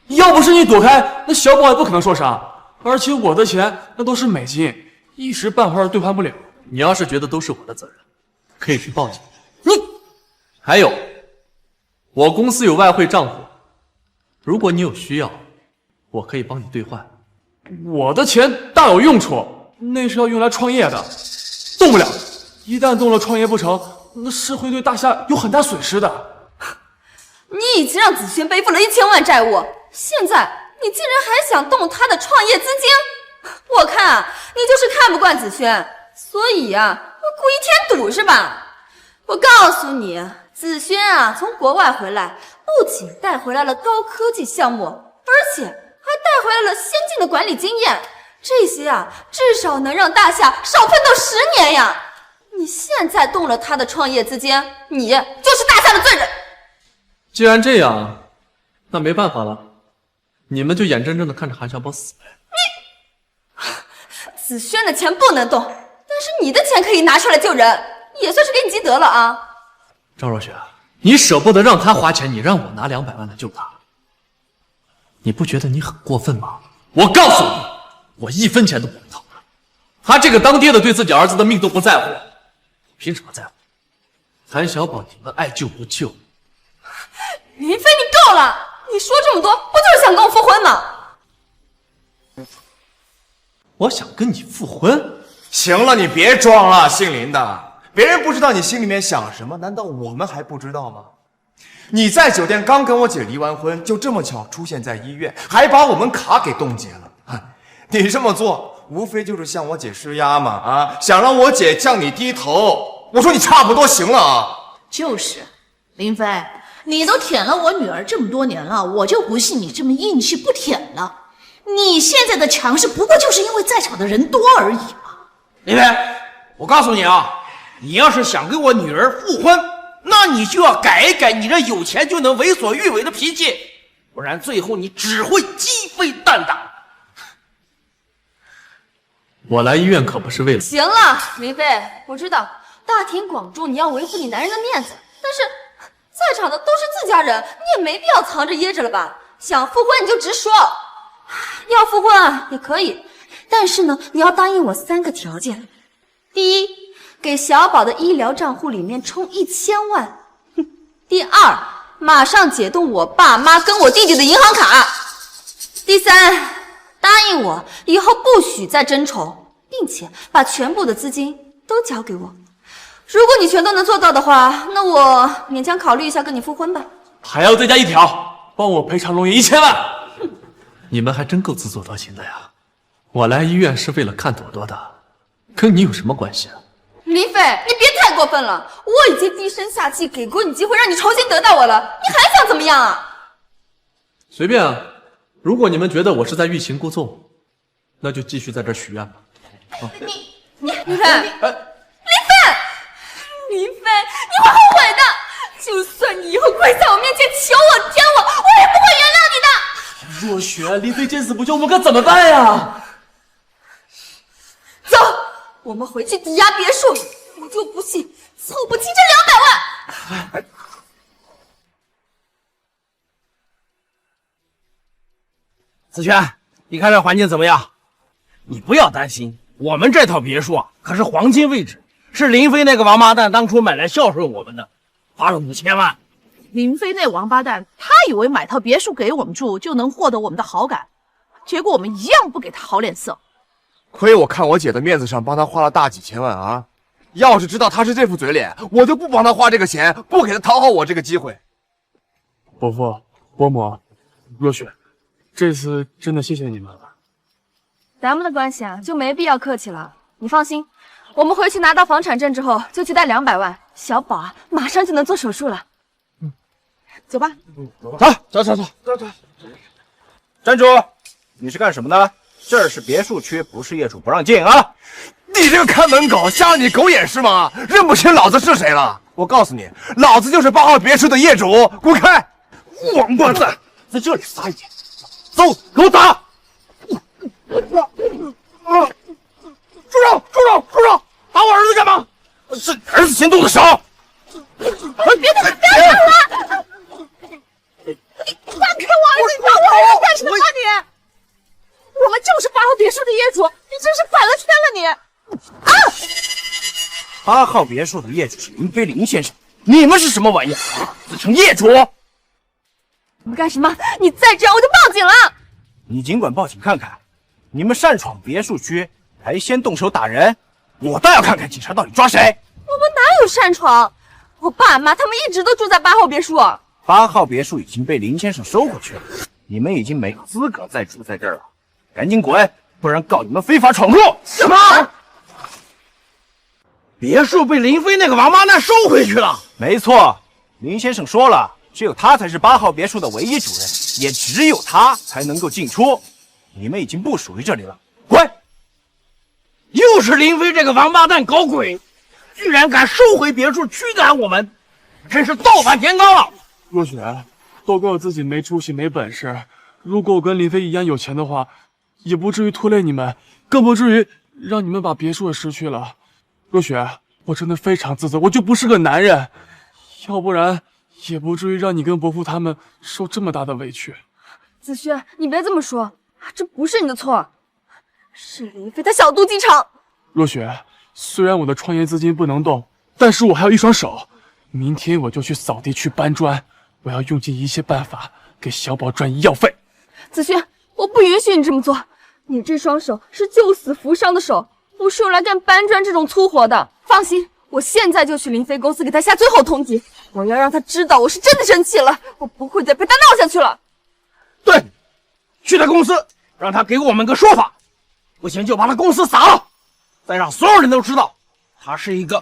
要不是你躲开，那小宝也不可能受伤。而且我的钱那都是美金，一时半会儿兑换不了。你要是觉得都是我的责任，可以去报警。你还有，我公司有外汇账户，如果你有需要，我可以帮你兑换。我的钱大有用处，那是要用来创业的，动不了。一旦动了创业不成，那是会对大夏有很大损失的。你已经让子轩背负了1000万债务，现在你竟然还想动他的创业资金？我看啊，你就是看不惯子轩，所以呀，故意添堵是吧？我告诉你，子轩啊，从国外回来，不仅带回来了高科技项目，而且还带回来了先进的管理经验，这些啊，至少能让大夏少奋斗10年呀！你现在动了他的创业资金，你就是大夏的罪人。既然这样，那没办法了，你们就眼睁睁的看着韩小宝死呗。子轩的钱不能动，但是你的钱可以拿出来救人，也算是给你积德了啊。赵若雪，你舍不得让他花钱，你让我拿200万来救他，你不觉得你很过分吗？我告诉你，我1分钱都不会掏。他这个当爹的对自己儿子的命都不在乎，凭什么在乎？韩小宝，你们爱救不救？林飞，你够了！你说这么多，不就是想跟我复婚吗？我想跟你复婚？行了，你别装了，姓林的，别人不知道你心里面想什么，难道我们还不知道吗？你在酒店刚跟我姐离完婚，就这么巧出现在医院，还把我们卡给冻结了。你这么做，无非就是向我姐施压嘛，啊，想让我姐向你低头。我说你差不多行了啊。就是，林飞，你都舔了我女儿这么多年了，我就不信你这么硬气不舔了。你现在的强势不过就是因为在场的人多而已嘛。林飞，我告诉你啊，你要是想跟我女儿复婚，那你就要改一改你这有钱就能为所欲为的脾气，不然最后你只会鸡飞蛋打。我来医院可不是为了……行了，林飞，我知道大庭广众你要维护你男人的面子，但是在场的都是自家人，你也没必要藏着掖着了吧？想复婚你就直说，要复婚啊也可以，但是呢，你要答应我3个条件。第一，给小宝的医疗账户里面充1000万。第二，马上解冻我爸妈跟我弟弟的银行卡。第三，答应我以后不许再争宠，并且把全部的资金都交给我。如果你全都能做到的话，那我勉强考虑一下跟你复婚吧。还要再加一条，帮我赔偿龙爷1000万。你们还真够自作多情的呀！我来医院是为了看朵朵的，跟你有什么关系啊？林飞，你别太过分了！我已经低声下气给过你机会，让你重新得到我了，你还想怎么样啊？随便啊，如果你们觉得我是在欲擒故纵，那就继续在这许愿吧。林飞，林飞，林飞，你会后悔的！就算你以后跪在我面前求我舔我，我也不会原谅你的。若雪，林飞见死不救，我们该怎么办呀？走，我们回去抵押别墅，我就不信凑不齐这200万。子轩，你看这环境怎么样？你不要担心，我们这套别墅啊，可是黄金位置，是林飞那个王八蛋当初买来孝顺我们的，花了5000万。林飞那王八蛋，他以为买套别墅给我们住就能获得我们的好感，结果我们一样不给他好脸色。亏我看我姐的面子上帮他花了大几千万啊！要是知道他是这副嘴脸，我就不帮他花这个钱，不给他讨好我这个机会。伯父、伯母、若雪，这次真的谢谢你们了。咱们的关系啊，就没必要客气了。你放心，我们回去拿到房产证之后，就去贷200万，小宝啊，马上就能做手术了。走吧。走。站住！你是干什么的？这儿是别墅区，不是业主不让进啊！你这个看门狗，瞎了你狗眼是吗？认不清老子是谁了？我告诉你，老子就是8号别墅的业主，滚开！王八蛋，在这里撒野！走，给我打！住手！打我儿子干嘛？是你儿子先动的手！别打了！你放开我儿子！你打我儿子干什么你？我们就是8号别墅的业主，你真是反了圈了你！8号别墅的业主是林飞林先生，你们是什么玩意儿？自称业主？你们干什么？你再这样我就报警了！你尽管报警看看，你们擅闯别墅区，还先动手打人，我倒要看看警察到底抓谁！我们哪有擅闯？我爸妈他们一直都住在8号别墅。8号别墅已经被林先生收过去了，你们已经没资格再住在这儿了，赶紧滚，不然告你们非法闯入！什么？别墅被林飞那个王八蛋收回去了？没错，林先生说了，只有他才是8号别墅的唯一主人，也只有他才能够进出。你们已经不属于这里了，滚！又是林飞这个王八蛋搞鬼，居然敢收回别墅驱赶我们，真是倒反天罡了！若雪，都怪我自己没出息没本事。如果我跟林飞一样有钱的话，也不至于拖累你们，更不至于让你们把别墅也失去了。若雪，我真的非常自责，我就不是个男人，要不然也不至于让你跟伯父他们受这么大的委屈。子轩，你别这么说，这不是你的错，是林飞他小肚鸡肠。若雪，虽然我的创业资金不能动，但是我还有一双手，明天我就去扫地去搬砖，我要用尽一切办法给小宝赚医药费。子轩，我不允许你这么做，你这双手是救死扶伤的手，不是用来干搬砖这种粗活的。放心，我现在就去林飞公司给他下最后通缉，我要让他知道我是真的生气了，我不会再陪他闹下去了。对，去他公司，让他给我们个说法，不行就把他公司撒了，再让所有人都知道他是一个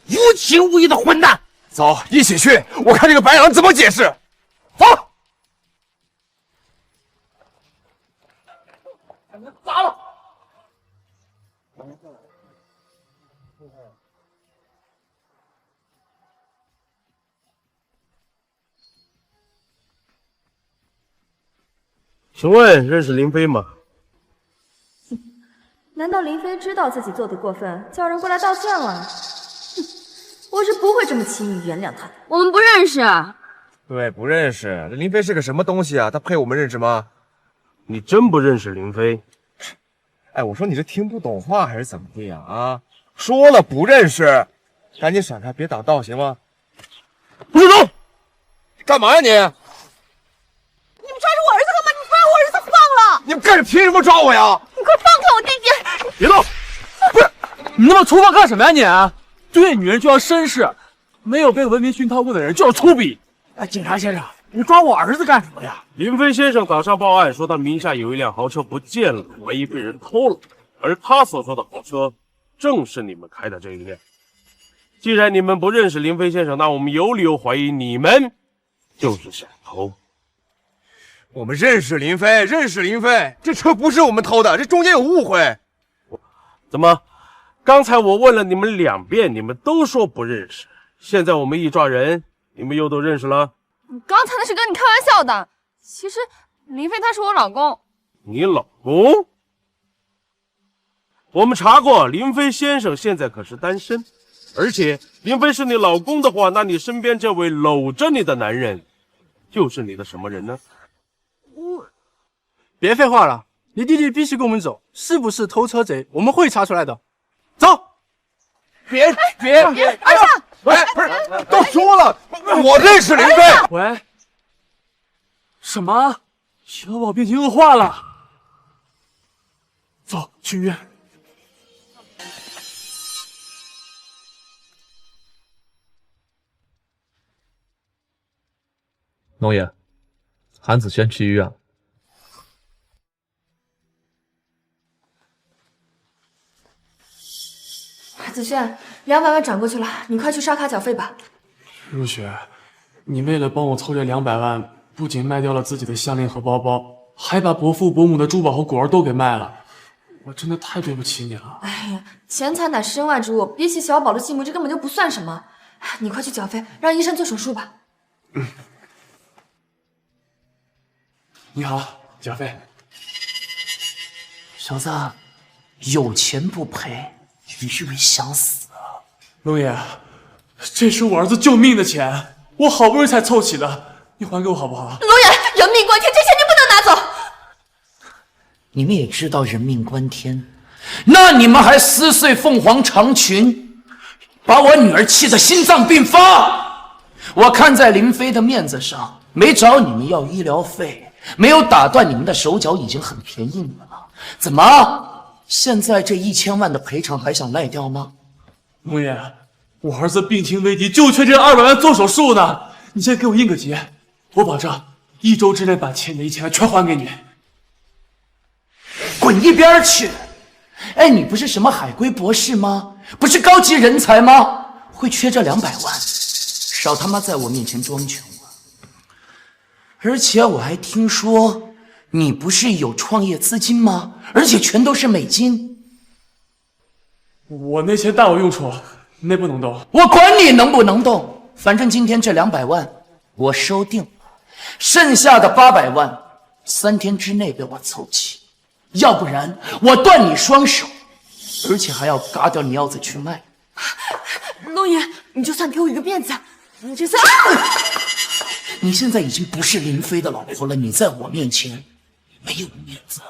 无情无义的混蛋。走，一起去，我看这个白狼怎么解释。走。砸了！请问认识林飞吗？难道林飞知道自己做的过分，叫人过来道歉了？哼，我是不会这么轻易原谅他的。我们不认识。对，不认识。这林飞是个什么东西啊？他配我们认识吗？你真不认识林飞？哎，我说你是听不懂话还是怎么的呀？啊，说了不认识，赶紧闪开，别挡道，行吗？不许动！干嘛呀你？你们抓住我儿子干嘛？你把我儿子放了！你们干凭什么抓我呀？你快放开我弟弟！别动！不是，你那么粗暴干什么呀你？对女人就要绅士，没有被文明熏陶过的人就要粗鄙。哎，警察先生，你抓我儿子干什么呀？林飞先生早上报案说他名下有一辆豪车不见了，怀疑被人偷了，而他所说的豪车正是你们开的这一辆。既然你们不认识林飞先生，那我们有理由怀疑你们就是想偷。我们认识林飞，认识林飞，这车不是我们偷的，这中间有误会。怎么？刚才我问了你们2遍，你们都说不认识，现在我们一抓人，你们又都认识了？刚才那是跟你开玩笑的，其实林飞他是我老公。你老公？我们查过，林飞先生现在可是单身，而且林飞是你老公的话，那你身边这位搂着你的男人，又是你的什么人呢？别废话了，你弟弟必须跟我们走，是不是偷车贼？我们会查出来的。走！别！哎呀！喂，不是，都说了，我认识林飞。喂，什么？小宝病情恶化了，走去医院。龙爷，韩子轩去医院了。子轩，200万转过去了，你快去刷卡缴费吧。若雪，你为了帮我凑这200万，不仅卖掉了自己的项链和包包，还把伯父伯母的珠宝和果儿都给卖了，我真的太对不起你了。哎呀，钱财乃身外之物，比起小宝的性命，这根本就不算什么。你快去缴费，让医生做手术吧。你好，缴费。小子，有钱不赔，你是不是想死啊？龙爷，这是我儿子救命的钱，我好不容易才凑齐的，你还给我好不好？龙爷，人命关天，这钱你不能拿走。你们也知道人命关天，那你们还撕碎凤凰长裙，把我女儿气得心脏病发。我看在林飞的面子上，没找你们要医疗费，没有打断你们的手脚，已经很便宜你们了。怎么，现在这1000万的赔偿还想赖掉吗？龙爷，我儿子病情危急，就缺这200万做手术呢。你先给我应个急，我保证1周之内把欠你的1000万全还给你。滚一边去！哎，你不是什么海归博士吗？不是高级人才吗？会缺这200万？少他妈在我面前装穷了！而且我还听说，你不是有创业资金吗？而且全都是美金。我那钱大有用处，那不能动。我管你能不能动，反正今天这200万我收定了，剩下的800万3天之内被我凑齐，要不然我断你双手，而且还要嘎掉你腰子去卖。龙爷，你就算给我一个面子，你这次……你现在已经不是林飞的老婆了，你在我面前没有面子。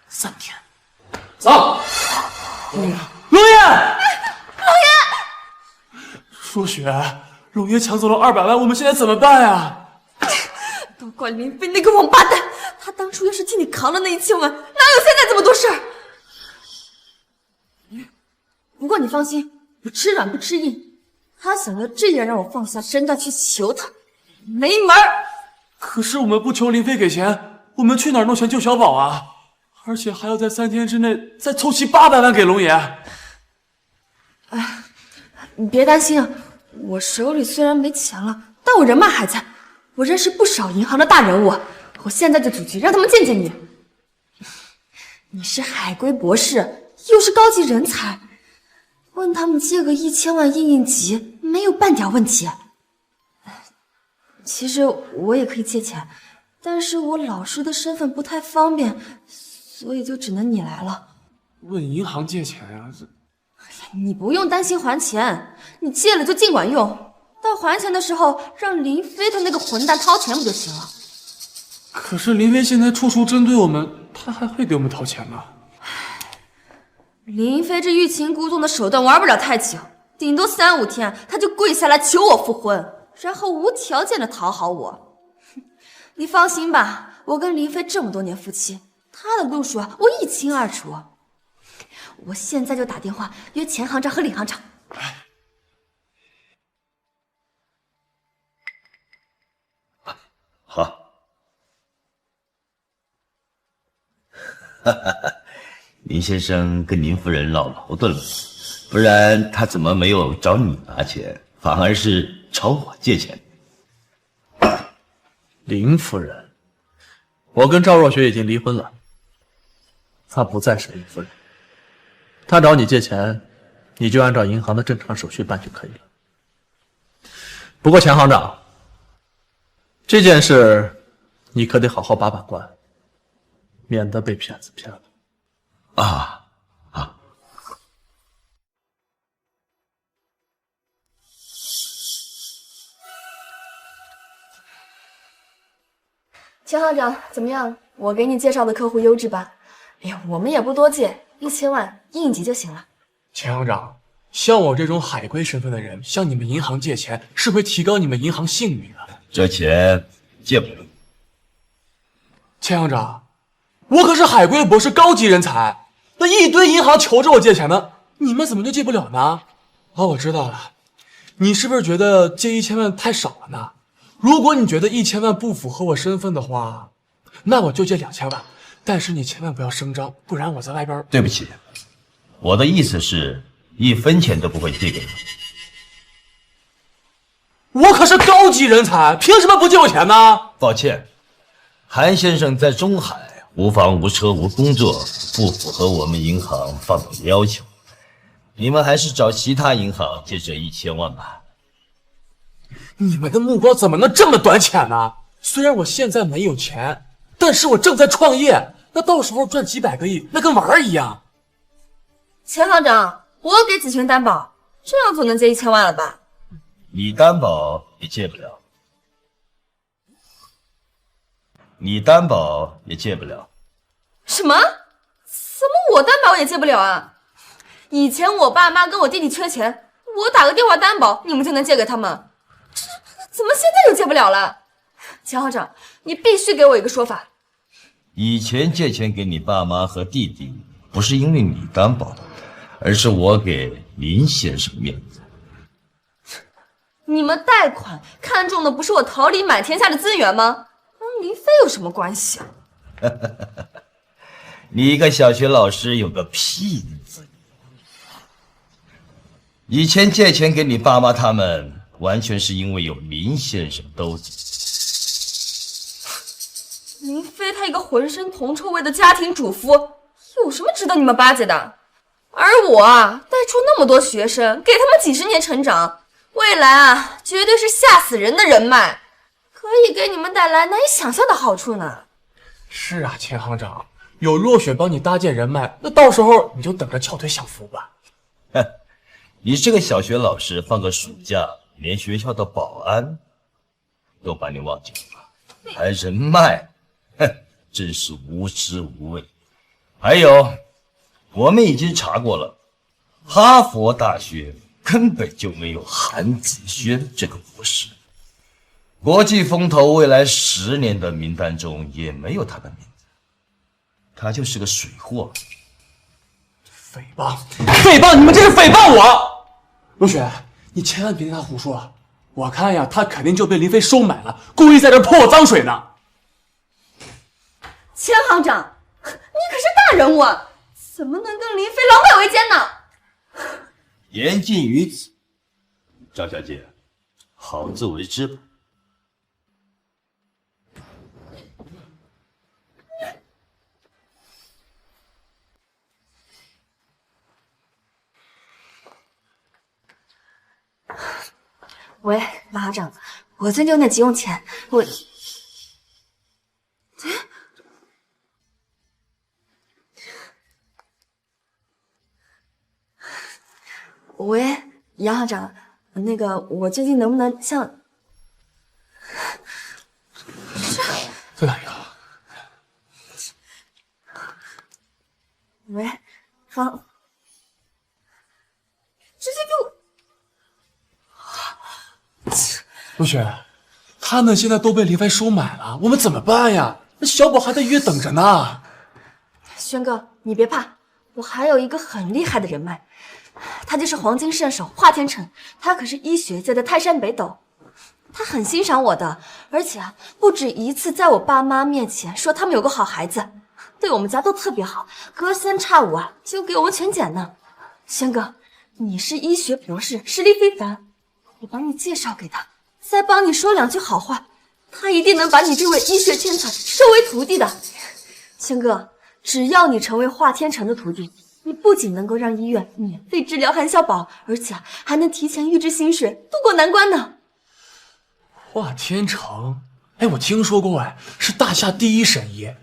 3天，走。龙爷，若雪，龙爷抢走了200万，我们现在怎么办呀？都怪林飞那个王八蛋，他当初要是替你扛了那1000万，哪有现在这么多事儿？不过你放心，我吃软不吃硬。他想要这样让我放下身段去求他，没门儿！可是我们不求林飞给钱，我们去哪儿弄钱救小宝啊？而且还要在3天之内再凑齐800万给龙爷。哎，你别担心啊，我手里虽然没钱了，但我人脉还在，我认识不少银行的大人物，我现在就组局让他们见见你。你是海归博士，又是高级人才，问他们借个1000万应应急，没有半点问题。其实我也可以借钱，但是我老师的身份不太方便，所以就只能你来了。问银行借钱呀？你不用担心还钱，你借了就尽管用，到还钱的时候让林飞他那个混蛋掏钱不就行了？可是林飞现在处处针对我们，他还会给我们掏钱吗？林飞这欲擒故纵的手段玩不了太久，顶多3、5天他就跪下来求我复婚，然后无条件的讨好我。你放心吧，我跟林飞这么多年夫妻，他的路数我一清二楚。我现在就打电话约钱行长和李行长。好。哈哈，林先生跟林夫人老矛盾了，不然他怎么没有找你拿钱，反而是找我借钱？林夫人，我跟赵若雪已经离婚了，她不再是林夫人。她找你借钱，你就按照银行的正常手续办就可以了。不过钱行长，这件事你可得好好把把关，免得被骗子骗了。钱行长怎么样？我给你介绍的客户优质吧？哎呀，我们也不多借，1000万应急就行了。钱行长，像我这种海归身份的人向你们银行借钱，是会提高你们银行信誉的。这钱借不了。钱行长，我可是海归博士高级人才，那一堆银行求着我借钱呢，你们怎么就借不了呢？哦，我知道了，你是不是觉得借1000万太少了呢？如果你觉得1000万不符合我身份的话，那我就借2000万，但是你千万不要声张，不然我在外边……对不起，我的意思是1分钱都不会借给你。我可是高级人才，凭什么不借我钱呢？抱歉，韩先生在中海无房无车无工作，不符合我们银行放的要求。你们还是找其他银行借这1000万吧。你们的目光怎么能这么短浅呢？虽然我现在没有钱，但是我正在创业，那到时候赚几百个亿，那跟玩儿一样。钱行长，我给子轩担保，这样总能借1000万了吧？你担保也借不了，你担保也借不了。什么？怎么我担保也借不了啊？以前我爸妈跟我弟弟缺钱，我打个电话担保，你们就能借给他们。怎么现在又借不了了？钱行长，你必须给我一个说法。以前借钱给你爸妈和弟弟，不是因为你担保，而是我给林先生面子。你们贷款看中的不是我桃李满天下的资源吗？跟林飞有什么关系啊？你一个小学老师有个屁字！以前借钱给你爸妈他们，完全是因为有林先生兜着。林飞他一个浑身铜臭味的家庭主妇，有什么值得你们巴结的？而我啊，带出那么多学生，给他们几10年成长，未来啊，绝对是吓死人的人脉，可以给你们带来难以想象的好处呢。是啊，钱行长，有若雪帮你搭建人脉，那到时候你就等着翘腿享福吧。你这个小学老师，放个暑假，连学校的保安都把你忘记了，还人脉，真是无知无畏。还有，我们已经查过了，哈佛大学根本就没有韩子轩这个博士，国际风投未来10年的名单中也没有他的名字，他就是个水货。诽谤！诽谤！你们这是诽谤我！若雪，你千万别跟他胡说，我看呀，他肯定就被林飞收买了，故意在这泼我脏水呢。钱行长，你可是大人物啊，怎么能跟林飞狼狈为奸呢？言尽于此，张小姐，好自为之吧。喂，马行长，我最近有点急用钱，喂，杨行长，那个我最近能不能像……再打一个。喂，方，直接给我。若雪，他们现在都被林飞收买了，我们怎么办呀？那小宝还在医院等着呢。轩哥，你别怕，我还有一个很厉害的人脉，他就是黄金圣手华天成，他可是医学界的泰山北斗，他很欣赏我的，而且啊，不止一次在我爸妈面前说他们有个好孩子，对我们家都特别好，隔3差5啊就给我们全检呢。轩哥，你是医学博士，实力非凡，我帮你介绍给他，再帮你说2句好话，他一定能把你这位医学天才收为徒弟的。轩哥，只要你成为华天成的徒弟，你不仅能够让医院免费治疗韩小宝，而且还能提前预支薪水，渡过难关呢。华天成，哎，我听说过，哎，是大夏第1神医，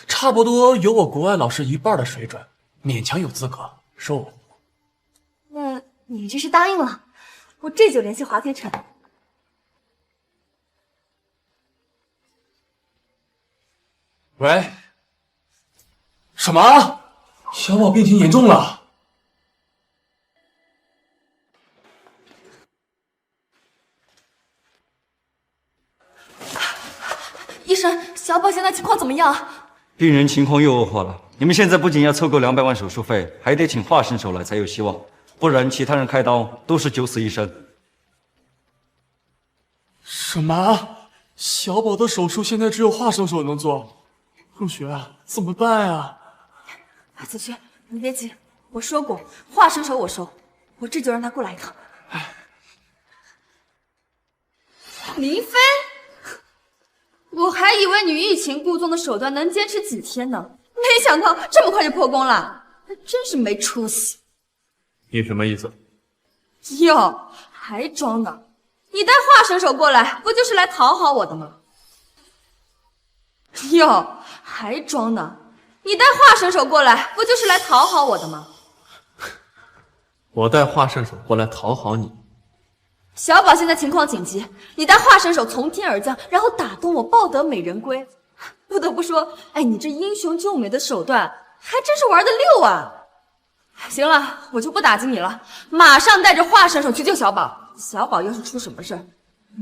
差不多有我国外老师1半的水准，勉强有资格收我。那你这是答应了，我这就联系华天成。喂？什么？小宝病情严重了？医生，小宝现在情况怎么样？病人情况又恶化了，你们现在不仅要凑够200万手术费，还得请华生手来才有希望，不然其他人开刀都是九死一生。什么？小宝的手术现在只有华生手能做，若雪怎么办啊？子轩，你别急，我说过，华生手我收，我这就让他过来一趟。林飞，我还以为你欲擒故纵的手段能坚持几天呢，没想到这么快就破功了，真是没出息。你什么意思？哟，还装呢？你带华生手过来，不就是来讨好我的吗？哟，还装呢？你带华生手过来，不就是来讨好我的吗？我带华圣手过来讨好你。小宝现在情况紧急，你带华生手从天而降，然后打动我，抱得美人归。不得不说，哎，你这英雄救美的手段还真是玩得溜啊！行了，我就不打击你了，马上带着华生手去救小宝。小宝要是出什么事儿，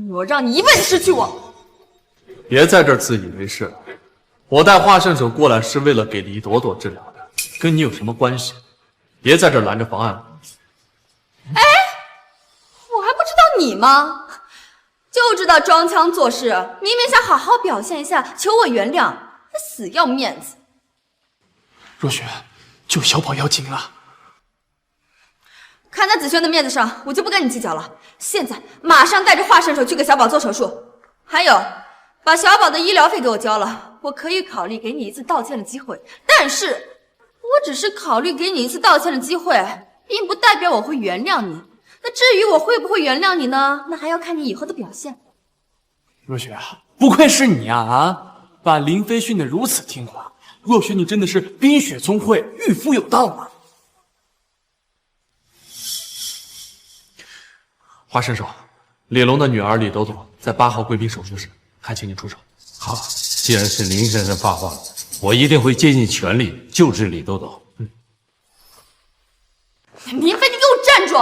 我让你一辈子失去我。别在这儿自以为是，我带华圣手过来是为了给李朵朵治疗的，跟你有什么关系？别在这儿拦着妨碍我。哎，我还不知道你吗？就知道装腔作势，明明想好好表现一下，求我原谅，还死要面子。若雪，救小宝要紧了。看在子轩的面子上，我就不跟你计较了。现在马上带着华圣手去给小宝做手术，还有，把小宝的医疗费给我交了，我可以考虑给你一次道歉的机会，但是我只是考虑给你一次道歉的机会，并不代表我会原谅你。那至于我会不会原谅你呢？那还要看你以后的表现。若雪，不愧是你啊！把林飞训得如此听话，若雪你真的是冰雪聪慧，御夫有道啊！华圣手，李龙的女儿李朵朵在8号贵宾手术室，还请你出手。好，既然是林先生发话，我一定会竭尽全力救治李朵朵。林飞，你给我站住！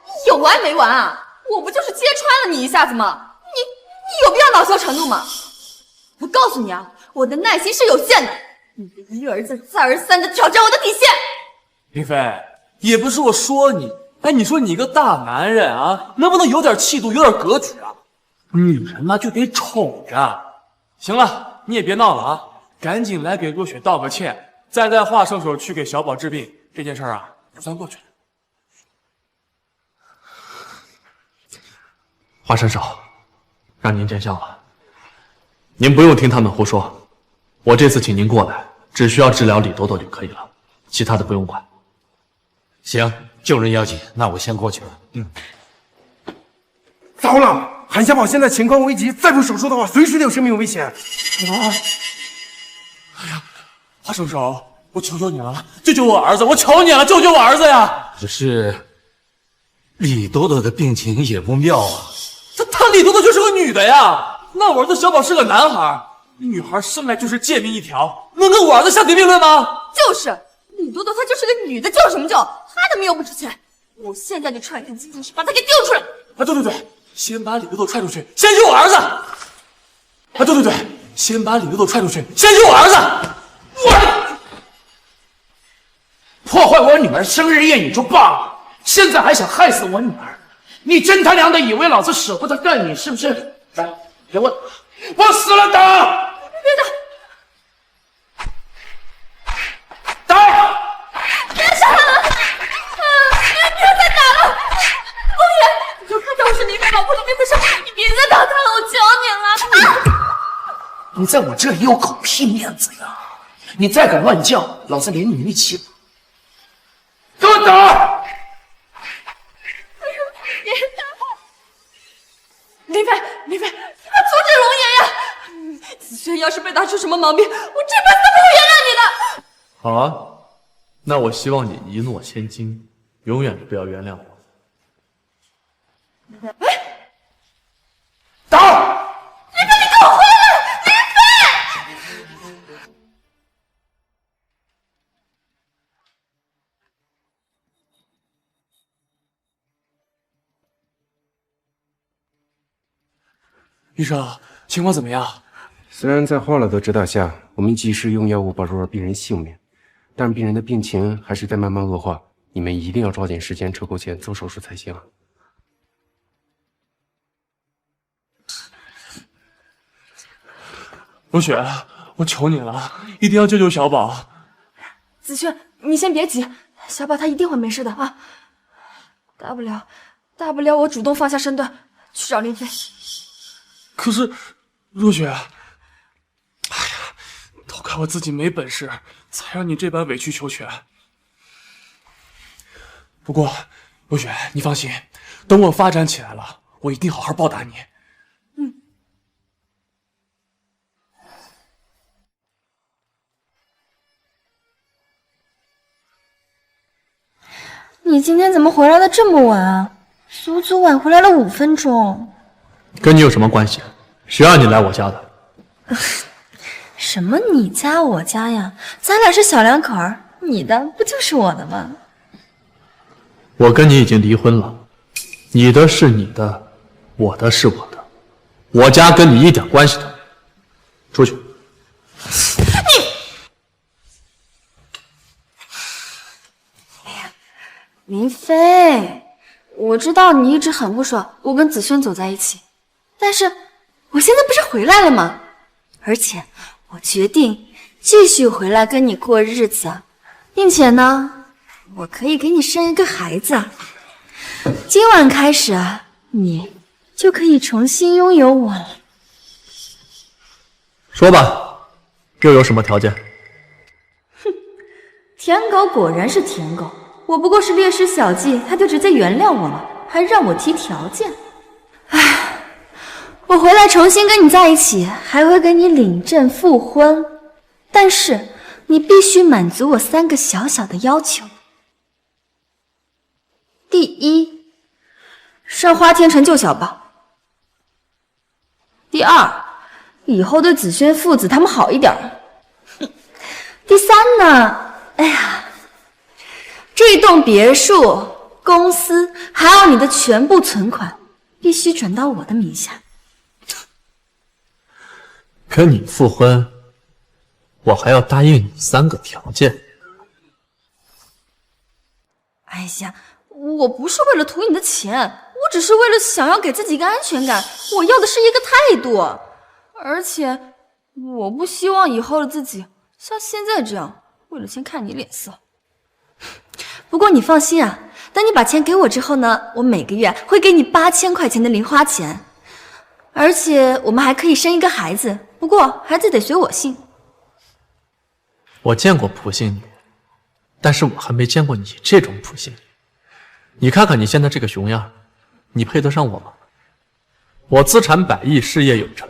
你有完没完啊？我不就是揭穿了你一下子吗？你有必要恼羞成怒吗？我告诉你啊，我的耐心是有限的，你别一而再再而三的挑战我的底线。林飞，也不是我说你，哎，你说你个大男人啊，能不能有点气度，有点格局啊？女人嘛就得宠着。行了，你也别闹了啊，赶紧来给若雪道个歉，再带华圣手去给小宝治病，这件事啊就算过去了。华圣手，让您见笑了。您不用听他们胡说，我这次请您过来，只需要治疗李朵朵就可以了，其他的不用管。行，救人要紧，那我先过去了。糟了，韩小宝现在情况危急，再不手术的话，随时都有生命危险。华圣手，我求求你了，救救我儿子！我求你了，救救我儿子呀！只是李朵朵的病情也不妙啊。她李朵朵就是个女的呀，那我儿子小宝是个男孩，女孩生来就是贱命一条，能跟我儿子相提并论吗？就是李朵朵，她就是个女的，救什么救？她的命又不值钱，我现在就踹开金经室，把她给丢出来！啊，对，先把李朵朵踹出去，先救我儿子！啊，对，先把李朵朵踹出去，先救我儿子！破坏我女儿生日宴也就罢了，现在还想害死我女儿，你真他娘的以为老子舍不得干你是不是？来，给我死了打！别打！打！别杀了！别再打了！公爷，你就看在我是林飞老婆的面子上，你别再打他了，我求你了！你在我这里有狗屁面子呀！你再敢乱叫，老子连你一起打！给我打！林飞，你要阻止龙爷呀！子轩要是被打出什么毛病，我这辈子都不会原谅你的。好啊，那我希望你一诺千金，永远不要原谅我。打！林飞，你给我回来！林飞！医生，情况怎么样？虽然在华老的指导下，我们及时用药物保住了病人性命，但病人的病情还是在慢慢恶化。你们一定要抓紧时间抽够钱做手术才行。若雪，我求你了，一定要救救小宝。子轩，你先别急，小宝他一定会没事的啊。大不了我主动放下身段去找林飞。可是，若雪，哎呀，都怪我自己没本事，才让你这般委曲求全。不过，若雪，你放心，等我发展起来了，我一定好好报答你。你今天怎么回来的这么晚啊？足足晚回来了5分钟。跟你有什么关系？谁让你来我家的？什么你家我家呀？咱俩是小两口儿，你的不就是我的吗？我跟你已经离婚了，你的是你的，我的是我的，我家跟你一点关系都没有。出去。林飞，我知道你一直很不爽我跟子轩走在一起，但是我现在不是回来了吗？而且我决定继续回来跟你过日子，并且呢，我可以给你生一个孩子。今晚开始，你就可以重新拥有我了。说吧，又有什么条件？舔狗果然是舔狗。我不过是略施小计，他就直接原谅我了，还让我提条件。唉，我回来重新跟你在一起，还会给你领证复婚，但是你必须满足我3个小小的要求。第一，上花天成就小宝。第二，以后对子轩父子他们好一点。第三呢，哎呀，这栋别墅、公司还有你的全部存款，必须转到我的名下。跟你复婚，我还要答应你3个条件。哎呀，我不是为了图你的钱，我只是为了想要给自己一个安全感。我要的是一个态度，而且我不希望以后的自己像现在这样，为了钱看你脸色。不过你放心啊，等你把钱给我之后呢，我每个月会给你8000块钱的零花钱，而且我们还可以生一个孩子，不过孩子得随我姓。我见过普信女，但是我还没见过你这种普信女。你看看你现在这个熊样，你配得上我吗？我资产100亿，事业有成，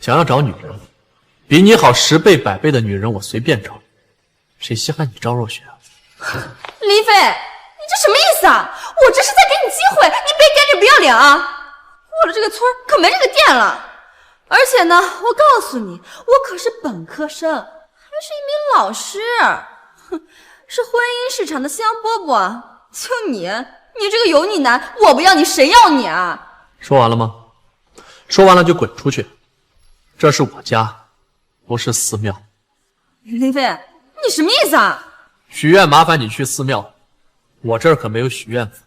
想要找女人，比你好10倍100倍的女人我随便找，谁稀罕你赵若雪啊？林飞，你这什么意思啊？我这是在给你机会，你别给脸不要脸啊！过了这个村可没这个店了。而且呢，我告诉你，我可是本科生，还是一名老师，哼，是婚姻市场的香饽饽。就你这个油腻男，我不要你，谁要你啊？说完了吗？说完了就滚出去，这是我家，不是寺庙。林飞，你什么意思啊？许愿麻烦你去寺庙，我这儿可没有许愿符，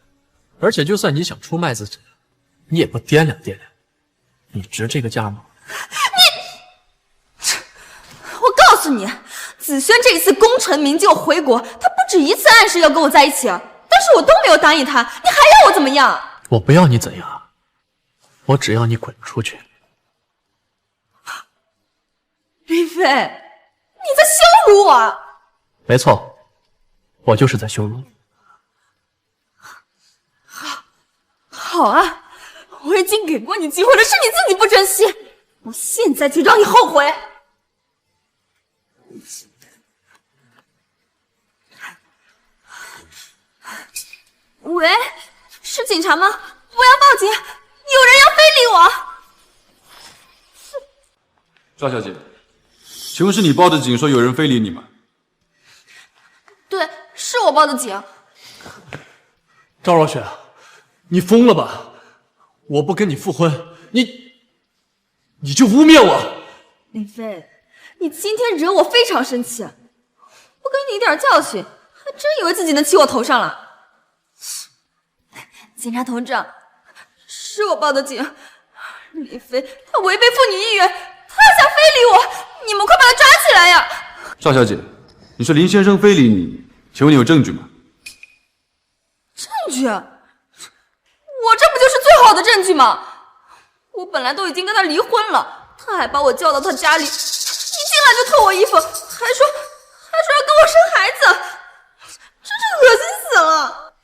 而且就算你想出卖自己，你也不掂量掂量，你值这个价吗？我告诉你，子轩这一次功成名就回国，他不止1次暗示要跟我在一起，但是我都没有答应他，你还要我怎么样？我不要你怎样，我只要你滚出去。林飞，你在羞辱我！没错。我就是在羞辱你。好啊，我已经给过你机会了，是你自己不珍惜，我现在就让你后悔。喂，是警察吗？我要报警，有人要非礼我。赵小姐，请问是你报的警说有人非礼你吗？对，是我报的警。赵若雪，你疯了吧？我不跟你复婚，你你就污蔑我！林飞，你今天惹我非常生气，不给你一点教训，还真以为自己能骑我头上了。警察同志，是我报的警，林飞他违背妇女意愿，他想非礼我，你们快把他抓起来呀！赵小姐，你说林先生非礼你，请问你有证据吗？证据？我这不就是最好的证据吗？我本来都已经跟他离婚了，他还把我叫到他家里，一进来就脱我衣服，还说要跟我生孩子，真是恶心死了。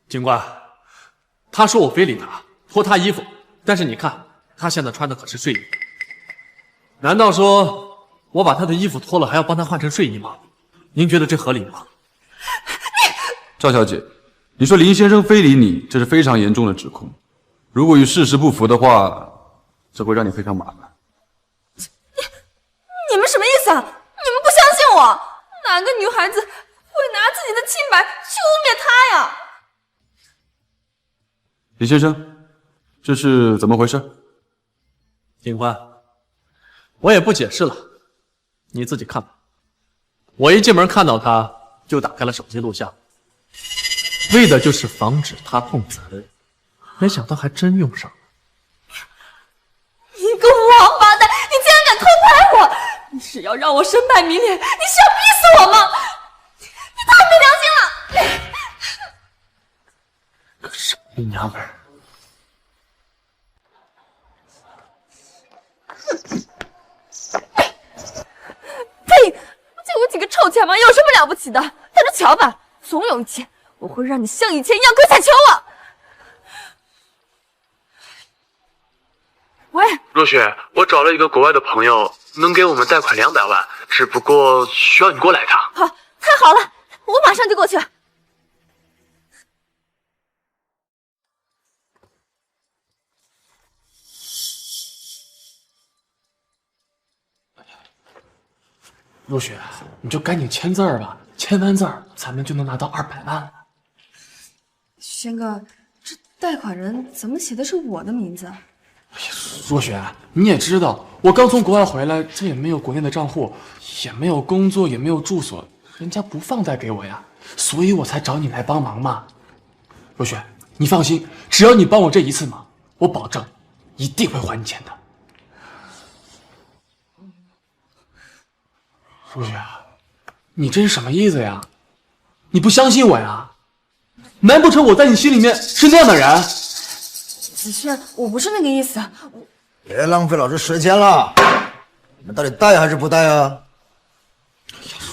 警官，他说我非礼他，脱他衣服，但是你看，他现在穿的可是睡衣。难道说我把他的衣服脱了，还要帮他换成睡衣吗？您觉得这合理吗？赵小姐，你说林先生非礼你，这是非常严重的指控。如果与事实不符的话，这会让你非常麻烦。你们什么意思啊？你们不相信我？哪个女孩子会拿自己的清白去污蔑他呀？林先生，这是怎么回事？警官，我也不解释了，你自己看吧。我一进门看到他，就打开了手机录像，为的就是防止他碰瓷，没想到还真用上了。你个王八蛋！你竟然敢偷拍我！你是要让我身败名裂？你是要逼死我吗？你太没良心了！个傻逼娘们儿！呸！就我几个臭钱嘛，有什么了不起的？等着瞧吧，总有一天我会让你像以前一样跪下求我。喂，若雪，我找了一个国外的朋友，能给我们贷款200万，只不过需要你过来一趟。好，太好了，我马上就过去。若雪，你就赶紧签字儿吧，签完字儿，咱们就能拿到200万了。轩哥，这贷款人怎么写的是我的名字？若雪，你也知道，我刚从国外回来，这也没有国内的账户，也没有工作，也没有住所，人家不放贷给我呀，所以我才找你来帮忙嘛。若雪，你放心，只要你帮我这一次忙，我保证一定会还你钱的。若雪，你这是什么意思呀？你不相信我呀？难不成我在你心里面是那样的人？子轩，我不是那个意思。别浪费老子时间了，你们到底带还是不带啊？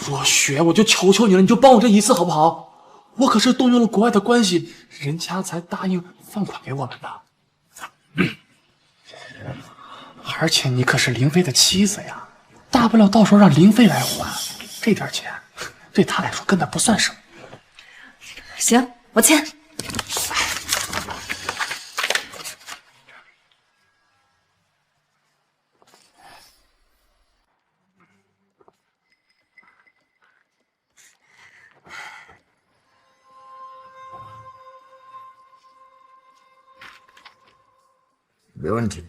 若雪，我就求求你了，你就帮我这一次好不好？我可是动用了国外的关系，人家才答应放款给我们的。而且你可是林飞的妻子呀，大不了到时候让林飞来还，这点钱对他来说根本不算什么。行，我签。没问题。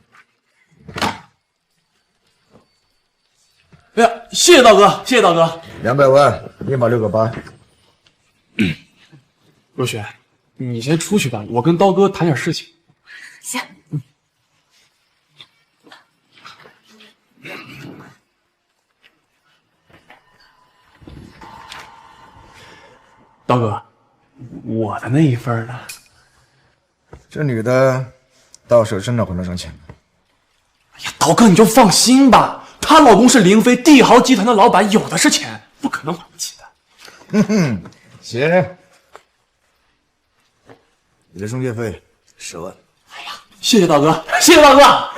哎呀，谢谢道哥，谢谢道哥。200万，立马6个8。若雪，你先出去吧，我跟刀哥谈点事情。行。刀哥，我的那一份呢？这女的到手真的还得上钱。哎呀，刀哥你就放心吧，她老公是林飞帝豪集团的老板，有的是钱，不可能还不起的。哼哼，行。你的中介费10万。谢谢道哥，谢谢道哥。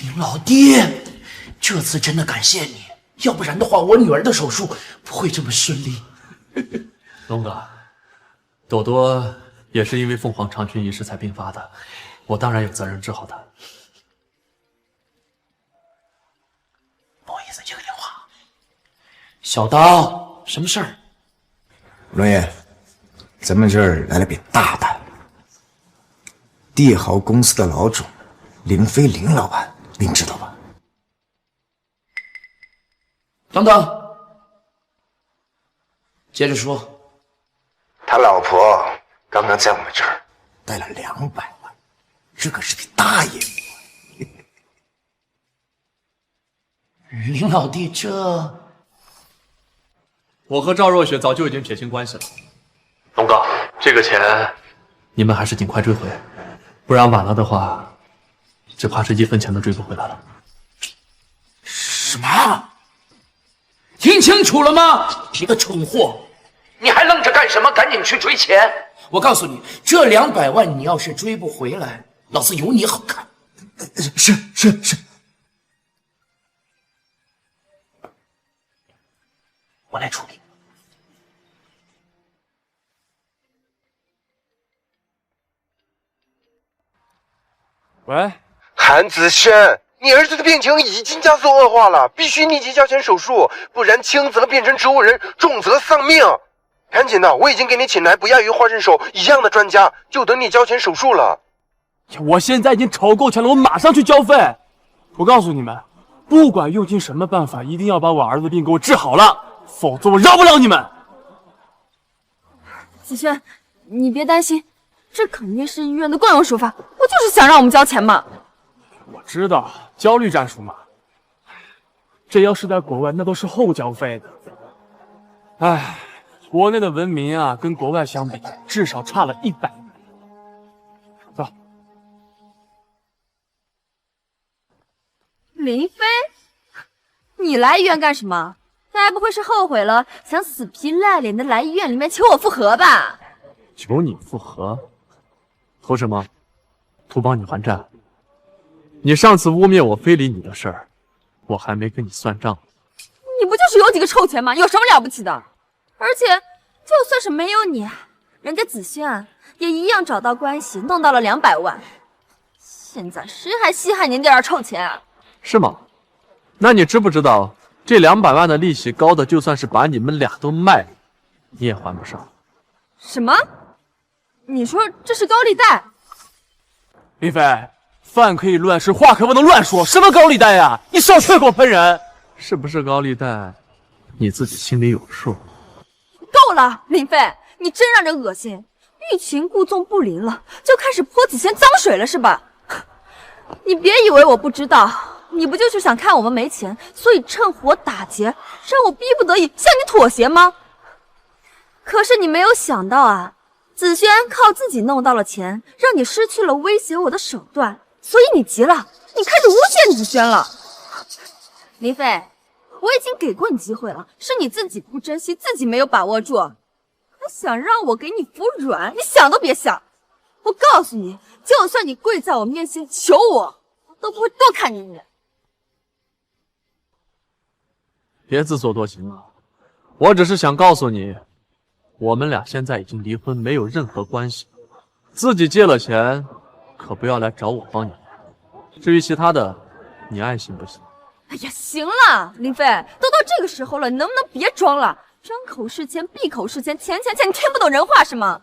林老弟，这次真的感谢你，要不然的话，我女儿的手术不会这么顺利。龙哥，朵朵也是因为凤凰长裙一事才病发的，我当然有责任治好她。小刀，什么事儿？龙爷，咱们这儿来了笔大单，帝豪公司的老总林飞林老板，您知道吧？等等，接着说。他老婆刚刚在我们这儿带了200万，这可是笔大业务。林老弟，这……我和赵若雪早就已经撇清关系了。龙哥，这个钱你们还是尽快追回，不然晚了的话，只怕是1分钱都追不回来了。什么？听清楚了吗？你个蠢货！你还愣着干什么？赶紧去追钱！我告诉你，这200万你要是追不回来，老子有你好看。是，我来处理。喂，韩子轩，你儿子的病情已经加速恶化了，必须立即交钱手术，不然轻则变成植物人，重则丧命。赶紧的，我已经给你请来不亚于华人手一样的专家，就等你交钱手术了。我现在已经筹够钱了，我马上去交费。我告诉你们，不管用尽什么办法，一定要把我儿子的病给我治好了，否则我饶不了你们。子轩，你别担心，这肯定是医院的惯用手法，不就是想让我们交钱吗？我知道，焦虑战术嘛。这要是在国外，那都是后交费的。唉，国内的文明啊，跟国外相比，至少差了100倍。走。林飞，你来医院干什么？该不会是后悔了，想死皮赖脸的来医院里面求我复合吧？求你复合？图什么？图帮你还债？你上次污蔑我非礼你的事儿，我还没跟你算账。你不就是有几个臭钱吗？有什么了不起的？而且就算是没有你，人家子轩也一样找到关系，弄到了200万。现在谁还稀罕您这点臭钱啊？是吗？那你知不知道，这200万的利息高的，就算是把你们俩都卖了，你也还不上。什么？你说这是高利贷？林飞，饭可以乱吃，话可不能乱说。什么高利贷呀？你少出来给我喷人！是不是高利贷，你自己心里有数。够了，林飞，你真让人恶心！欲擒故纵不灵了，就开始泼子轩脏水了是吧？你别以为我不知道，你不就是想看我们没钱，所以趁火打劫，让我逼不得已向你妥协吗？可是你没有想到啊，子轩靠自己弄到了钱，让你失去了威胁我的手段，所以你急了，你开始诬陷子轩了。林飞，我已经给过你机会了，是你自己不珍惜，自己没有把握住，还想让我给你服软，你想都别想！我告诉你，就算你跪在我面前求我，我都不会多看你一眼。别自作多情了，我只是想告诉你，我们俩现在已经离婚，没有任何关系。自己借了钱，可不要来找我帮你还。至于其他的，你爱信不信。哎呀，行了，林飞，都到这个时候了，你能不能别装了？张口是钱，闭口是钱，钱，你听不懂人话是吗？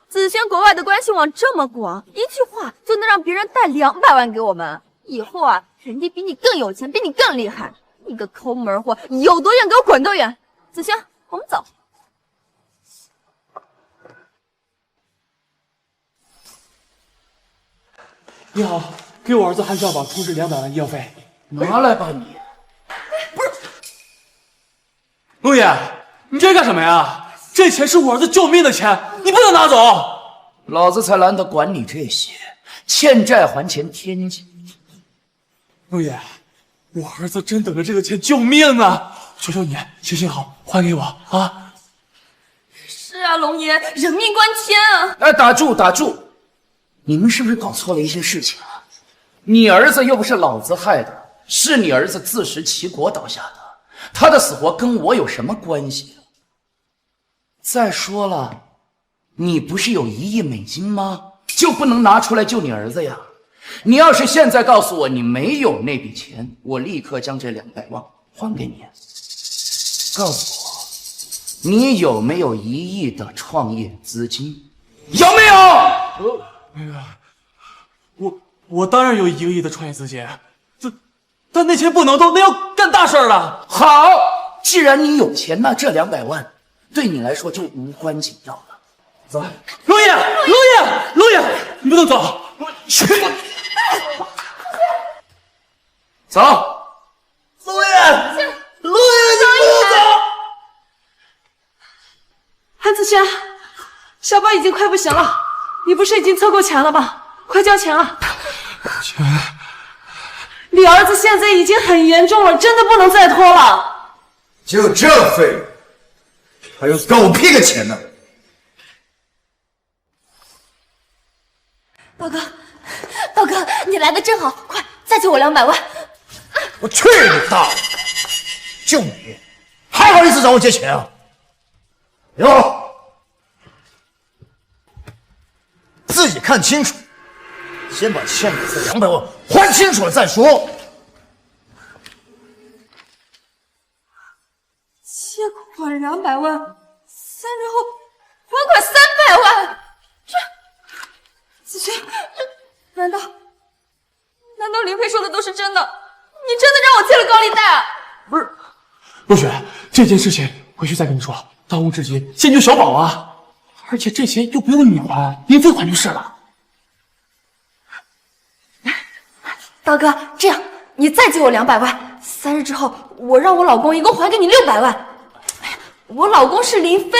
子轩国外的关系网这么广，一句话就能让别人贷200万给我们。以后啊，人家比你更有钱，比你更厉害。你个抠门货，有多远给我滚多远！子轩，我们走。你好，给我儿子韩小宝充值200万医药费。拿来吧你！陆爷，你这是干什么呀？这钱是我儿子救命的钱，你不能拿走！老子才懒得管你这些，欠债还钱天经。陆爷，我儿子真等着这个钱救命呢！求求你，行行好，还给我啊！是啊，龙爷，人命关天啊！哎，打住打住！你们是不是搞错了一些事情啊？你儿子又不是老子害的，是你儿子自食其果倒下的，他的死活跟我有什么关系？再说了，你不是有1亿美金吗？就不能拿出来救你儿子呀？你要是现在告诉我你没有那笔钱，我立刻将这200万还给你。告诉我，你有没有1亿的创业资金？有没有？我当然有1个亿的创业资金，但那钱不能动，那要干大事了。好，既然你有钱，那这200万对你来说就无关紧要了。走，龙爷，你不能走，去。走，龙爷，你不能走。韩子轩，小宝已经快不行了，你不是已经凑够钱了吗？快交钱啊！钱，李儿子现在已经很严重了，真的不能再拖了。就这费用，还有狗屁的钱呢！道哥，你来的正好，快再借我200万！我去你大爷！就你，还好意思找我借钱啊？哟，自己看清楚，先把欠你这200万还清楚了再说。借款200万，3年后还款300万，子轩，难道林飞说的都是真的？你真的让我借了高利贷啊？不是，若雪，这件事情回去再跟你说，当务之急先救小宝啊！而且这钱又不用你还，林飞还就是了。道哥，这样你再借我200万，3日之后我让我老公一共还给你600万。我老公是林飞，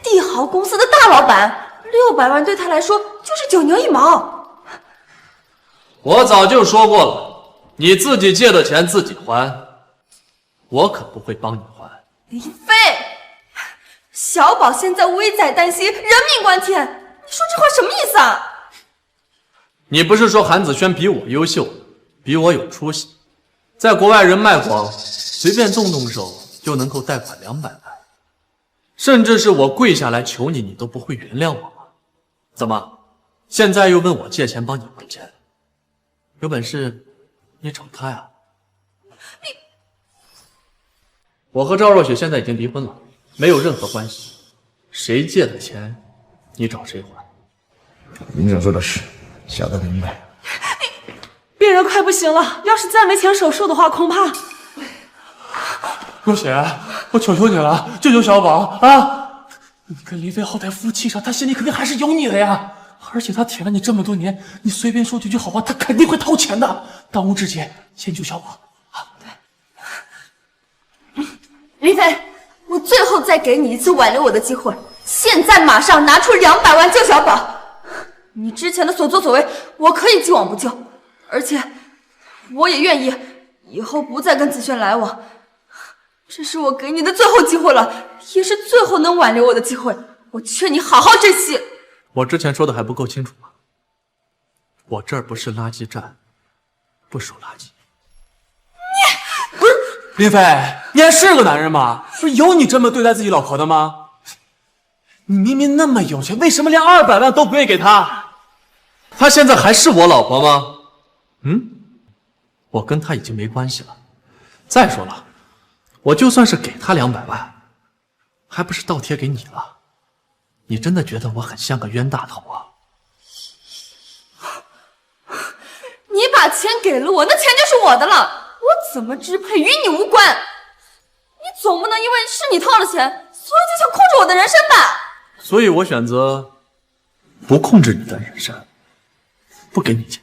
帝豪公司的大老板，600万对他来说就是9牛1毛。我早就说过了，你自己借的钱自己还，我可不会帮你还。林飞，小宝现在危在旦夕，人命关天，你说这话什么意思啊？你不是说韩子轩比我优秀，比我有出息，在国外人脉广，随便动动手就能够贷款200万，甚至是我跪下来求你，你都不会原谅我吗？怎么，现在又问我借钱帮你还钱？有本事你找他呀！我和赵若雪现在已经离婚了，没有任何关系，谁借的钱，你找谁还。林总说的是，小的明白。病人快不行了，要是再没钱手术的话，恐怕……若雪，我求求你了，救救小宝啊！你跟林飞好歹夫妻上，他心里肯定还是有你的呀。而且他舔了你这么多年，你随便说几句好话，他肯定会掏钱的。当务之急，先救小宝啊！对，林飞，我最后再给你一次挽留我的机会，现在马上拿出200万救小宝。你之前的所作所为，我可以既往不咎，而且我也愿意以后不再跟子轩来往。这是我给你的最后机会了，也是最后能挽留我的机会，我劝你好好珍惜。我之前说的还不够清楚吗？我这儿不是垃圾站，不收垃圾。你不是林飞，你还是个男人吗？不是有你这么对待自己老婆的吗？你明明那么有钱，为什么连200万都不愿意给他？他现在还是我老婆吗？我跟他已经没关系了。再说了，我就算是给他200万，还不是倒贴给你了？你真的觉得我很像个冤大头啊？你把钱给了我，那钱就是我的了，我怎么支配与你无关。你总不能因为是你掏了钱，所以就想控制我的人生吧？所以我选择不控制你的人生，不给你钱。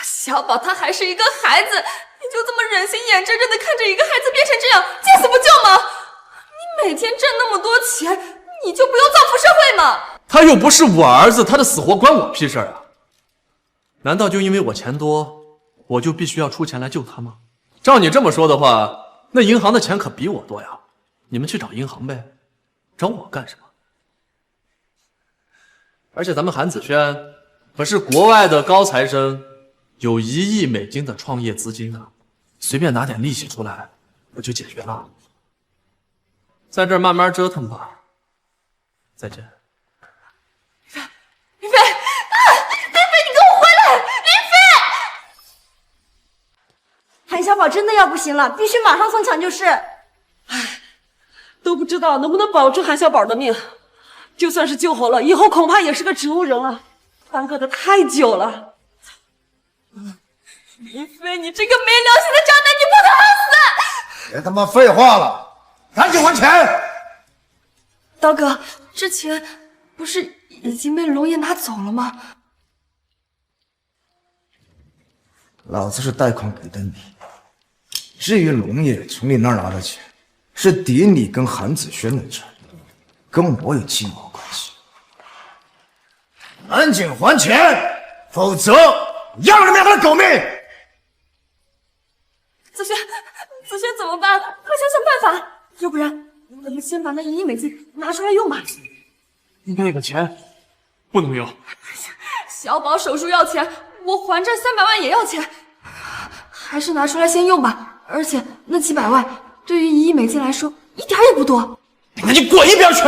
小宝他还是一个孩子，你就这么忍心眼睁睁的看着一个孩子变成这样，见死不救吗？你每天挣那么多钱，你就不用造福社会吗？他又不是我儿子，他的死活关我屁事啊！难道就因为我钱多，我就必须要出钱来救他吗？照你这么说的话，那银行的钱可比我多呀！你们去找银行呗，找我干什么？而且咱们韩子轩可是国外的高材生，有1亿美金的创业资金啊，随便拿点利息出来，不就解决了？在这儿慢慢折腾吧。再见。林飞，林飞，你给我回来！林飞，韩小宝真的要不行了，必须马上送抢救室。都不知道能不能保住韩小宝的命。就算是救活了，以后恐怕也是个植物人了，耽搁的太久了。林飞，你这个没良心的渣男，你不能死！别他妈废话了，赶紧还钱！刀哥，之前不是已经被龙爷拿走了吗？老子是贷款给的你，至于龙爷从你那儿拿的钱，是抵你跟韩子轩的债，跟我有鸡毛关系。赶紧还钱，否则要你们两个的狗命！子轩怎么办？快想想办法，要不然我们先把那1亿美金拿出来用吧。那个钱不能用。小宝手术要钱，我还债300万也要钱，还是拿出来先用吧。而且那几百万对于1亿美金来说一点也不多。那你滚一边去！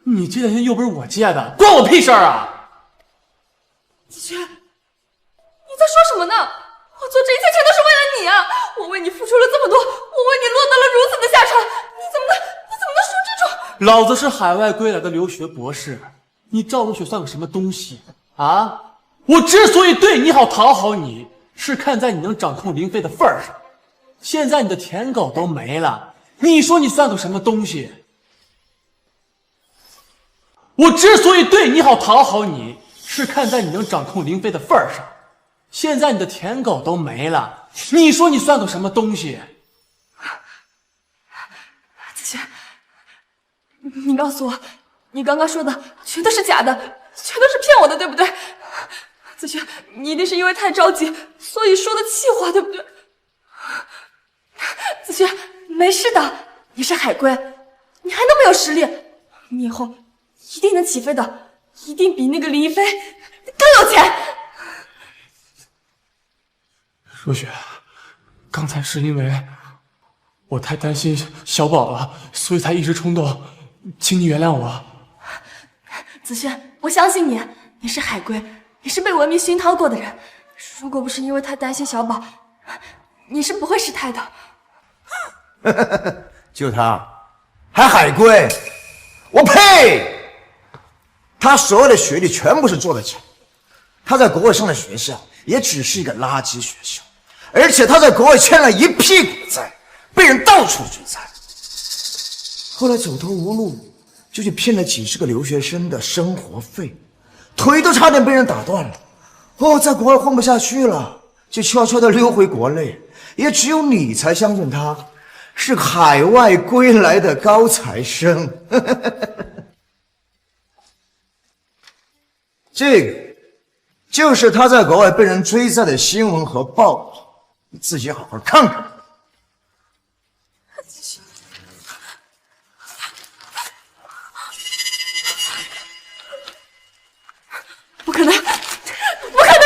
你借的钱又不是我借的，关我屁事儿啊！子轩，你在说什么呢？我做这一切全都是为了你啊！我为你付出了这么多，我为你落得了如此的下场，你怎么能说这种？老子是海外归来的留学博士，你赵如雪算个什么东西啊？我之所以对你好讨好你，是看在你能掌控林飞的份儿上。现在你的舔狗都没了，你说你算个什么东西？我之所以对你好讨好你，是看在你能掌控林飞的份儿上。现在你的舔狗都没了，你说你算个什么东西？子轩，你告诉我，你刚刚说的全都是假的，全都是骗我的，对不对？子轩，你一定是因为太着急，所以说的气话，对不对？子轩，没事的，你是海归，你还那么有实力，你以后一定能起飞的，一定比那个林一飞更有钱。若雪，刚才是因为我太担心小宝了，所以才一时冲动，请你原谅我。子轩，我相信你，你是海归，你是被文明熏陶过的人，如果不是因为太担心小宝，你是不会失态的。就他，还海归？我呸！他所有的学历全部是做的假，他在国外上的学校也只是一个垃圾学校，而且他在国外欠了一屁股债，被人到处举债。后来走投无路，就去骗了几十个留学生的生活费，腿都差点被人打断了。哦，在国外混不下去了，就悄悄地溜回国内。也只有你才相信他是海外归来的高材生。这个就是他在国外被人追债的新闻和报纸，你自己好好看看。不可能，不可能！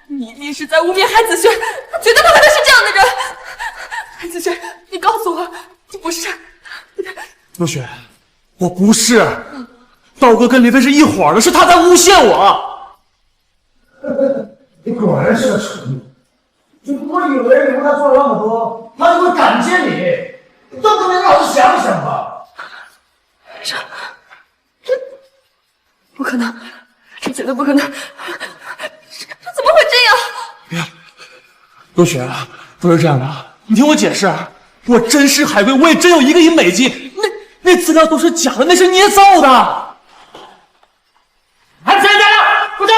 你一定是在污蔑韩子轩，他绝对不可能是这样的人。韩子轩，你告诉我，你不是？若雪，我不是。道哥跟林飞是一伙的，是他在诬陷我。你果然是个蠢女，你不会以为你为他做了那么多，他就会感激你？你动动点脑子想想吧。这不可能，这绝对不可能！这怎么会这样？若雪，不是这样的，你听我解释，我真是海归，我也真有1个亿美金，那资料都是假的，那是捏造的。韩子轩，不走！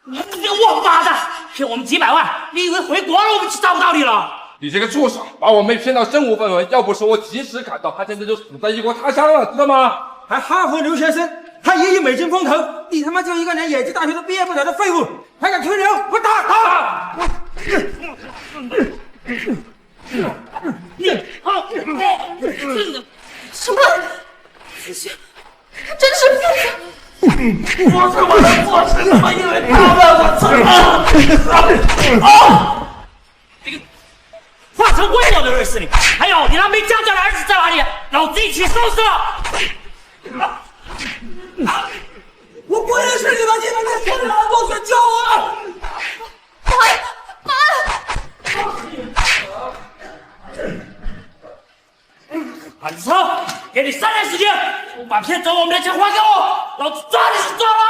你个王八蛋，骗我们几百万，你以为回国了我们就找不到你了？你这个畜生，把我妹骗到身无分文，要不是我及时赶到，她现在就死在异国他乡了，知道吗？还哈佛留学生，还1亿美金风投，你他妈就一个连野鸡大学都毕业不了的废物，还敢吹牛？我打！什么？子轩，他真是骗子！我他妈的做什么？因为他们我操！这个化成灰我都认识你。还有，你那没家教的儿子在哪里？老子一起收拾了！我不认识你们，你们在天哪，落水救我！韩子超，给你3天时间，不把骗走我们的钱还给我，老子抓你去坐牢！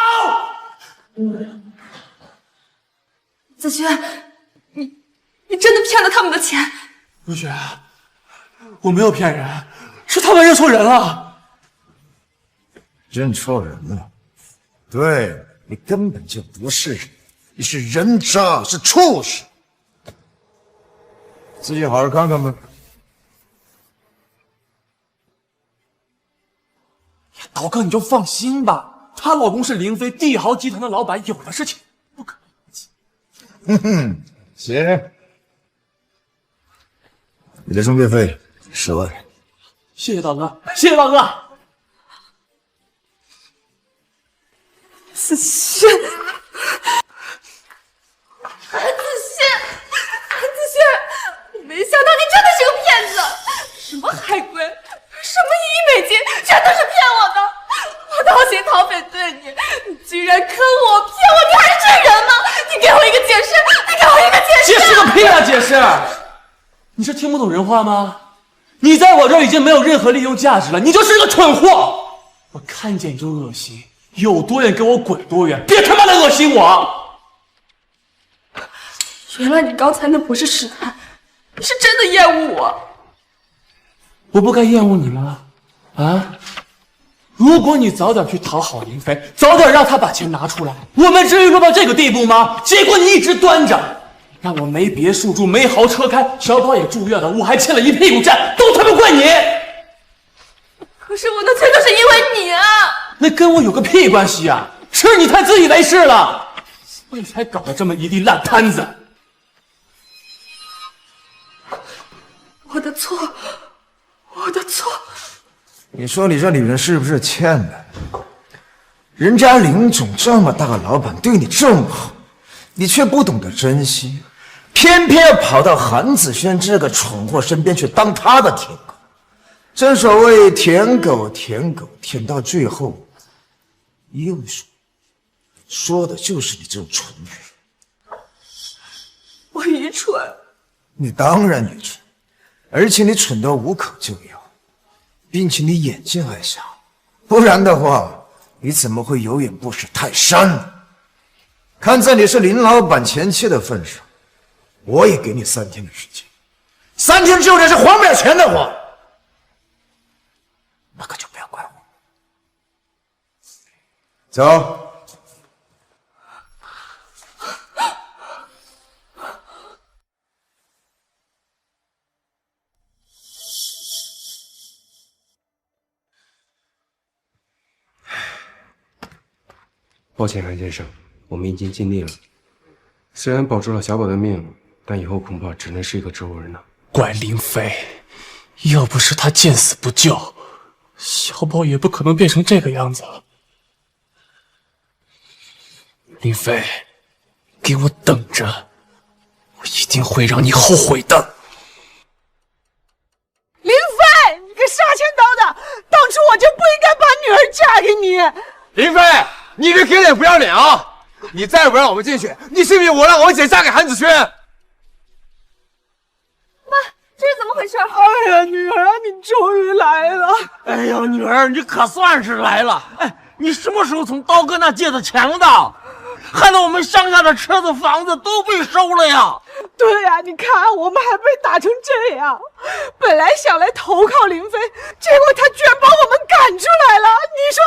子轩，你真的骗了他们的钱？如雪，我没有骗人，是他们认错人了。认错人了？对，你根本就不是人，你是人渣，是畜生。自己好好看看吧。刀哥，你就放心吧，她老公是林飞帝豪集团的老板，有的是钱，不可能。哼哼，行，你的中介费10万。谢谢刀哥，谢谢刀哥。子轩，韩子轩，我没想到你真的是个骗子！什么海归，什么1亿美金，全都是骗我的！我掏心掏肺对你，你居然坑我、骗我，你还是这人吗？你给我一个解释！你给我一个解释！解释个屁啊！解释！你是听不懂人话吗？你在我这儿已经没有任何利用价值了，你就是个蠢货！我看见你就恶心。有多远给我滚多远，别他妈的恶心我！原来你刚才那不是试探，你是真的厌恶我。我不该厌恶你吗？啊！如果你早点去讨好林飞，早点让他把钱拿出来，我们至于落到这个地步吗？结果你一直端着，让我没别墅住，没豪车开，小宝也住院了，我还欠了一屁股债，都他妈怪你！可是我的全都是因为你啊！那跟我有个屁关系啊！是你太自以为是了，所以才搞得这么一地烂摊子。我的错，我的错。你说你这女人是不是欠的？人家林总这么大个老板对你这么好，你却不懂得珍惜，偏偏要跑到韩子轩这个蠢货身边去当他的舔狗。正所谓舔狗舔狗，舔到最后又说的就是你这种蠢女人。我愚蠢。你当然愚蠢，而且你蠢到无可救药，并且你眼睛还小，不然的话你怎么会有眼不识泰山呢？看在你是林老板前妻的份上，我也给你3天的时间，3天之后要是还不了钱的话，那可就不要怪我。走。抱歉，韩先生，我们已经尽力了。虽然保住了小宝的命，但以后恐怕只能是一个植物人了。怪林飞，要不是他见死不救，小宝也不可能变成这个样子了。林飞，给我等着，我一定会让你后悔的。林飞，你个杀千刀的，当初我就不应该把女儿嫁给你。林飞，你这给脸不要脸啊！你再不让我们进去，你信不信我让我姐嫁给韩子轩？妈，这是怎么回事？哎呀，女儿，你终于来了！哎呀，女儿，你可算是来了！哎，你什么时候从刀哥那借的钱的？害得我们乡下的车子、房子都被收了呀！对呀，你看我们还被打成这样。本来想来投靠林飞，结果他居然把我们赶出来了。你说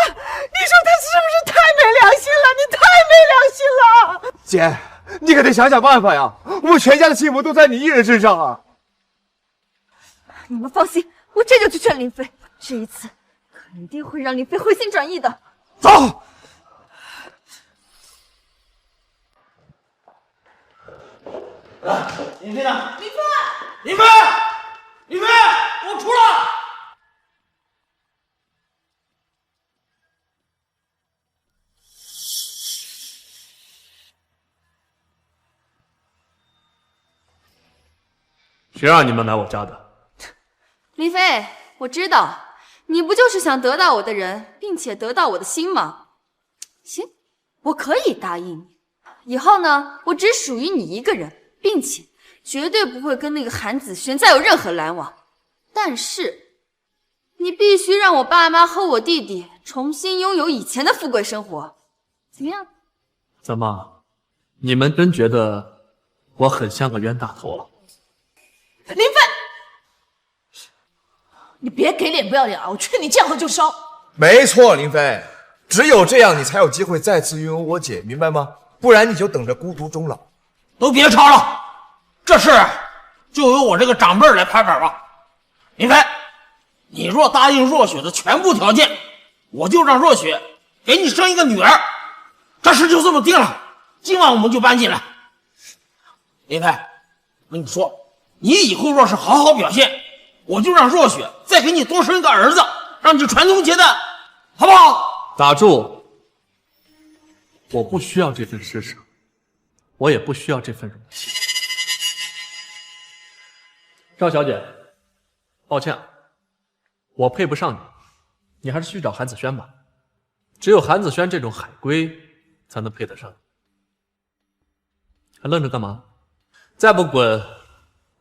他是不是太没良心了？你太没良心了！姐，你可得想想办法呀！我们全家的幸福都在你一人身上啊！你们放心，我这就去劝林飞，这一次肯定会让林飞回心转意的。走。林飞呢？林飞，林飞，林飞，我出了。谁让你们来我家的？林飞，我知道，你不就是想得到我的人，并且得到我的心吗？行，我可以答应你。以后呢，我只属于你一个人，并且绝对不会跟那个韩子轩再有任何来往。但是，你必须让我爸妈和我弟弟重新拥有以前的富贵生活，怎么样？怎么，你们真觉得我很像个冤大头了？林飞，你别给脸不要脸啊！我劝你见好就收。没错，林飞，只有这样，你才有机会再次拥有我姐，明白吗？不然你就等着孤独终老。都别吵了，这事就由我这个长辈来拍板吧。林飞，你若答应若雪的全部条件，我就让若雪给你生一个女儿。这事就这么定了，今晚我们就搬进来。林飞，我跟你说，你以后若是好好表现，我就让若雪再给你多生一个儿子，让你传宗接代，好不好？打住！我不需要这份施舍，我也不需要这份荣幸。赵小姐，抱歉，我配不上你，你还是去找韩子轩吧。只有韩子轩这种海归才能配得上你。还愣着干嘛？再不滚，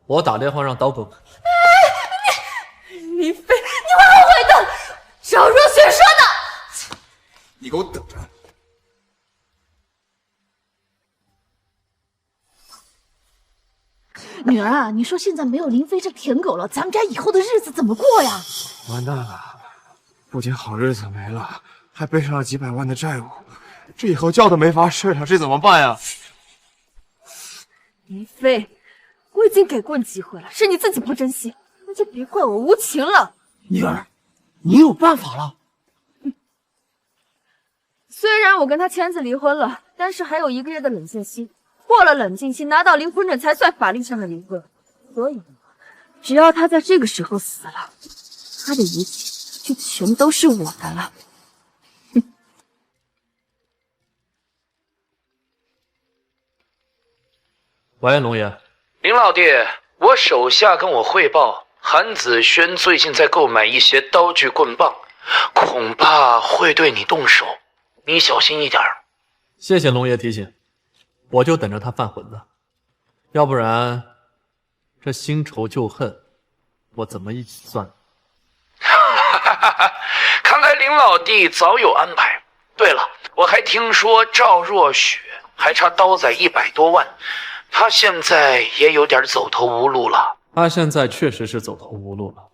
我打电话让刀哥滚。林飞，你会后悔的。赵若雪说的。你给我等着。女儿啊，你说现在没有林飞这舔狗了，咱们家以后的日子怎么过呀？完蛋了，不仅好日子没了，还背上了几百万的债务，这以后觉都没法睡了，这怎么办呀？林飞，我已经给过你机会了，是你自己不珍惜，那就别怪我无情了。女儿，你有办法了。虽然我跟他签字离婚了，但是还有1个月的冷静期。过了冷静期，拿到离婚证才算法律上的离婚。所以，只要他在这个时候死了，他的一切就全都是我的了。喂，龙爷。林老弟，我手下跟我汇报，韩子轩最近在购买一些刀具棍棒，恐怕会对你动手，你小心一点。谢谢龙爷提醒，我就等着他犯浑呢，要不然这新仇旧恨我怎么一起算？看来林老弟早有安排。对了，我还听说赵若雪还差刀仔100多万，他现在也有点走投无路了。他现在确实是走投无路了。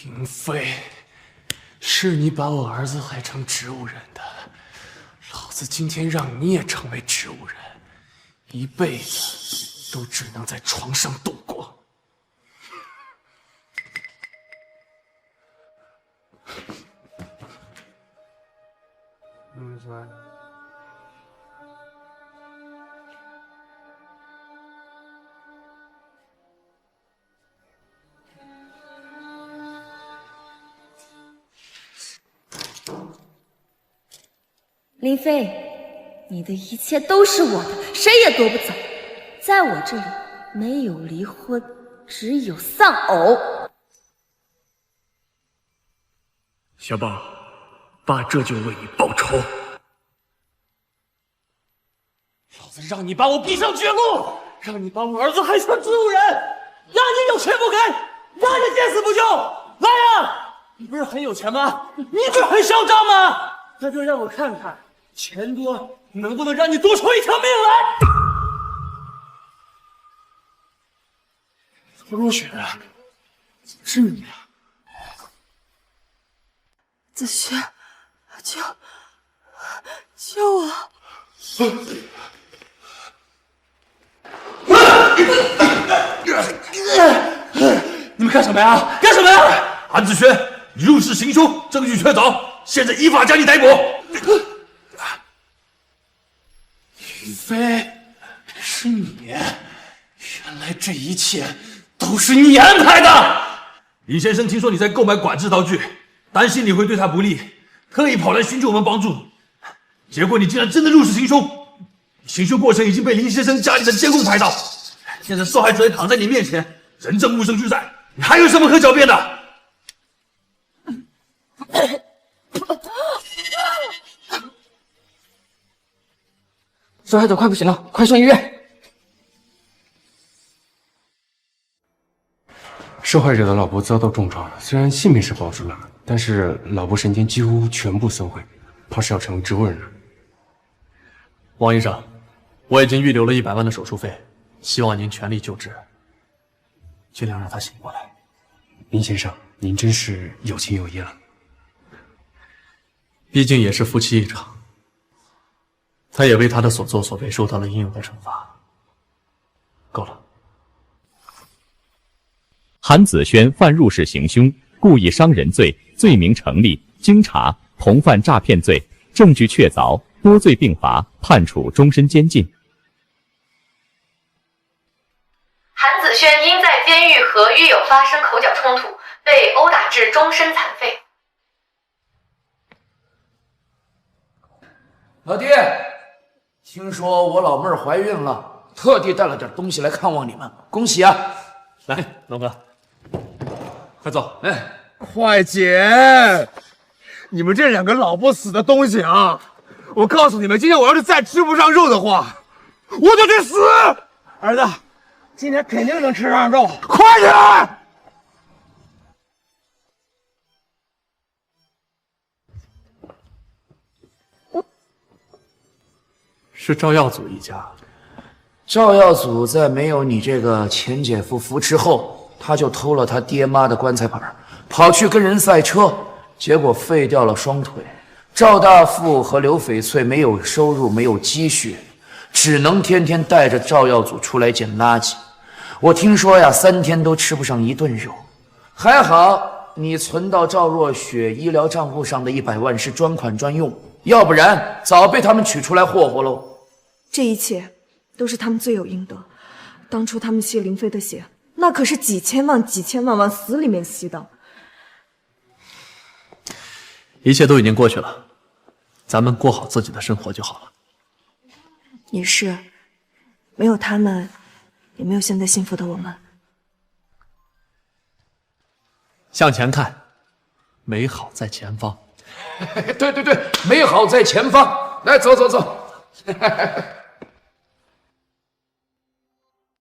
林飞，是你把我儿子害成植物人的，老子今天让你也成为植物人，一辈子都只能在床上度过。林飞，你的一切都是我的，谁也夺不走。在我这里，没有离婚，只有丧偶。小宝，爸这就为你报仇。老子让你把我逼上绝路，让你把我儿子害成植物人，让你有钱不给，让你见死不救。来呀！你不是很有钱吗？你不是很嚣张吗？那就让我看看，钱多能不能让你多出一条命来。若雪，是你啊！子轩，救我！你们干什么呀？干什么呀？韩子轩，你入室行凶，证据确凿，现在依法将你逮捕。林飞，是你！原来这一切都是你安排的。李先生听说你在购买管制刀具，担心你会对他不利，特意跑来寻求我们帮助。结果你竟然真的入室行凶，行凶过程已经被林先生家里的监控拍到，现在受害者也躺在你面前，人证物证俱在，你还有什么可狡辩的？受害者快不行了，快送医院！受害者的老婆遭到重创，虽然性命是保住了，但是脑部神经几乎全部损毁，怕是要成为植物人了。王医生，我已经预留了100万的手术费，希望您全力救治，尽量让他醒过来。林先生，您真是有情有义了。毕竟也是夫妻一场，他也为他的所作所为受到了应有的惩罚。够了。韩子轩犯入室行凶、故意伤人罪，罪名成立，经查，同犯诈骗罪，证据确凿，多罪并罚，判处终身监禁。韩子轩因在监狱和狱友发生口角冲突，被殴打致终身残废。老爹，听说我老妹儿怀孕了，特地带了点东西来看望你们，恭喜啊！来，龙哥，快走。哎，快捡！你们这2个老不死的东西啊！我告诉你们，今天我要是再吃不上肉的话，我就去死！儿子，今天肯定能吃上肉，快点！是赵耀祖一家。赵耀祖在没有你这个前姐夫扶持后，他就偷了他爹妈的棺材板，跑去跟人赛车，结果废掉了双腿。赵大富和刘翡翠没有收入，没有积蓄，只能天天带着赵耀祖出来捡垃圾。我听说呀，3天都吃不上1顿肉。还好你存到赵若雪医疗账户上的100万是专款专用，要不然早被他们取出来霍霍喽。这一切都是他们罪有应得。当初他们吸林飞的血，那可是几千万往死里面吸的。一切都已经过去了，咱们过好自己的生活就好了。也是，没有他们，也没有现在幸福的我们。向前看，美好在前方。对，美好在前方。来，走。